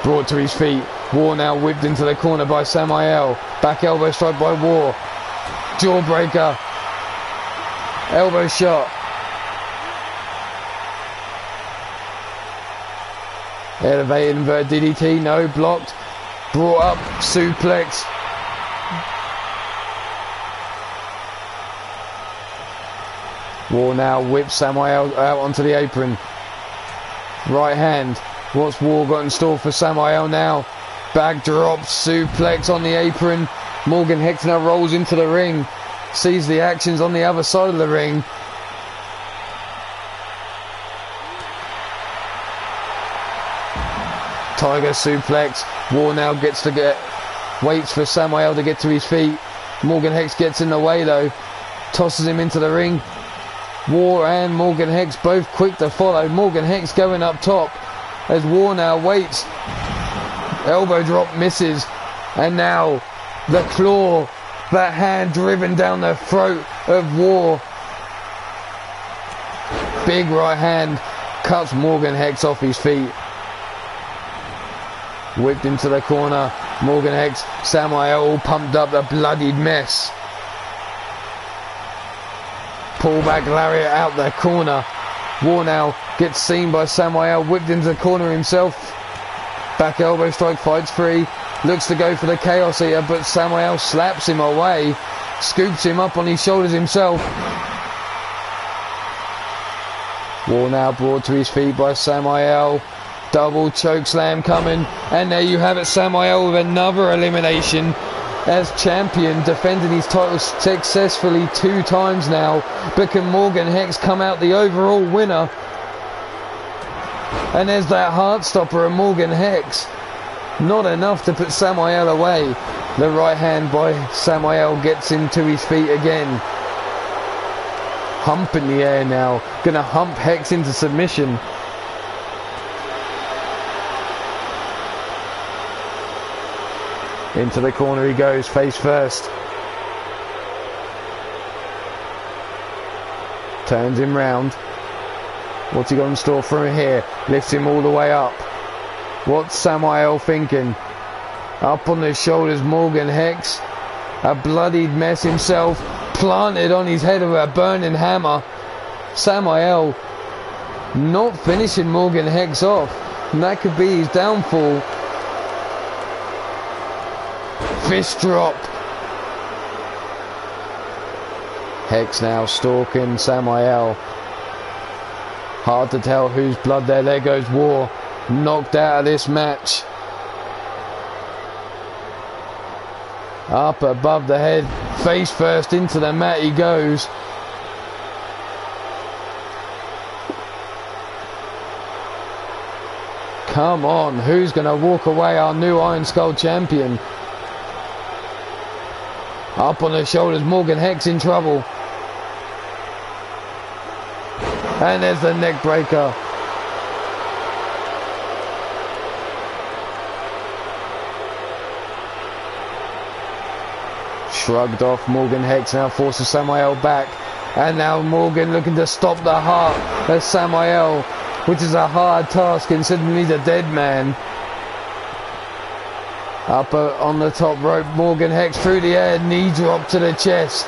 Brought to his feet. War now whipped into the corner by Samael. Back elbow strike by War. Jawbreaker. Elbow shot. Elevated inverted DDT. No, blocked. Brought up. Suplex. War now whips Samael out onto the apron. Right hand. What's War got in store for Samael now? Backdrop suplex on the apron. Morgan Hex now rolls into the ring. Sees the actions on the other side of the ring. Tiger suplex. War now waits for Samael to get to his feet. Morgan Hex gets in the way though. Tosses him into the ring. War and Morgan Hex both quick to follow. Morgan Hex going up top as War now waits. Elbow drop misses. And now the claw, that hand driven down the throat of War. Big right hand cuts Morgan Hex off his feet. Whipped into the corner. Morgan Hex, Samael all pumped up, a bloodied mess. Pull back lariat out the corner. War now gets seen by Samael, whipped into the corner himself. Back elbow strike, fights free. Looks to go for the Chaos Eater, but Samael slaps him away. Scoops him up on his shoulders himself. War now brought to his feet by Samael. Double choke slam coming. And there you have it, Samael with another elimination. As champion, defending his title successfully 2 times now. But can Morgan Hex come out the overall winner? And there's that Heartstopper of Morgan Hex. Not enough to put Samael away. The right hand by Samael gets him to his feet again. Hump in the air now. Gonna hump Hex into submission. Into the corner he goes, face first. Turns him round. What's he got in store for him here? Lifts him all the way up. What's Samael thinking? Up on the shoulders, Morgan Hex. A bloodied mess himself. Planted on his head with a burning hammer. Samael not finishing Morgan Hex off. And that could be his downfall. Fist drop. Hex now stalking Samael. Hard to tell whose blood there. There goes War. Knocked out of this match. Up above the head. Face first into the mat he goes. Come on, who's going to walk away our new Iron Skull champion? Up on the shoulders, Morgan Hex in trouble. And there's the neck breaker. Shrugged off, Morgan Hex now forces Samael back. And now Morgan looking to stop the heart of Samael, which is a hard task considering he's a dead man. Up on the top rope, Morgan Hex through the air, knee drop to the chest.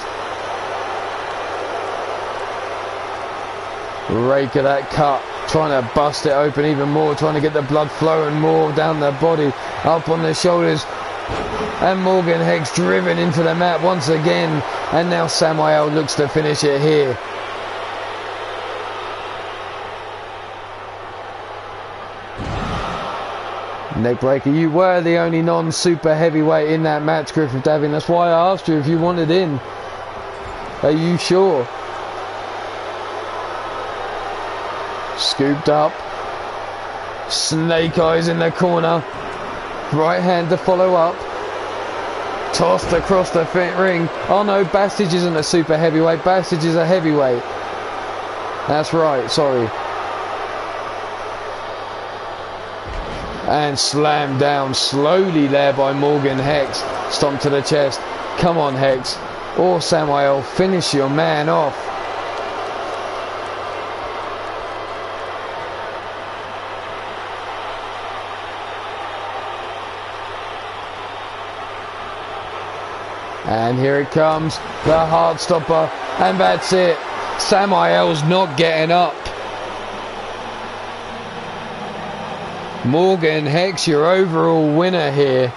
Rake of that cut, trying to bust it open even more, trying to get the blood flowing more down the body. Up on the shoulders, and Morgan Hex driven into the mat once again. And now Samael looks to finish it here. Neckbreaker, you were the only non-super heavyweight in that match, Griffith Davian. That's why I asked you if you wanted in. Are you sure? Scooped up. Snake eyes in the corner. Right hand to follow up. Tossed across the ring. Oh no, Bastage isn't a super heavyweight. Bastage is a heavyweight. That's right, sorry. And slammed down slowly there by Morgan Hex. Stomp to the chest. Come on, Hex. Or Samael, finish your man off. And here it comes, the heart stopper, and that's it. Samael's not getting up. Morgan Hex, your overall winner here.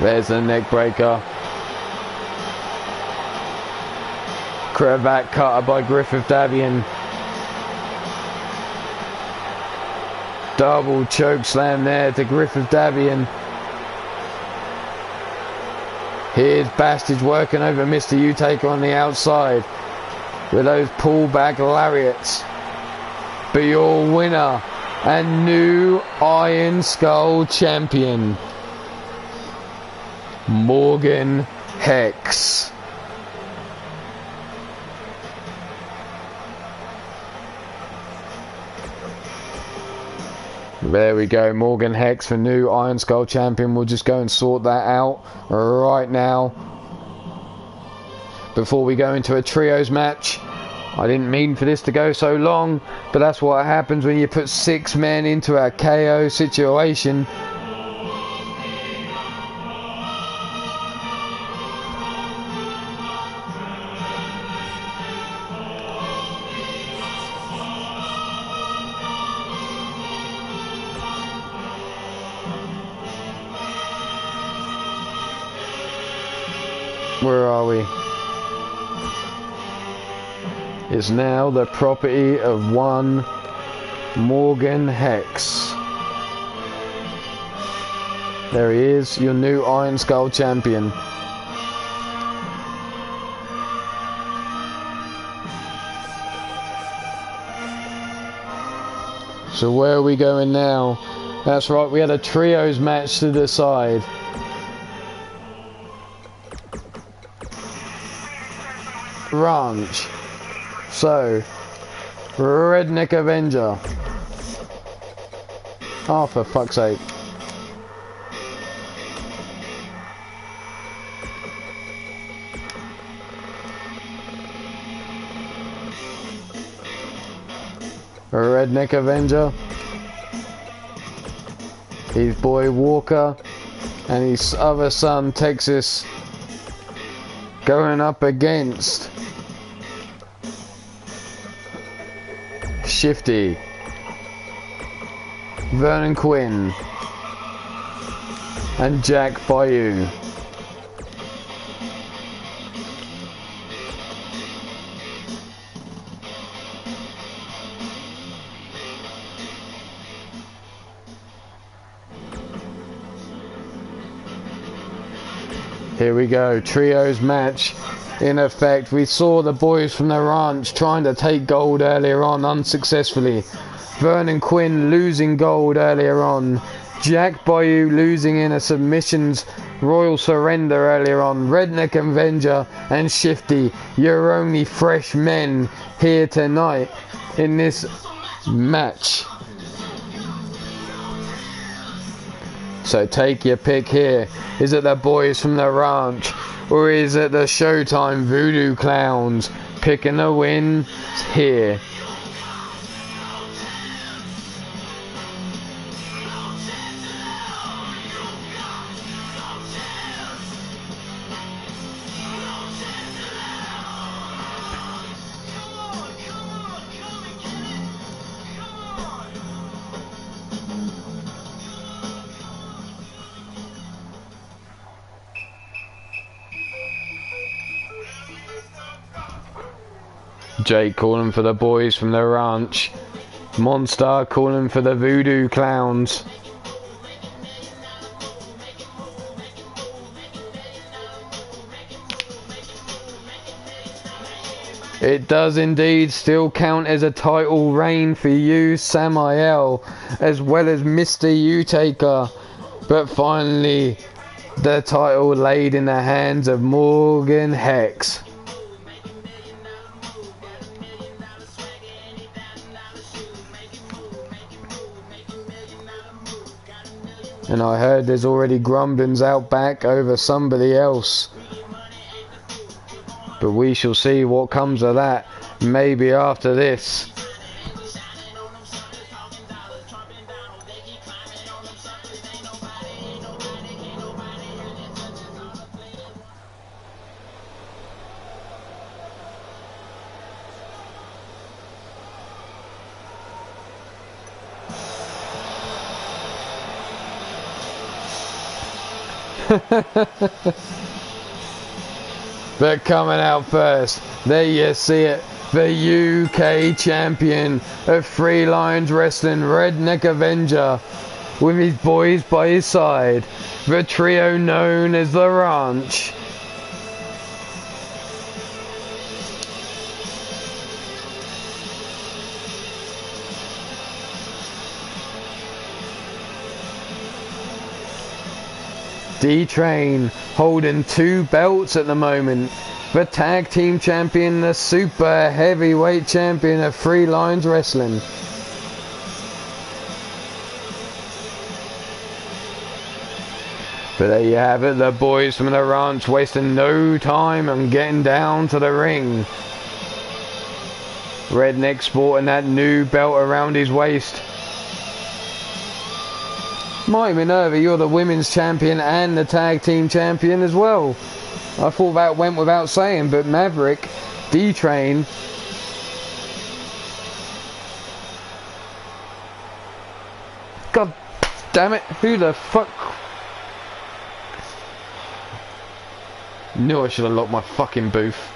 There's the neck breaker. Cravat cutter by Griffith Davian. Double choke slam there to Griffith Davian. Here's Bastage working over Mr. U-Taker on the outside with those pullback lariats. Be your winner and new Iron Skull champion, Morgan Hex. There we go, Morgan Hex for new Iron Skull champion. We'll just go and sort that out right now before we go into a trios match. I didn't mean for this to go so long, but that's what happens when you put 6 men into a KO situation. Where are we? It's now the property of one Morgan Hex. There he is, your new Iron Skull champion. So where are we going now? That's right, we had a trios match to decide. Ranch. So, Redneck Avenger. Oh, for fuck's sake. Redneck Avenger. His boy Walker and his other son Texas going up against Shifty, Vernon Quinn and Jack Bayou. Here we go, trios match in effect. We saw the boys from the ranch trying to take gold earlier on unsuccessfully. Vernon Quinn losing gold earlier on. Jack Bayou losing in a submissions royal surrender earlier on. Redneck Avenger and Shifty, your only fresh men here tonight in this match. So take your pick here. Is it the boys from the ranch, or is it the Showtime Voodoo Clowns? Picking a win here. Jake calling for the boys from the ranch. Monster calling for the Voodoo Clowns. It does indeed still count as a title reign for you, Samael, as well as Mr. U-Taker. But finally, the title laid in the hands of Morgan Hex. And I heard there's already grumblings out back over somebody else. But we shall see what comes of that, maybe after this. But coming out first, there you see it, the UK champion of Three Lions Wrestling, Redneck Avenger, with his boys by his side, the trio known as the Ranch. D-Train holding 2 belts at the moment. The tag team champion, the super heavyweight champion of Three Lions Wrestling. But there you have it, the boys from the ranch wasting no time on getting down to the ring. Redneck sporting that new belt around his waist. Mighty Minerva, you're the women's champion and the tag team champion as well. I thought that went without saying, but Maverick, D-Train, God damn it, who the fuck? Knew I should have locked my fucking booth.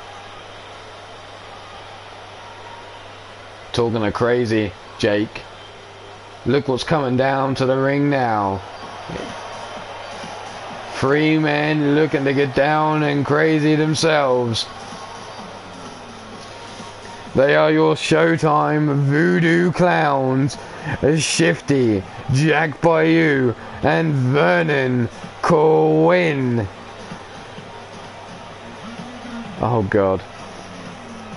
Talking of crazy, Jake. Look what's coming down to the ring now. 3 men looking to get down and crazy themselves. They are your Showtime Voodoo Clowns, Shifty, Jack Bayou, and Vernon Quinn. Oh God.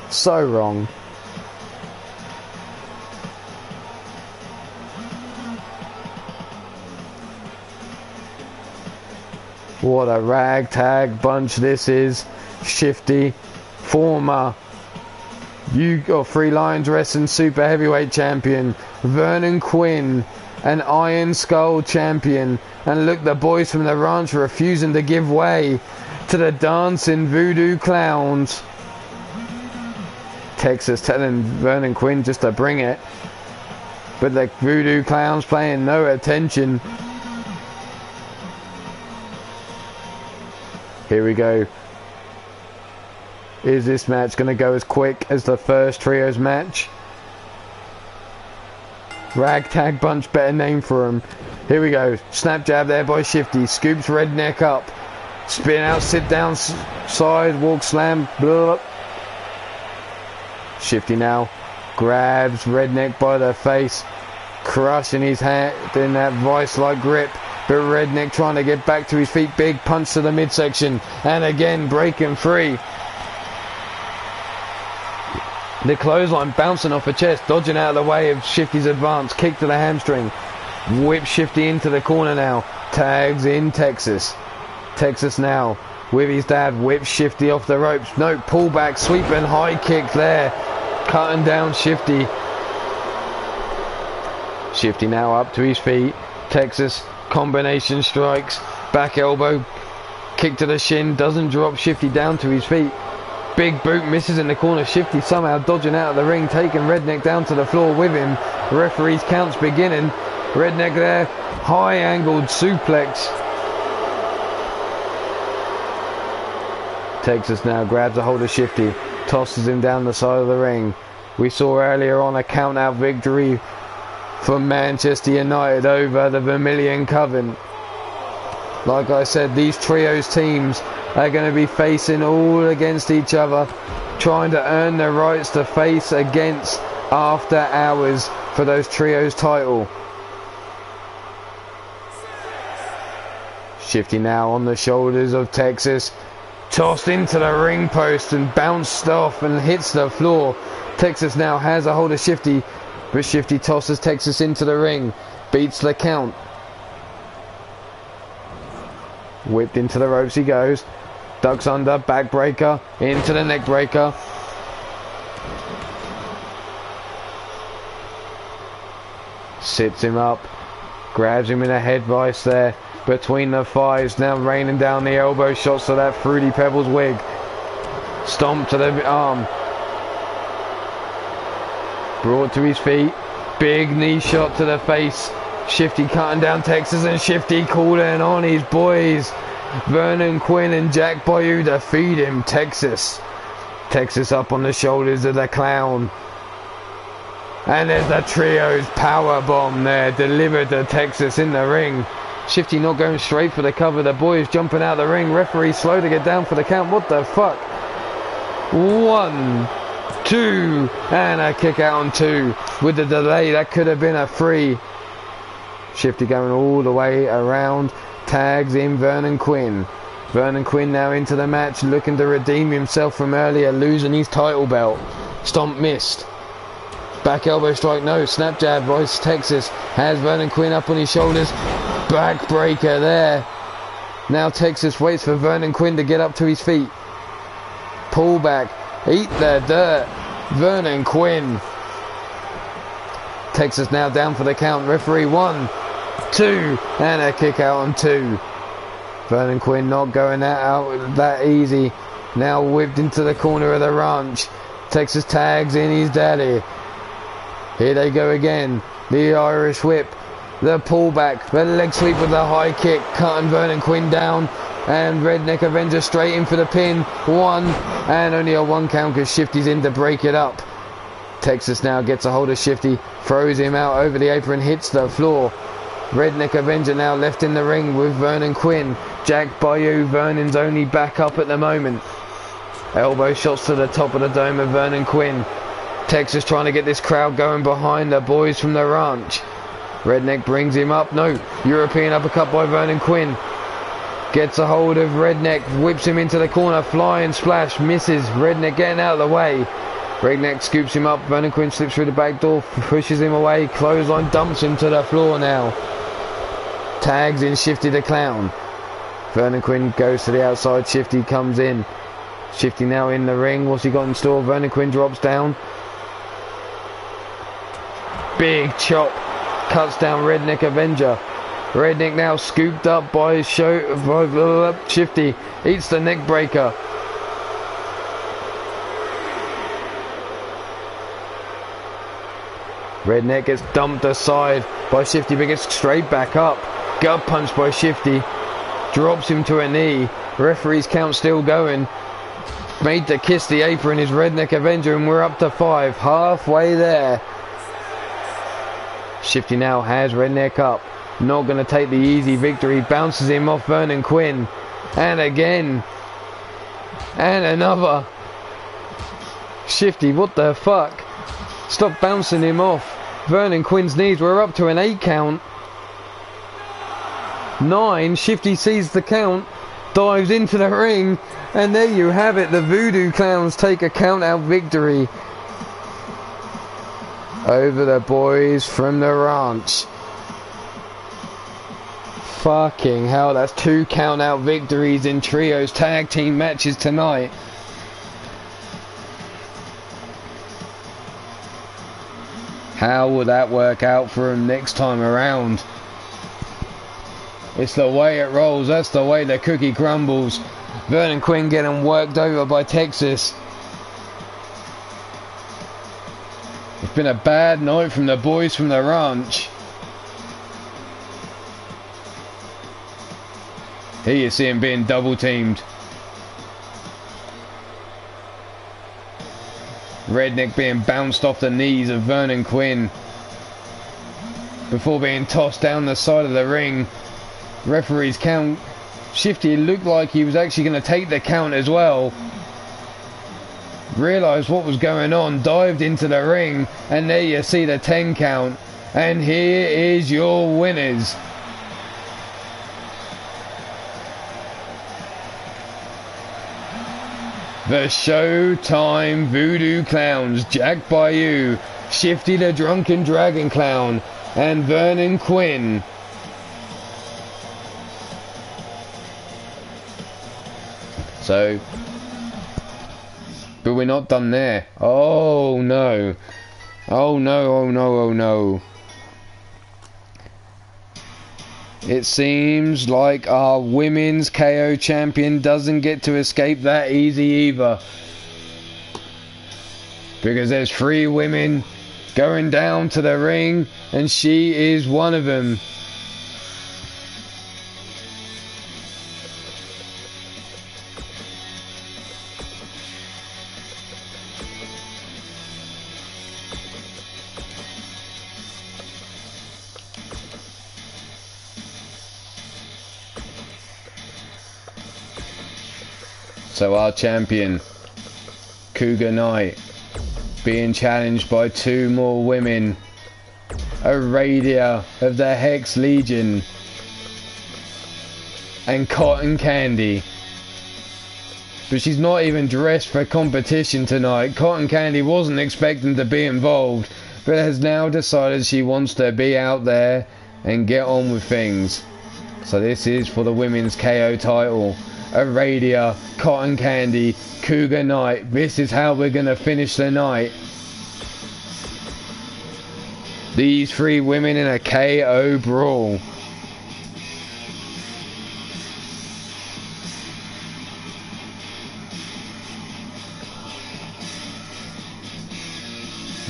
So wrong. What a ragtag bunch this is. Shifty, former Three Lions Wrestling Super Heavyweight Champion. Vernon Quinn, an Iron Skull Champion. And look, the boys from the ranch refusing to give way to the dancing Voodoo Clowns. Texas telling Vernon Quinn just to bring it. But the Voodoo Clowns paying no attention. Here we go. Is this match going to go as quick as the first trios match? Ragtag Bunch, better name for him. Here we go. Snap jab there by Shifty. Scoops Redneck up. Spin out, sit down, side, walk, slam, blah. Shifty now grabs Redneck by the face, crushing his hand in that vice-like grip. But Redneck trying to get back to his feet. Big punch to the midsection. And again, breaking free. The clothesline bouncing off the chest, dodging out of the way of Shifty's advance. Kick to the hamstring. Whip Shifty into the corner now. Tags in Texas. Texas now with his dad. Whips Shifty off the ropes. No, pullback, sweeping high kick there. Cutting down Shifty. Shifty now up to his feet. Texas combination strikes. Back elbow. Kick to the shin. Doesn't drop Shifty down to his feet. Big boot misses in the corner. Shifty somehow dodging out of the ring, taking Redneck down to the floor with him. Referee's count's beginning. Redneck there. High angled suplex. Texas now grabs a hold of Shifty. Tosses him down the side of the ring. We saw earlier on a count out victory for Manchester United over the Vermilion Coven. Like I said, these trios teams are going to be facing all against each other, trying to earn the rights to face against After Hours for those trios title. Shifty now on the shoulders of Texas, tossed into the ring post and bounced off and hits the floor. Texas now has a hold of Shifty, but Shifty tosses Texas into the ring, beats the count. Whipped into the ropes he goes, ducks under, backbreaker, into the neck breaker. Sits him up, grabs him in a head vice there, between the thighs, now raining down the elbow shots to that Fruity Pebbles wig. Stomp to the arm. Brought to his feet, big knee shot to the face. Shifty cutting down Texas, and Shifty calling on his boys Vernon Quinn and Jack Bayou to feed him. Texas up on the shoulders of the clown, and there's the trio's power bomb there delivered to Texas in the ring. Shifty not going straight for the cover. The boys jumping out of the ring. Referee slow to get down for the count. What the fuck? 1, 2, and a kick out on 2 with the delay. That could have been a 3. Shifty going all the way around. Tags in Vernon Quinn. Vernon Quinn now into the match, looking to redeem himself from earlier losing his title belt. Stomp missed. Back elbow strike, no. Snap jab, Royce Texas has Vernon Quinn up on his shoulders. Backbreaker there. Now Texas waits for Vernon Quinn to get up to his feet. Pull back. Eat the dirt. Vernon Quinn. Texas now down for the count. Referee 1, 2, and a kick out on 2. Vernon Quinn not going out that easy. Now whipped into the corner of the ranch. Texas tags in his daddy. Here they go again. The Irish whip. The pullback. The leg sweep with the high kick. Cutting Vernon Quinn down. And Redneck Avenger straight in for the pin. 1. And only a 1 count because Shifty's in to break it up. Texas now gets a hold of Shifty. Throws him out over the apron. Hits the floor. Redneck Avenger now left in the ring with Vernon Quinn. Jack Bayou, Vernon's only backup at the moment. Elbow shots to the top of the dome of Vernon Quinn. Texas trying to get this crowd going behind the boys from the ranch. Redneck brings him up. No, European uppercut by Vernon Quinn. Gets a hold of Redneck, whips him into the corner. Flying splash, misses. Redneck getting out of the way. Redneck scoops him up. Vernon Quinn slips through the back door, pushes him away. Clothesline dumps him to the floor now. Tags in Shifty the Clown. Vernon Quinn goes to the outside. Shifty comes in. Shifty now in the ring. What's he got in store? Vernon Quinn drops down. Big chop. Cuts down Redneck Avenger. Redneck now scooped up by his Shifty. Eats the neck breaker. Redneck gets dumped aside by Shifty, but gets straight back up. Gut punch by Shifty. Drops him to a knee. Referee's count still going. Made to kiss the apron is Redneck Avenger, and we're up to 5. Halfway there. Shifty now has Redneck up. Not going to take the easy victory. Bounces him off Vernon Quinn. And again. And another. Shifty, what the fuck? Stop bouncing him off. Vernon Quinn's knees. We're up to an 8 count. 9. Shifty sees the count. Dives into the ring. And there you have it. The Voodoo Clowns take a count out victory over the boys from the ranch. Fucking hell, that's 2 count out victories in trios tag team matches tonight. How will that work out for him next time around? It's the way it rolls, that's the way the cookie crumbles. Vernon Quinn getting worked over by Texas. It's been a bad night from the boys from the ranch. Here you see him being double teamed. Redneck being bounced off the knees of Vernon Quinn before being tossed down the side of the ring. Referee's count. Shifty looked like he was actually going to take the count as well. Realised what was going on, dived into the ring, and there you see the 10 count. And here is your winners. The Showtime Voodoo Clowns, Jack Bayou, Shifty the Drunken Dragon Clown, and Vernon Quinn. So, but we're not done there. Oh no. Oh no, oh no, oh no. It seems like our women's KO champion doesn't get to escape that easy either. Because there's 3 women going down to the ring, and she is one of them. So our champion, Cougar Knight, being challenged by 2 more women. Aradia of the Hex Legion and Cotton Candy. But she's not even dressed for competition tonight. Cotton Candy wasn't expecting to be involved, but has now decided she wants to be out there and get on with things. So this is for the women's KO title. Aradia, Cotton Candy, Cougar Knight. This is how we're going to finish the night. These 3 women in a KO brawl.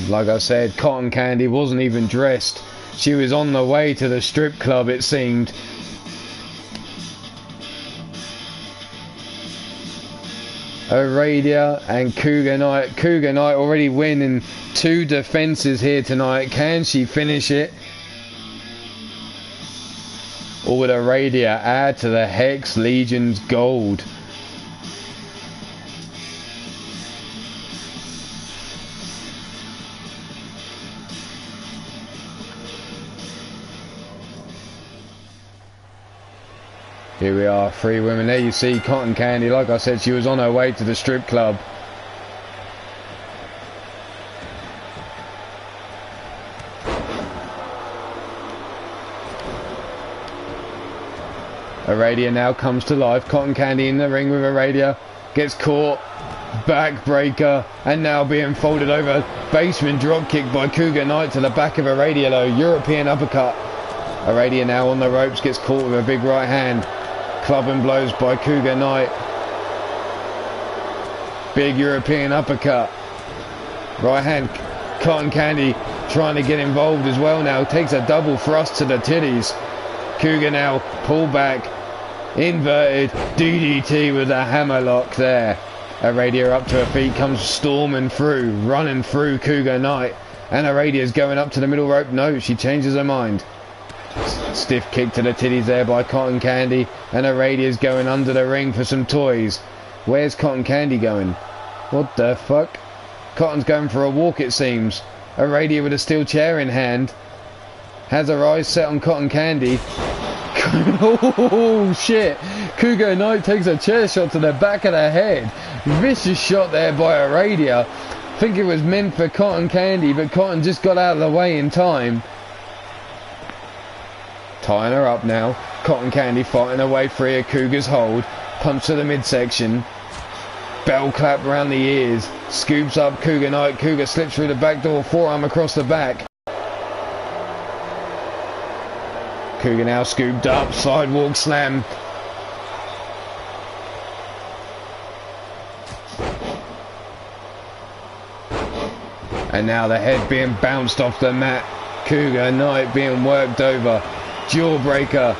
Like I said, Cotton Candy wasn't even dressed. She was on the way to the strip club, it seemed. Aradia and Cougar Knight. Cougar Knight already winning 2 defenses here tonight. Can she finish it? Or would Aradia add to the Hex Legion's gold? Here we are, 3 women. There you see Cotton Candy. Like I said, she was on her way to the strip club. Aradia now comes to life. Cotton Candy in the ring with Aradia. Gets caught. Backbreaker. And now being folded over. Basement dropkick by Cougar Knight to the back of Aradia though. European uppercut. Aradia now on the ropes. Gets caught with a big right hand. Clubbing blows by Cougar Knight. Big European uppercut. Right hand. Cotton Candy trying to get involved as well now. Takes a double thrust to the titties. Cougar now pull back. Inverted DDT with a hammerlock there. Aradia up to her feet. Comes storming through. Running through Cougar Knight. And Aradia's going up to the middle rope. No, she changes her mind. Stiff kick to the titties there by Cotton Candy, and Aradia's going under the ring for some toys. Where's Cotton Candy going? What the fuck? Cotton's going for a walk, it seems. Aradia with a steel chair in hand has her eyes set on Cotton Candy. Oh shit! Cougar Knight takes a chair shot to the back of the head. Vicious shot there by Aradia. I think it was meant for Cotton Candy, but Cotton just got out of the way in time. Tying her up now. Cotton Candy fighting her way free of Cougar's hold. Punch to the midsection. Bell clap around the ears. Scoops up Cougar Knight. Cougar slips through the back door. Forearm across the back. Cougar now scooped up. Sidewalk slam. And now the head being bounced off the mat. Cougar Knight being worked over. Jawbreaker.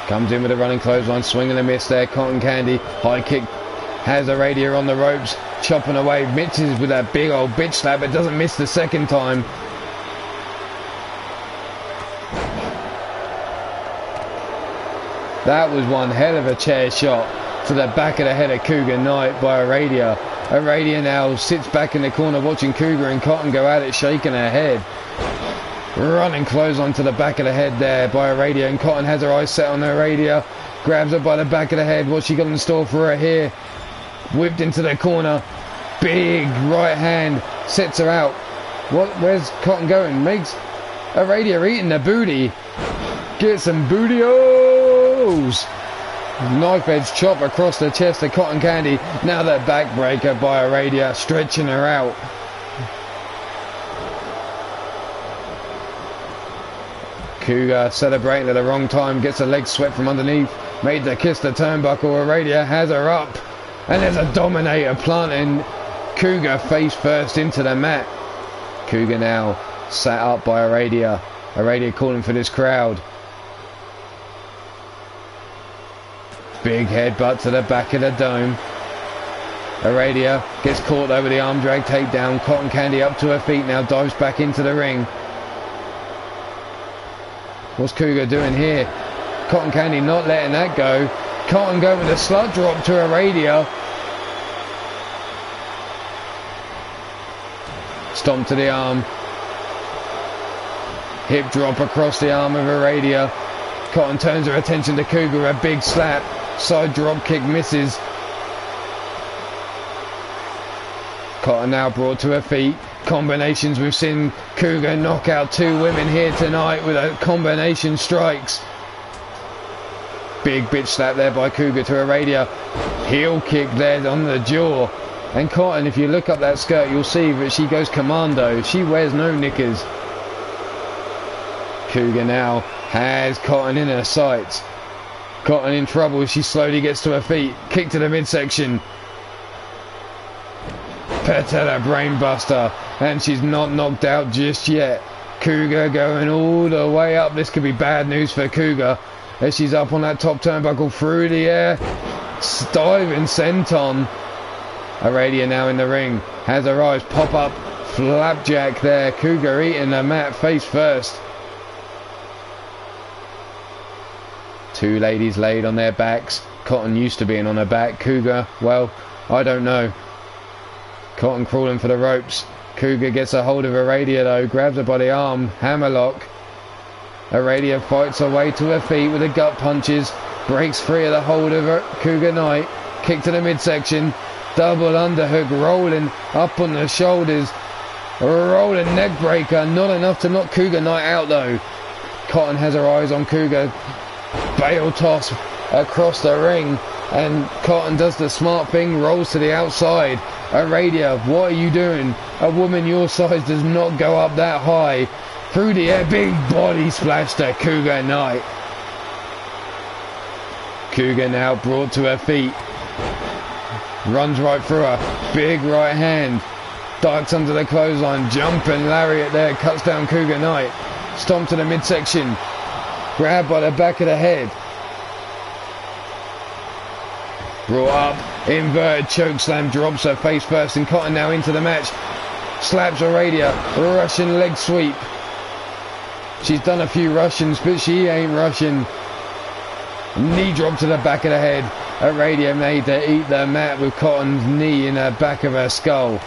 Comes in with a running clothesline. Swing and a miss there. Cotton Candy. High kick. Has Aradia on the ropes. Chopping away. Misses with that big old bitch slap. But doesn't miss the second time. That was one hell of a chair shot to the back of the head of Cougar Knight by Aradia. Aradia now sits back in the corner watching Cougar and Cotton go at it, shaking her head. Running clothesline to the back of the head there by Aradia, and Cotton has her eyes set on Aradia. Grabs her by the back of the head. What's she got in store for her here? Whipped into the corner. Big right hand. Sets her out. Where's Cotton going? Makes Aradia eating the booty. Get some booty-os. Knife edge chop across the chest of Cotton Candy. Now that backbreaker by Aradia, stretching her out. Cougar celebrating at the wrong time, gets a leg swept from underneath, made the kiss the turnbuckle. Aradia has her up, and there's a dominator planting Cougar face first into the mat. Cougar now sat up by Aradia. Aradia calling for this crowd. Big headbutt to the back of the dome. Aradia gets caught over the arm drag takedown. Cotton Candy up to her feet now, dives back into the ring. What's Cougar doing here? Cotton Candy not letting that go. Cotton going with a slut drop to Aradia. Stomp to the arm. Hip drop across the arm of Aradia. Cotton turns her attention to Cougar, a big slap. Side drop kick misses. Cotton now brought to her feet. Combinations. We've seen Cougar knock out two women here tonight with a combination strikes. Big bitch slap there by Cougar to Aradia. Heel kick there on the jaw. And Cotton, if you look up that skirt, you'll see that she goes commando. She wears no knickers. Cougar now has Cotton in her sights. Cotton in trouble as she slowly gets to her feet. Kick to the midsection. Patella brainbuster, and she's not knocked out just yet. Cougar going all the way up. This could be bad news for Cougar as she's up on that top turnbuckle through the air. Diving senton. Aradia now in the ring. Has her eyes pop up. Flapjack there. Cougar eating the mat face first. Two ladies laid on their backs. Cotton used to being on her back. Cougar, well, I don't know. Cotton crawling for the ropes. Cougar gets a hold of Aradia though, grabs her by the arm, hammerlock. Aradia fights her way to her feet with the gut punches, breaks free of the hold of her. Cougar Knight, kick to the midsection, double underhook, rolling up on the shoulders, rolling neck breaker, not enough to knock Cougar Knight out though. Cotton has her eyes on Cougar, bail toss across the ring, and Cotton does the smart thing, rolls to the outside. Aradia, what are you doing? A woman your size does not go up that high. Through the air, big body splash to Cougar Knight. Cougar now brought to her feet. Runs right through her. Big right hand. Ducks under the clothesline. Jumping lariat there. Cuts down Cougar Knight. Stomp to the midsection. Grab by the back of the head. Brought up, inverted chokeslam, drops her face first, and Cotton now into the match. Slaps Aradia, Russian leg sweep. She's done a few Russians, but she ain't Russian. Knee drop to the back of the head. Aradia made her eat the mat with Cotton's knee in the back of her skull.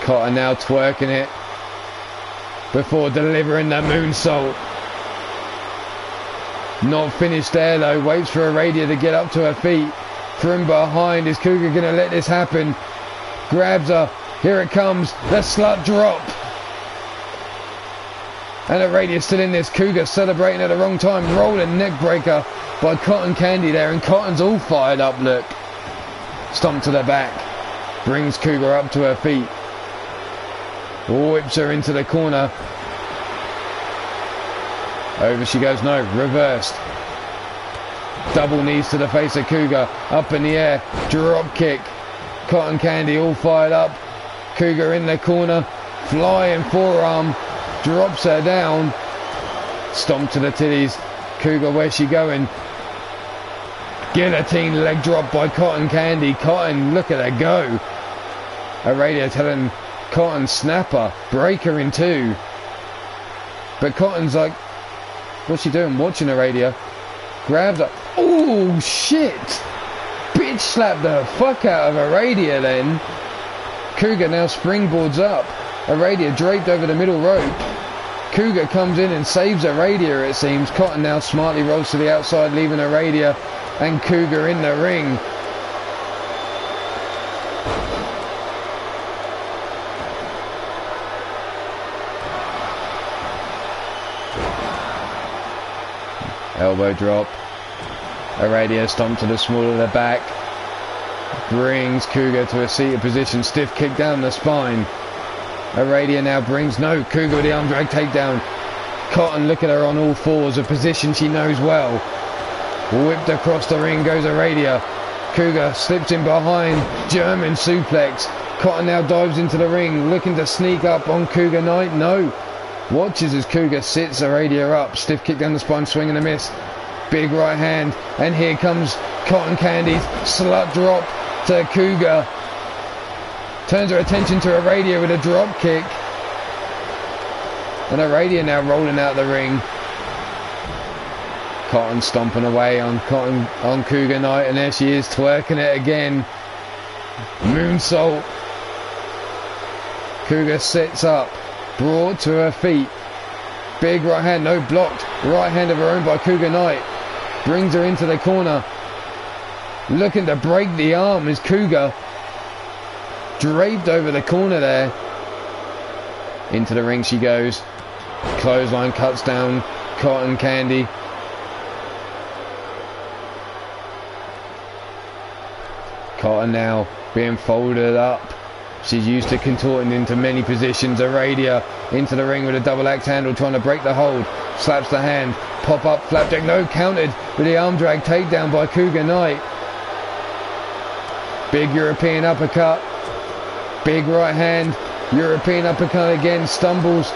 Cotton now twerking it before delivering the moonsault. Not finished there though, waits for Aradia to get up to her feet. From behind, is Cougar going to let this happen? Grabs her, here it comes, the slut drop. And Aradia's still in this. Cougar celebrating at the wrong time. Rolling neck breaker by Cotton Candy there. And Cotton's all fired up, look. Stomp to the back. Brings Cougar up to her feet. Whips her into the corner. Over she goes. No, reversed. Double knees to the face of Cougar. Up in the air. Drop kick. Cotton Candy all fired up. Cougar in the corner. Flying forearm. Drops her down. Stomp to the titties. Cougar, where's she going? Guillotine leg drop by Cotton Candy. Cotton, look at her go. Aradia telling Cotton, snap her, break her in two. But Cotton's like, what's she doing? Watching Aradia. Grabs her. Oh shit! Bitch slapped the fuck out of Aradia then. Cougar now springboards up. Aradia draped over the middle rope. Cougar comes in and saves Aradia, it seems. Cotton now smartly rolls to the outside, leaving Aradia and Cougar in the ring. Elbow drop. Aradia stomp to the small of the back. Brings Cougar to a seated position. Stiff kick down the spine. Aradia now brings, no, Cougar with the arm drag takedown. Cotton, look at her on all fours, a position she knows well. Whipped across the ring goes Aradia. Cougar slips in behind, German suplex. Cotton now dives into the ring, looking to sneak up on Cougar Knight. No. Watches as Cougar sits Aradia up. Stiff kick down the spine, swing and a miss. Big right hand, and here comes Cotton Candy's slut drop to Cougar. Turns her attention to Aradia with a drop kick. And Aradia now rolling out the ring. Cotton stomping away on Cougar Knight, and there she is twerking it again. Moonsault. Cougar sits up, brought to her feet. Big right hand, no, blocked. Right hand of her own by Cougar Knight. Brings her into the corner. Looking to break the arm is Cougar. Draped over the corner there. Into the ring she goes. Clothesline cuts down Cotton Candy. Cotton now being folded up. She's used to contorting into many positions. Aradia into the ring with a double axe handle, trying to break the hold. Slaps the hand. Pop up flapjack. No, countered with the arm drag takedown by Cougar Knight. Big European uppercut. Big right hand. European uppercut again. Stumbles.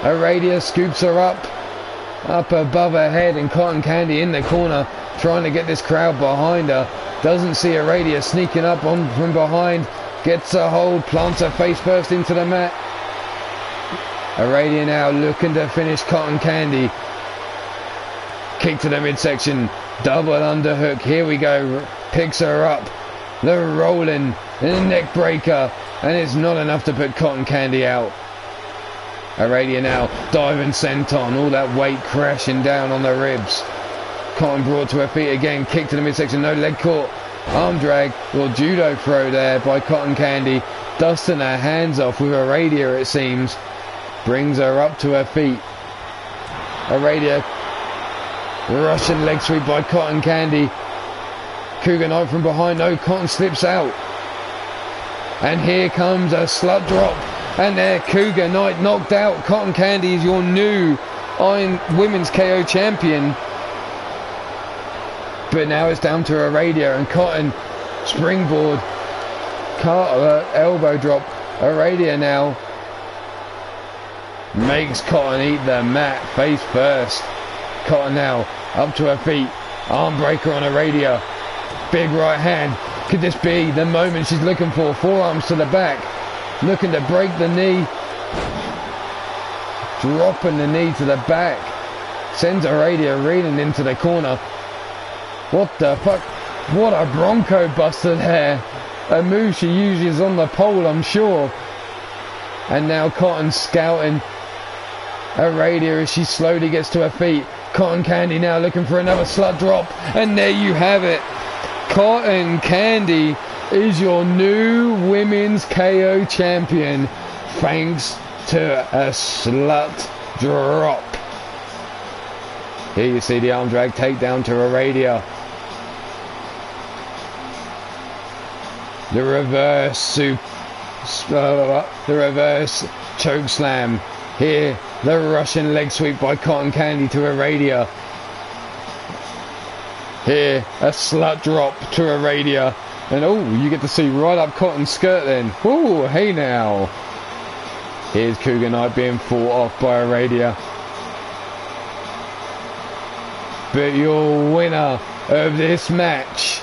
Aradia scoops her up above her head, and Cotton Candy in the corner trying to get this crowd behind her. Doesn't see Aradia sneaking up on from behind. Gets a hold, plants her face first into the mat. Aradia now looking to finish Cotton Candy. Kick to the midsection. Double underhook. Here we go. Picks her up. The rolling and a neck breaker. And it's not enough to put Cotton Candy out. Aradia now diving senton. All that weight crashing down on the ribs. Cotton brought to her feet again. Kick to the midsection. No, leg caught. Arm drag or judo throw there by Cotton Candy. Dusting her hands off with Aradia, it seems. Brings her up to her feet. Aradia. Russian leg sweep by Cotton Candy. Cougar Knight from behind. No, Cotton slips out. And here comes a slut drop. And there, Cougar Knight knocked out. Cotton Candy is your new Iron Women's KO champion. But now it's down to Aradia, and Cotton springboard. Carter elbow drop. Aradia now makes Cotton eat the mat face first. Cotton now up to her feet. Arm breaker on Aradia. Big right hand. Could this be the moment she's looking for? Forearms to the back. Looking to break the knee. Dropping the knee to the back. Sends Aradia reeling into the corner. What the fuck? What a Bronco buster there. A move she uses on the pole, I'm sure. And now Cotton scouting Aradia as she slowly gets to her feet. Cotton Candy now looking for another slut drop. And there you have it. Cotton Candy is your new women's KO champion. Thanks to a slut drop. Here you see the arm drag takedown to Aradia. The reverse the reverse choke slam. Here, the Russian leg sweep by Cotton Candy to Aradia. Here, a slut drop to Aradia. And oh, you get to see right up Cotton's skirt then. Oh, hey now. Here's Cougar Knight being fought off by Aradia. But your winner of this match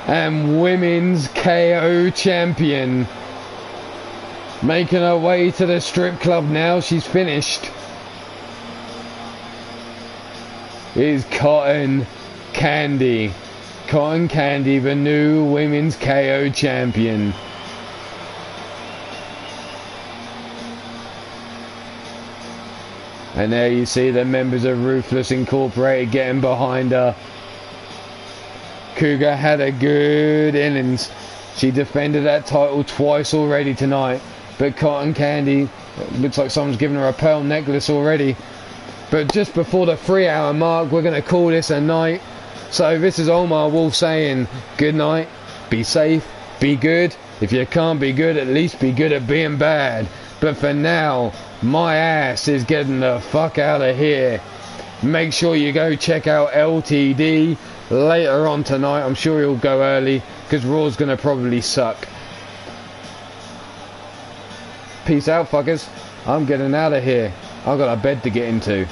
and women's KO champion, making her way to the strip club now, she's finished, is Cotton Candy. Cotton Candy, the new women's KO champion. And there you see the members of Ruthless Incorporated getting behind her. Cougar had a good innings. She defended that title twice already tonight. But Cotton Candy, looks like someone's given her a pearl necklace already. But just before the 3-hour mark, we're going to call this a night. So this is Ulmarwolf saying good night, be safe, be good. If you can't be good, at least be good at being bad. But for now, my ass is getting the fuck out of here. Make sure you go check out LTD later on tonight. I'm sure he'll go early because Raw's going to probably suck. Peace out, fuckers. I'm getting out of here. I've got a bed to get into.